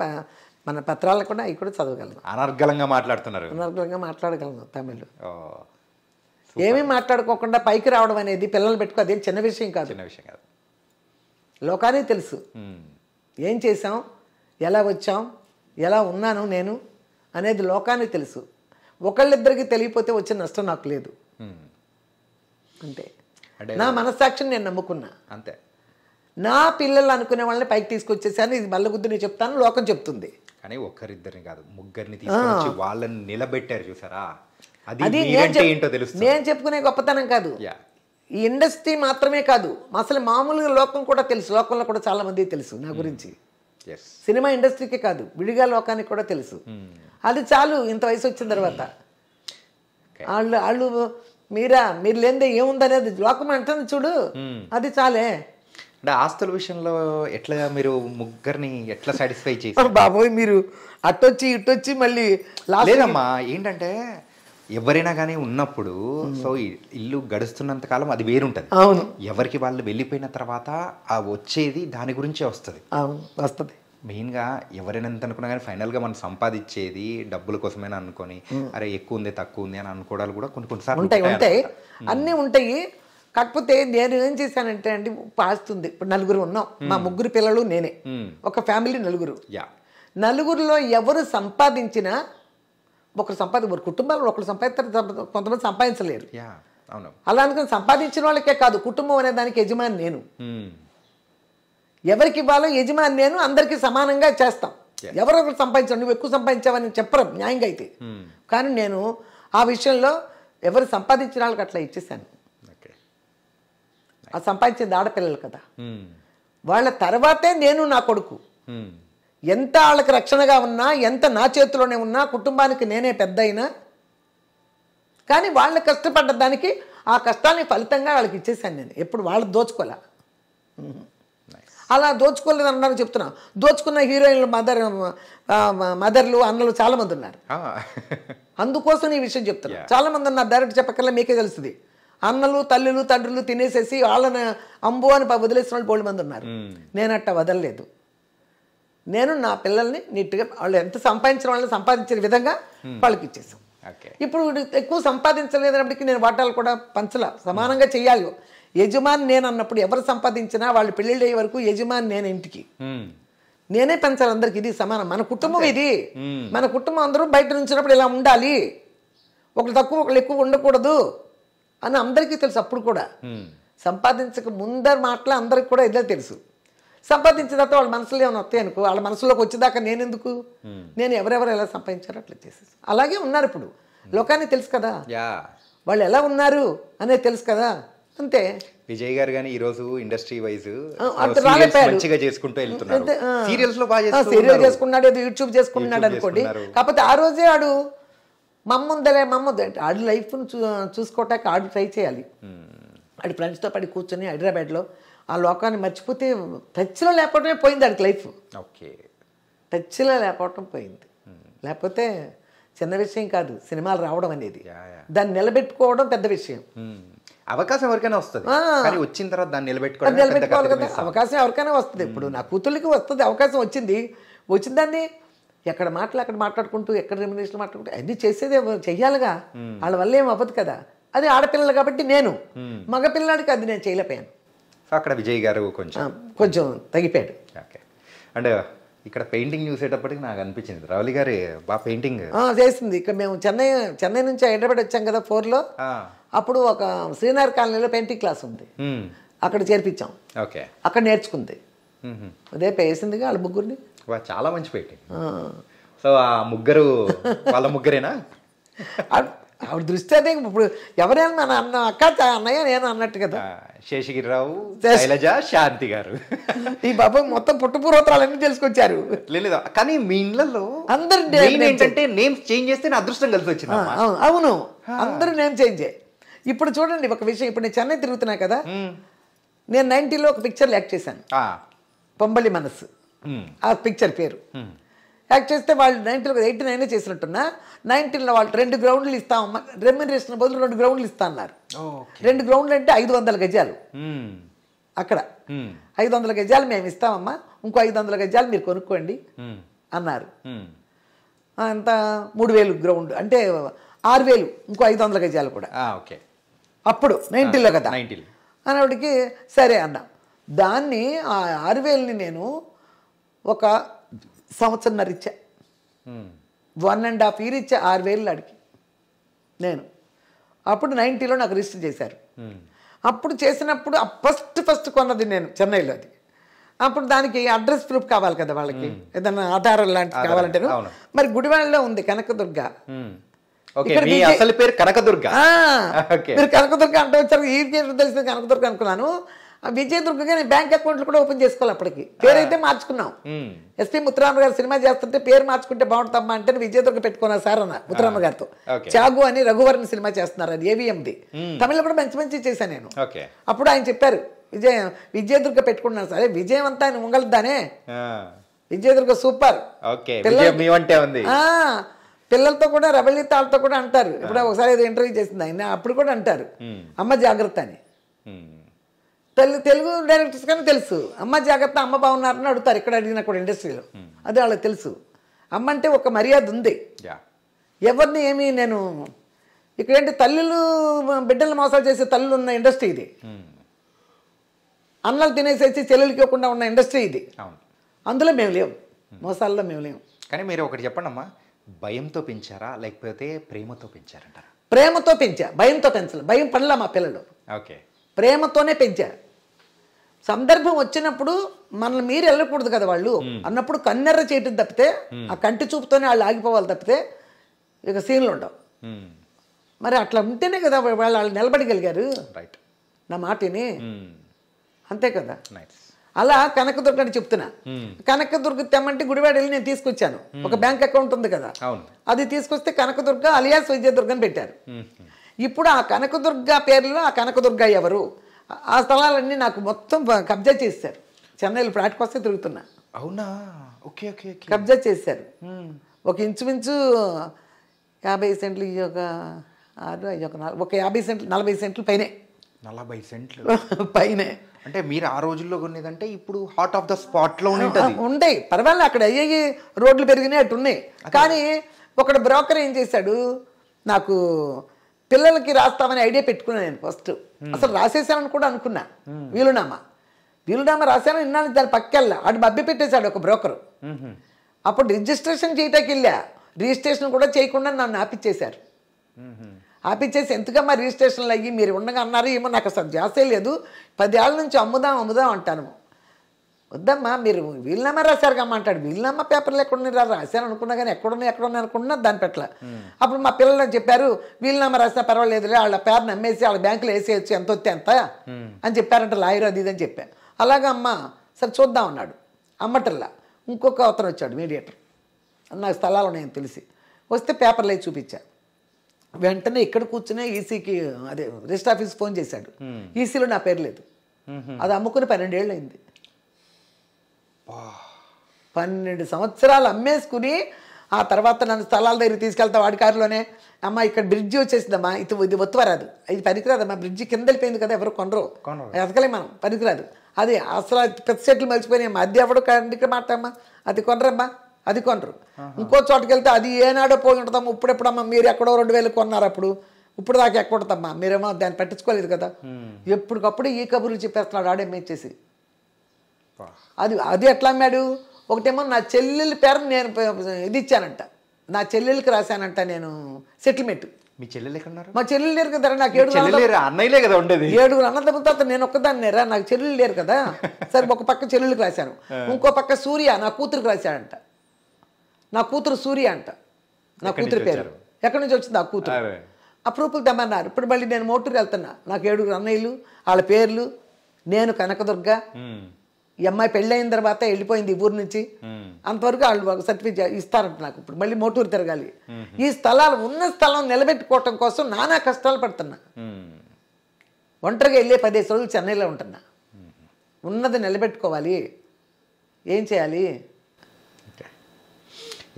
మన పత్రాలు కూడా అవి కూడా చదవగలను. అనర్గళంగా మాట్లాడుతున్నారు. అనర్గళంగా మాట్లాడగలను తమిళ్. ఏమీ మాట్లాడుకోకుండా పైకి రావడం అనేది పిల్లలు పెట్టుకో, అదేం చిన్న విషయం కాదు. లోకానికి తెలుసు ఏం చేసాం, ఎలా వచ్చాం, ఎలా ఉన్నాను నేను అనేది లోకానికి తెలుసు. ఒకళ్ళిద్దరికి తెలియపోతే వచ్చే నష్టం నాకు లేదు. అంతే, నా మనస్సాక్షిని నేను నమ్ముకున్నా. అంతే. నా పిల్లలు అనుకునే వాళ్ళని పైకి తీసుకొచ్చేసాను, ఇది బల్లగుద్దు నేను చెప్తాను, లోకం చెప్తుంది. కానీ ఒక్కరిద్దరిని కాదు, ముగ్గురిని తీసుకొచ్చి వాళ్ళని నిలబెట్టారు చూసారా, అది అది ఏంటో తెలుస్తుంది. నేను చెప్పుకునే గొప్పతనం కాదు, ఈ ఇండస్ట్రీ మాత్రమే కాదు, అసలు మామూలుగా లోకం కూడా తెలుసు, లోకంలో కూడా చాలా మందికి తెలుసు నా గురించి. సినిమా ఇండస్ట్రీకే కాదు, విడిగా లోకానికి కూడా తెలుసు. అది చాలు. ఇంత వయసు వచ్చిన తర్వాత వాళ్ళు మీరు లేనిదే ఏముందనేది లోకం అంటుంది చూడు, అది చాలే. అంటే ఆస్తుల విషయంలో ఎట్లా మీరు ముగ్గురిని ఎట్లా సాటిస్ఫై చేశారు? బాబోయ్, మీరు అట్టొచ్చి ఇట్టొచ్చి మళ్ళీ లేదమ్మా, ఏంటంటే ఎవరైనా కానీ ఉన్నప్పుడు సో ఇల్లు గడుస్తున్నంత కాలం అది వేరుంటది. అవును, ఎవరికి వాళ్ళు వెళ్ళిపోయిన తర్వాత ఆ వచ్చేది దాని గురించే వస్తుంది. అవును, వస్తుంది. మెయిన్గా ఎవరైనా ఎంత అనుకున్నా కానీ ఫైనల్గా మనం సంపాదించేది డబ్బుల కోసమైనా అనుకొని అరే ఎక్కువ ఉంది తక్కువ ఉంది అని అనుకోవడాలు కూడా కొన్నిసార్లు ఉంటాయి. అన్నీ ఉంటాయి. కాకపోతే నేను ఏం చేశానంటే అండి, పాస్తుంది. ఇప్పుడు నలుగురు ఉన్నాం, మా ముగ్గురు పిల్లలు నేనే, ఒక ఫ్యామిలీ నలుగురు. నలుగురిలో ఎవరు సంపాదించినా ఒకరు కుటుంబాలు ఒకరు సంపాదిస్తారు, కొంతమంది సంపాదించలేరు. అలా అనుకుని సంపాదించిన వాళ్ళకే కాదు, కుటుంబం అనే దానికి యజమాని నేను. ఎవరికి ఇవ్వాలో యజమాని నేను, అందరికీ సమానంగా చేస్తాం. ఎవరొకరు సంపాదించారు, నువ్వు ఎక్కువ సంపాదించావని చెప్పరు న్యాయంగా అయితే. కానీ నేను ఆ విషయంలో ఎవరు సంపాదించిన వాళ్ళకి అట్లా ఇచ్చేసాను. ఆ సంపాదించింది ఆడపిల్లలు కదా, వాళ్ళ తర్వాతే నేను నా కొడుకు. ఎంత వాళ్ళకి రక్షణగా ఉన్నా, ఎంత నా చేతిలోనే ఉన్నా, కుటుంబానికి నేనే పెద్ద అయినా కానీ వాళ్ళు కష్టపడ్డ దానికి ఆ కష్టాన్ని ఫలితంగా వాళ్ళకి ఇచ్చేసాను నేను. ఎప్పుడు వాళ్ళు దోచుకోలే. అలా దోచుకోలేదు అన్నారు చెప్తున్నా. దోచుకున్న హీరోయిన్లు మదర్లు అన్నలు చాలామంది ఉన్నారు. అందుకోసం ఈ విషయం చెప్తున్నా. చాలామంది ఉన్నారు, డైరెక్ట్ చెప్పకల్లా మీకే తెలుస్తుంది. అన్నలు తల్లులు తండ్రులు తినేసేసి వాళ్ళని అంబు అని వదిలేసిన వాళ్ళు బోల్డ్ మంది ఉన్నారు. నేను అట్ట వదలలేదు. నేను నా పిల్లల్ని నీట్గా వాళ్ళు ఎంత సంపాదించిన వాళ్ళని సంపాదించిన విధంగా వాళ్ళకి ఇచ్చేసాం. ఇప్పుడు ఎక్కువ సంపాదించలేదన్నప్పటికీ నేను వాటాలు కూడా పంచలా, సమానంగా చెయ్యాలి. యజమాని నేను అన్నప్పుడు ఎవరు సంపాదించినా వాళ్ళు పెళ్ళిళ్ళు అయ్యే వరకు యజమాని నేను ఇంటికి నేనే పెంచాలి అందరికి. ఇది సమానం, మన కుటుంబం ఇది. మన కుటుంబం అందరూ బయట నుంచినప్పుడు ఇలా ఉండాలి, ఒకరు తక్కువ ఒకళ్ళు ఎక్కువ ఉండకూడదు అని అందరికీ తెలుసు. అప్పుడు కూడా సంపాదించక ముందర మాటలు అందరికి కూడా ఇదే తెలుసు. సంపాదించిన తర్వాత వాళ్ళ మనసులో ఏమైనా వస్తాయి అనుకో, వాళ్ళ మనసులోకి వచ్చేదాకా నేను ఎందుకు, నేను ఎవరెవరు ఎలా సంపాదించారో అట్లా చేసేసి అలాగే ఉన్నారు. ఇప్పుడు లోకానికి తెలుసు కదా వాళ్ళు ఎలా ఉన్నారు అనేది తెలుసు కదా, అంతే. విజయ్ గారు కానీ ఈ రోజు ఇండస్ట్రీ వైజ్ రాలేపారు, సీరియల్ చేసుకున్నాడు, ఏదో యూట్యూబ్ చేసుకున్నాడు అనుకోండి. కాకపోతే ఆ రోజే ఆడు మమ్ముందలే ఆడి లైఫ్ను చూసుకోవటానికి ఆడు ట్రై చేయాలి. ఆడి ఫ్రెండ్స్తో పడి కూర్చొని హైదరాబాద్లో ఆ లోకాన్ని మర్చిపోతే టచ్లో లేకపోవటమే పోయింది ఆడికి లైఫ్. టచ్లో లేకపోవటం పోయింది. లేకపోతే చిన్న విషయం కాదు సినిమాలు రావడం అనేది, దాన్ని నిలబెట్టుకోవడం పెద్ద విషయం. అవకాశం ఎవరికైనా వస్తుంది, కానీ వచ్చిన తర్వాత దాన్ని నిలబెట్టుకోవాలి కదా. అవకాశం ఎవరికైనా వస్తుంది. ఇప్పుడు నా కూతుళ్ళకి వస్తుంది అవకాశం, వచ్చిన దాన్ని ఎక్కడ అక్కడ మాట్లాడుకుంటూ ఎక్కడ రెమ్యునరేషన్ మాట్లాడుకుంటూ అన్ని చేసేది చెయ్యాలిగా, వాళ్ళ వల్ల ఏం అవ్వదు కదా. అది ఆడపిల్లలు కాబట్టి నేను, మగపిల్లాడికి అది నేను చేయలేకపోయాను. అక్కడ విజయ్ గారు కొంచెం తగ్గిపోయాడు. అంటే ఇక్కడ పెయింటింగ్ చూసేటప్పటికి నాకు అనిపించింది రవలి గారి బాగా పెయింటింగ్ చేసింది. ఇక్కడ మేము చెన్నై నుంచి హైదరాబాద్ వచ్చాం కదా 4లో, అప్పుడు ఒక శ్రీనగర్ కాలనీలో పెయింటింగ్ క్లాస్ ఉంది, అక్కడ చేర్పించాం. అక్కడ నేర్చుకుంది, అదే వేసిందిగా వాళ్ళ ముగ్గురిని. చాలా మంచి పెయింటింగ్. సో ఆ ముగ్గురు వాళ్ళ ముగ్గురేనా? ఆవిడ దృష్టి అదే. ఇప్పుడు ఎవరైనా మన అన్న అక్క అన్నయ్య నేను అన్నట్టు కదా. శేషగిరిరావు, శైలజ, శాంతి గారు ఈ బాబు మొత్తం పుట్టుపూర్వోత్తరాలన్నీ తెలుసుకొచ్చారు. లేదు కానీ మీ ఇళ్ళలో అందరు ఏంటంటే నేమ్స్ చేంజ్ చేస్తే అదృష్టం కలిసి వచ్చింది. అవును, అందరూ నేమ్ చేంజే. ఇప్పుడు చూడండి ఒక విషయం, ఇప్పుడు నేను చెన్నై తిరుగుతున్నా కదా, నేను 90లో ఒక పిక్చర్ యాక్ట్ చేశాను, పొంబలి మనస్సు ఆ పిక్చర్ పేరు. యాక్ట్ చేస్తే వాళ్ళు 90లో 89 చేసినట్టున్నా, 19లో వాళ్ళు 2 గ్రౌండ్లు ఇస్తామమ్మా, రెమ్యునరేషన్ బదులు 2 గ్రౌండ్లు ఇస్తా అన్నారు. 2 గ్రౌండ్లు అంటే 500 గజాలు. అక్కడ 500 గజాలు మేము ఇస్తామమ్మా, ఇంకో 500 గజాలు మీరు కొనుక్కోండి అన్నారు. అంత 3000 గ్రౌండ్ అంటే 6000, ఇంకో 500 గజాలు కూడా. అప్పుడు 90లో కదా అన్నప్పటికి సరే అన్నా. దాన్ని ఆ 6000ని నేను ఒక సంవత్సరంన్నర ఇచ్చా, 1.5 year ఇచ్చా 6000 అడిగి నేను. అప్పుడు 90లో నాకు రిజిస్టర్ చేశారు. అప్పుడు చేసినప్పుడు ఫస్ట్ కొన్నది నేను చెన్నైలో, అది అప్పుడు దానికి అడ్రస్ ప్రూఫ్ కావాలి కదా వాళ్ళకి, ఏదైనా ఆధారం లాంటివి కావాలంటే. మరి గుడివాడలో ఉంది కనకదుర్గ. అసలు పేరు కనకదుర్గ. మీరు కనకదుర్గ అంటే వచ్చారు, ఈ తెలిసింది కనకదుర్గ అనుకున్నాను. విజయదుర్గగా నేను బ్యాంక్ అకౌంట్లు కూడా ఓపెన్ చేసుకోవాలి. అప్పటికి పేరైతే మార్చుకున్నాం. ఎస్పీ ముత్తురామ గారు సినిమా చేస్తుంటే పేరు మార్చుకుంటే బాగుంటుందమ్మా అంటే విజయదుర్గ పెట్టుకున్నా సార్ అన్న ముత్తురామ గారితో. చాగు అని రఘువరన్ సినిమా చేస్తున్నారు, అది ఏవిఎంది. తమిళ కూడా మంచి మంచి చేశాను నేను. అప్పుడు ఆయన చెప్పారు విజయదుర్గ పెట్టుకున్నాను సరే, విజయం అంతా ఆయన ఉంగలుద్దానే, విజయదుర్గ సూపర్. పిల్లలతో కూడా రవళి తాళ్ళతో కూడా అంటారు. ఇప్పుడు ఒకసారి ఏదో ఇంటర్వ్యూ చేసింది ఆయన, అప్పుడు కూడా అంటారు అమ్మ జాగ్రత్త అని. తెలుగు డైరెక్టర్స్ కానీ తెలుసు అమ్మ జాగ్రత్త, అమ్మ బాగున్నారని అడుగుతారు ఇక్కడ అడిగినా కూడా ఇండస్ట్రీలో. అది వాళ్ళకి తెలుసు. అమ్మ అంటే ఒక మర్యాద ఉంది. ఎవరిని ఏమి నేను ఇక్కడేంటి తల్లులు బిడ్డలు మోసాలు చేసే తల్లులు ఉన్న ఇండస్ట్రీ ఇది. అన్నలు తినేసేసి చెల్లెలకి ఇవ్వకుండా ఉన్న ఇండస్ట్రీ ఇది. అందులో మేము లేవు, మోసాల్లో మేము లేవు. కానీ మీరు ఒకటి చెప్పండి అమ్మా, భయంతో పెంచారా లేకపోతే ప్రేమతో పెంచారంటారా? ప్రేమతో పెంచా, భయంతో పెంచలే. భయం పడలా మా పిల్లలు. ప్రేమతోనే పెంచా. సందర్భం వచ్చినప్పుడు మనల్ని మీరు వెళ్ళకూడదు కదా వాళ్ళు అన్నప్పుడు కన్నెర్ర చేయటం తప్పితే, ఆ కంటి చూపుతోనే వాళ్ళు ఆగిపోవాలి తప్పితే ఇక సీన్లు ఉండవు. మరి అట్లా ఉంటేనే కదా వాళ్ళు నిలబడగలిగారు నా మాటని. అంతే కదా. అలా కనకదుర్గ అని చెప్తున్నా. కనకదుర్గ తెమ్మంటే గుడివాడ వెళ్ళి నేను తీసుకొచ్చాను. ఒక బ్యాంక్ అకౌంట్ ఉంది కదా, అది తీసుకొస్తే కనకదుర్గ అలియాస్ విజయదుర్గ అని పెట్టారు. ఇప్పుడు ఆ కనకదుర్గ పేరులో ఆ కనకదుర్గ ఎవరు, ఆ స్థలాలన్నీ నాకు మొత్తం కబ్జా చేశారు. చెన్నైలో ఫ్లాట్ వస్తే తిరుగుతున్నా. అవునా? కబ్జా చేశారు. ఒక ఇంచుమించు 50 సెంట్లు, ఈ ఒక 6 ఒక 4, ఒక 50 సెంట్లు 40 సెంట్లు పైనే. 40 సెంట్లు పైనే అంటే మీరు ఆ రోజుల్లో కొనేదంటే ఇప్పుడు హార్ట్ ఆఫ్ ద స్పాట్ లో ఉండే. పర్వాలేదు, అక్కడ అయ్యి రోడ్లు పెరిగినాయి, అటు ఉన్నాయి. కానీ ఒకడు బ్రోకర్ ఏం చేశాడు, నాకు పిల్లలకి రాస్తామని ఐడియా పెట్టుకున్నాను నేను ఫస్ట్. అసలు రాసేసానని కూడా అనుకున్నా. వీలునామా రాశాను, విన్నాను. దాని పక్కెళ్ళా అటు బబ్బి పెట్టేశాడు ఒక బ్రోకరు. అప్పుడు రిజిస్ట్రేషన్ చేయటానికి వెళ్ళా, రిజిస్ట్రేషన్ కూడా చేయకుండా నన్ను ఆపిచ్చేశారు. ఆపిచ్చేసి ఎందుకమ్మా రిజిస్ట్రేషన్లు అయ్యి మీరు ఉండగా అన్నారు, ఏమో నాకు అసలు జాసే లేదు, 10 ఏళ్ళ నుంచి అమ్ముదాం అంటాను. వద్దమ్మా మీరు వీలునామా రాశారు కమ్మా అంటాడు. వీలునామా పేపర్లు ఎక్కడున్నా రాశాను అనుకున్నా, కానీ ఎక్కడున్నా అనుకున్నా దాని పెట్ల. అప్పుడు మా పిల్లలు చెప్పారు వీలునామా రాసినా పర్వాలేదులే, వాళ్ళ పేరు నమ్మేసి వాళ్ళ బ్యాంకులో వేసేయచ్చు, ఎంత వస్తే ఎంత అని చెప్పారంట లాయర్, అది ఇదని చెప్పా. అలాగా అమ్మ సరే చూద్దాం అన్నాడు. అమ్మటల్లా ఇంకొక అతను వచ్చాడు మీడియేటర్, నాకు స్థలాలు ఉన్నాయని తెలిసి వస్తే పేపర్లు వేసి చూపించా. వెంటనే ఇక్కడ కూర్చునే ఈసీకి అదే రిజిస్టర్ ఆఫీస్ ఫోన్ చేశాడు. ఈసీలో నా పేరు లేదు. అది అమ్ముకుని 12 ఏళ్ళు అయింది. 12 సంవత్సరాలు అమ్మేసుకుని ఆ తర్వాత నన్ను స్థలాల దగ్గర తీసుకెళ్తా వాడి కారులోనే. అమ్మ ఇక్కడ బ్రిడ్జి వచ్చేసిందమ్మా, ఇది ఒత్తువరాదు, ఇది పనికిరాదమ్మా, బ్రిడ్జి కింద వెళ్ళిపోయింది కదా, ఎవరు కొనరు, ఎదకలే మనం, పనికిరాదు. అది అసలు పెద్ద సెట్లు మర్చిపోయినాయమ్మా, అది ఎవడు కండికి మాటమ్మా, అది కొనరమ్మా, అది కొనరు. ఇంకో చోటుకి వెళ్తే అది ఏనాడో పోయి ఉంటుందమ్మా, ఇప్పుడెప్పుడమ్మా మీరు ఎక్కడో 2000 కొన్నారు, అప్పుడు ఇప్పుడు దాకా ఎక్కడమ్మా, మీరేమో దాన్ని పట్టించుకోలేదు కదా. ఎప్పటికప్పుడు ఈ కబుర్లు చెప్పేస్తున్నాడు ఆడే మేచేసి. అది ఎట్లా అమ్మాడు, ఒకటేమో నా చెల్లెలి పేరు నేను ఇది ఇచ్చానంట, నా చెల్లెలకి రాశానంట నేను సెటిల్మెంట్. మీ చెల్లెలు ఎక్కడున్నారు? మా చెల్లెలు లేరు కదా, నాకు 7 అన్నయ్యలే కదా ఉండేది, 7 అన్నదమ్ముల తర్వాత నేను ఒక్కదాన్ని నేరా, నాకు చెల్లెలు లేరు కదా. సరే ఒక పక్క చెల్లెలకి రాశాను, ఇంకో పక్క సూర్య నా కూతురికి రాశాడంట. నా కూతురు సూర్య అంట, నా కూతురు పేరు. ఎక్కడి నుంచి వచ్చింది ఆ కూతురు? ఆ ప్రూఫ్లు తెమ్మన్నారు. ఇప్పుడు మళ్ళీ నేను మోటూరు వెళ్తున్నా, నాకు 7 అన్నయ్యలు, వాళ్ళ పేర్లు, నేను కనకదుర్గ. ఈ అమ్మాయి పెళ్ళైన తర్వాత వెళ్ళిపోయింది ఈ ఊరు నుంచి, అంతవరకు వాళ్ళు సర్టిఫికేట్ ఇస్తారంట నాకు. ఇప్పుడు మళ్ళీ మోటూరు తిరగాలి. ఈ స్థలాలు ఉన్న స్థలం నిలబెట్టుకోవటం కోసం నానా కష్టాలు పడుతున్నా. ఒంటరిగా వెళ్ళే 15 రోజులు చెన్నైలో ఉంటున్నా. ఉన్నది నిలబెట్టుకోవాలి, ఏం చేయాలి?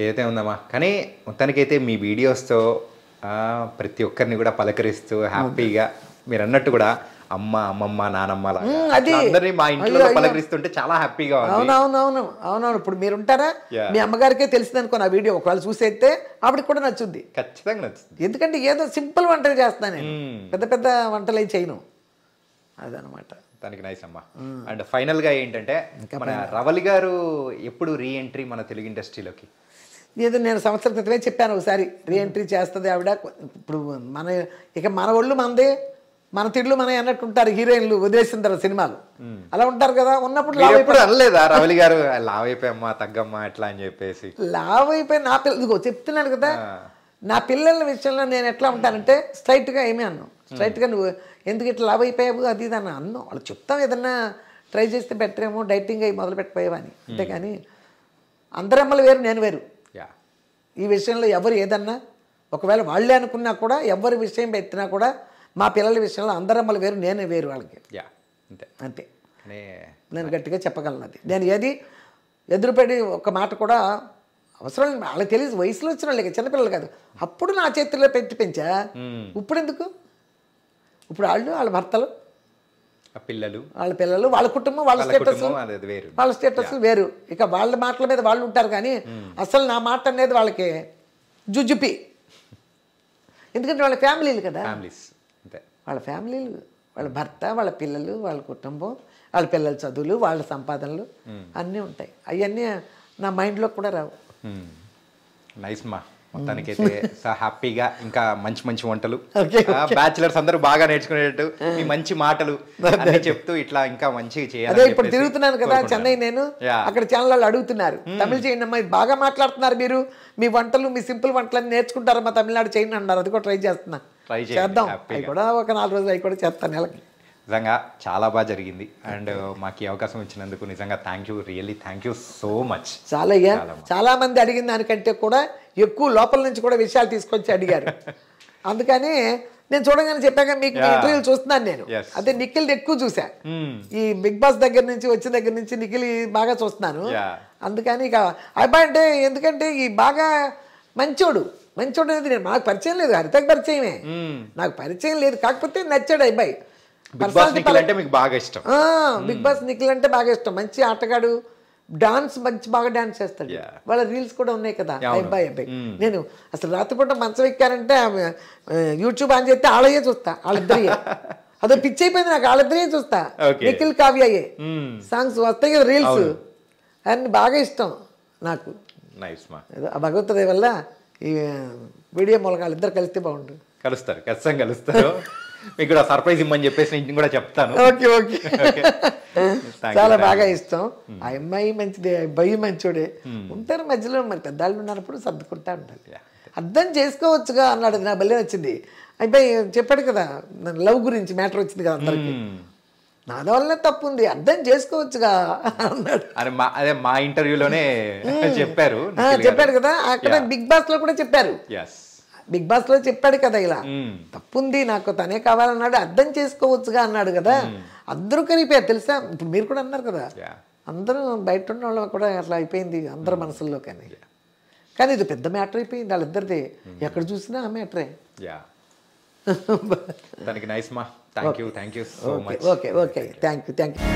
ఏదైతే ఉందమ్మా, కానీ మొత్తానికైతే మీ వీడియోస్తో ప్రతి ఒక్కరిని కూడా పలకరిస్తూ హ్యాపీగా మీరు అన్నట్టు కూడా అమ్మ, అమ్మమ్మ, నానమ్మ అందరినీ మా ఇంట్లో పలకరిస్తుంటే చాలా హ్యాపీగా ఉంది. అవునవును. ఇప్పుడు మీరు ఉంటారా, మీ అమ్మగారికే తెలిసింది అనుకో నా వీడియో, ఒకవేళ చూసేస్తే ఆవిడకి కూడా నచ్చుద్ది, ఖచ్చితంగా నచ్చుద్ది. ఎందుకంటే ఏదో సింపుల్ వంటలు చేస్తాను నేను, పెద్ద పెద్ద వంటలు అయి చేయను, అదనమాట. దానికి నైస్ అమ్మా. అండ్ ఫైనల్ గా ఏంటంటే మన రవలి గారు ఎప్పుడు రీ ఎంట్రీ మన తెలుగు ఇండస్ట్రీలోకి? ఏదో నేను సంవత్సరం క్రితమే చెప్పాను ఒకసారి, రీ ఎంట్రీ చేస్తుంది ఆవిడ. ఇప్పుడు మన ఒళ్ళు మనదే, మన తిడ్లు మన అన్నట్టు ఉంటారు హీరోయిన్లు వదిలేసిన తర్వాత సినిమాలు అలా ఉంటారు కదా. ఉన్నప్పుడు ఎప్పుడు అనలేదా రవలి గారు లావ్ అయిపోయమ్మా తగ్గమ్మా ఎట్లా అని చెప్పేసి? లావ్ అయిపోయి నా పిల్లలు చెప్తున్నాను కదా, నా పిల్లల విషయంలో నేను ఎట్లా ఉంటానంటే స్ట్రైట్గా ఏమీ అన్నాను. స్ట్రైట్గా నువ్వు ఎందుకు ఇట్లా లావ్ అయిపోయావు అది ఇది అన్న అన్నాం. వాళ్ళు చెప్తాం ఏదన్నా ట్రై చేస్తే బెటర్ ఏమో డైటింగ్ అయ్యి మొదలు పెట్టిపోయావని. అంతేకాని అందరమ్మలు వేరు నేను వేరు. ఈ విషయంలో ఎవరు ఏదన్నా ఒకవేళ వాళ్ళే అనుకున్నా కూడా ఎవరి విషయం పెట్టినా కూడా మా పిల్లల విషయంలో అందరమ్మలు వేరు నేనే వేరు వాళ్ళకి. అంతే నేను గట్టిగా చెప్పగలను. అది నేను ఏది ఎదురుపడి ఒక మాట కూడా అవసరం వాళ్ళకి తెలియదు. వయసులో వచ్చిన వాళ్ళకి చిన్నపిల్లలు కాదు. అప్పుడు నా చేతుల్లో పెట్టి పెంచా. ఇప్పుడు ఎందుకు? ఇప్పుడు వాళ్ళు వాళ్ళ భర్తలు పిల్లలు వాళ్ళ పిల్లలు వాళ్ళ కుటుంబం వాళ్ళ స్టేటస్ వేరు. ఇక వాళ్ళ మాటల మీద వాళ్ళు ఉంటారు కానీ అసలు నా మాట అనేది వాళ్ళకి జుజుపి. ఎందుకంటే వాళ్ళ ఫ్యామిలీలు కదా, వాళ్ళ ఫ్యామిలీలు, వాళ్ళ భర్త, వాళ్ళ పిల్లలు, వాళ్ళ కుటుంబం, వాళ్ళ పిల్లల చదువులు, వాళ్ళ సంపాదనలు అన్నీ ఉంటాయి. అవన్నీ నా మైండ్లో కూడా రావు. నైస్ మా. మొత్తానికైతే హ్యాపీగా ఇంకా మంచి మంచి వంటలు బ్యాచిలర్స్ అందరూ బాగా నేర్చుకునేటట్టు మీ మంచి మాటలు అన్ని చెప్తూ ఇట్లా ఇంకా మంచిగా చేయాలి. అదే ఇప్పుడు తిరుగుతున్నాను కదా చెన్నై, నేను అక్కడ ఛానల్ వాళ్ళు అడుగుతున్నారు తమిళ చేయండి అమ్మా, బాగా మాట్లాడుతున్నారు మీరు, మీ వంటలు మీ సింపుల్ వంటలన్నీ నేర్చుకుంటారు మా తమిళనాడు చేయండి అన్నారు. అది కూడా ట్రై చేస్తున్నా. చేద్దాం. అవి కూడా ఒక 4 రోజులు అవి కూడా చేస్తాను నెలకి. నిజంగా చాలా బాగా జరిగింది. అండ్ మాకు ఈ అవకాశం ఇచ్చినందుకు నిజంగా thank you, really thank you so much. చాలా మంది అడిగిన దానికంటే కూడా ఎక్కువ లోపల నుంచి కూడా విషయాలు తీసుకొచ్చి అడిగారు. అందుకని నేను చూడగానే చెప్పాక మీకు ఇంటర్వ్యూలు చూస్తున్నాను నేను. అదే నిఖిల్ ఎక్కువ చూసా. ఈ బిగ్ బాస్ దగ్గర నుంచి వచ్చిన దగ్గర నుంచి నిఖిల్ బాగా చూస్తున్నాను. అందుకని ఇక అబ్బాయి అంటే ఎందుకంటే ఈ బాగా మంచోడు అనేది నేను నాకు పరిచయం లేదు, హరితకు పరిచయమే, నాకు పరిచయం లేదు. కాకపోతే నచ్చాడు అబ్బాయి. బిగ్ బాస్ నిఖిల్ అంటే బాగా ఇష్టం. మంచి ఆటగాడు, డాన్స్ బాగా డాన్స్ చేస్తాడు. వాళ్ళ రీల్స్ కూడా ఉన్నాయి కదా అబ్బాయి. నేను అసలు రాత్రిపూట మంచం ఎక్కారంటే యూట్యూబ్ ఆన్ చేస్తే వాళ్ళయ్యే చూస్తా, వాళ్ళిద్దరియే. అదో పిచ్చి అయిపోయింది నాకు, వాళ్ళిద్దరియే చూస్తా. నిఖిల్ కావ్యయే సాంగ్స్ వస్తాయి కదా రీల్స్, అన్ని బాగా ఇష్టం నాకు. ఆ భగవంతుడి వల్ల ఈ వీడియో మూలక వాళ్ళిద్దరు కలిస్తే బాగుంటుంది. కలుస్తారు, ఖచ్చితంగా కలుస్తారు. మీకు కూడా సర్ప్రైజ్ ఇమ్మని చెప్పేసి నేను కూడా చెప్తాను. ఓకే చాలా బాగా ఇష్టం. ఆ అమ్మాయి మంచిదే, అబ్బాయి మంచోడే. ఉంటారు మధ్యలో, మరి పెద్దవాళ్ళు ఉన్నప్పుడు సర్దుకుంటా ఉండాలి. అర్థం చేసుకోవచ్చుగా అన్నాడు. నా భలే వచ్చింది. అబ్బాయి చెప్పాడు కదా లవ్ గురించి మ్యాటర్ వచ్చింది కదా అందరికి, నాది వల్లనే తప్పు ఉంది, అర్థం చేసుకోవచ్చుగా అన్నాడు. అదే మా ఇంటర్వ్యూలోనే చెప్పాడు కదా. అక్కడ బిగ్ బాస్ లో కూడా చెప్పారు. బిగ్ బాస్ లో చెప్పాడు కదా ఇలా తప్పుంది, నాకు తనే కావాలన్నాడు, అర్థం చేసుకోవచ్చుగా అన్నాడు కదా. అందరూ కనిపోయారు తెలుసా. ఇప్పుడు మీరు కూడా అన్నారు కదా, అందరూ బయట ఉన్న వాళ్ళు కూడా అట్లా అయిపోయింది అందరి మనసుల్లో. కానీ ఇది పెద్ద మ్యాటర్ అయిపోయింది వాళ్ళిద్దరిది. ఎక్కడ చూసినా ఆ మ్యాటరే. నైస్ మా. Thank you so much. Okay thank you.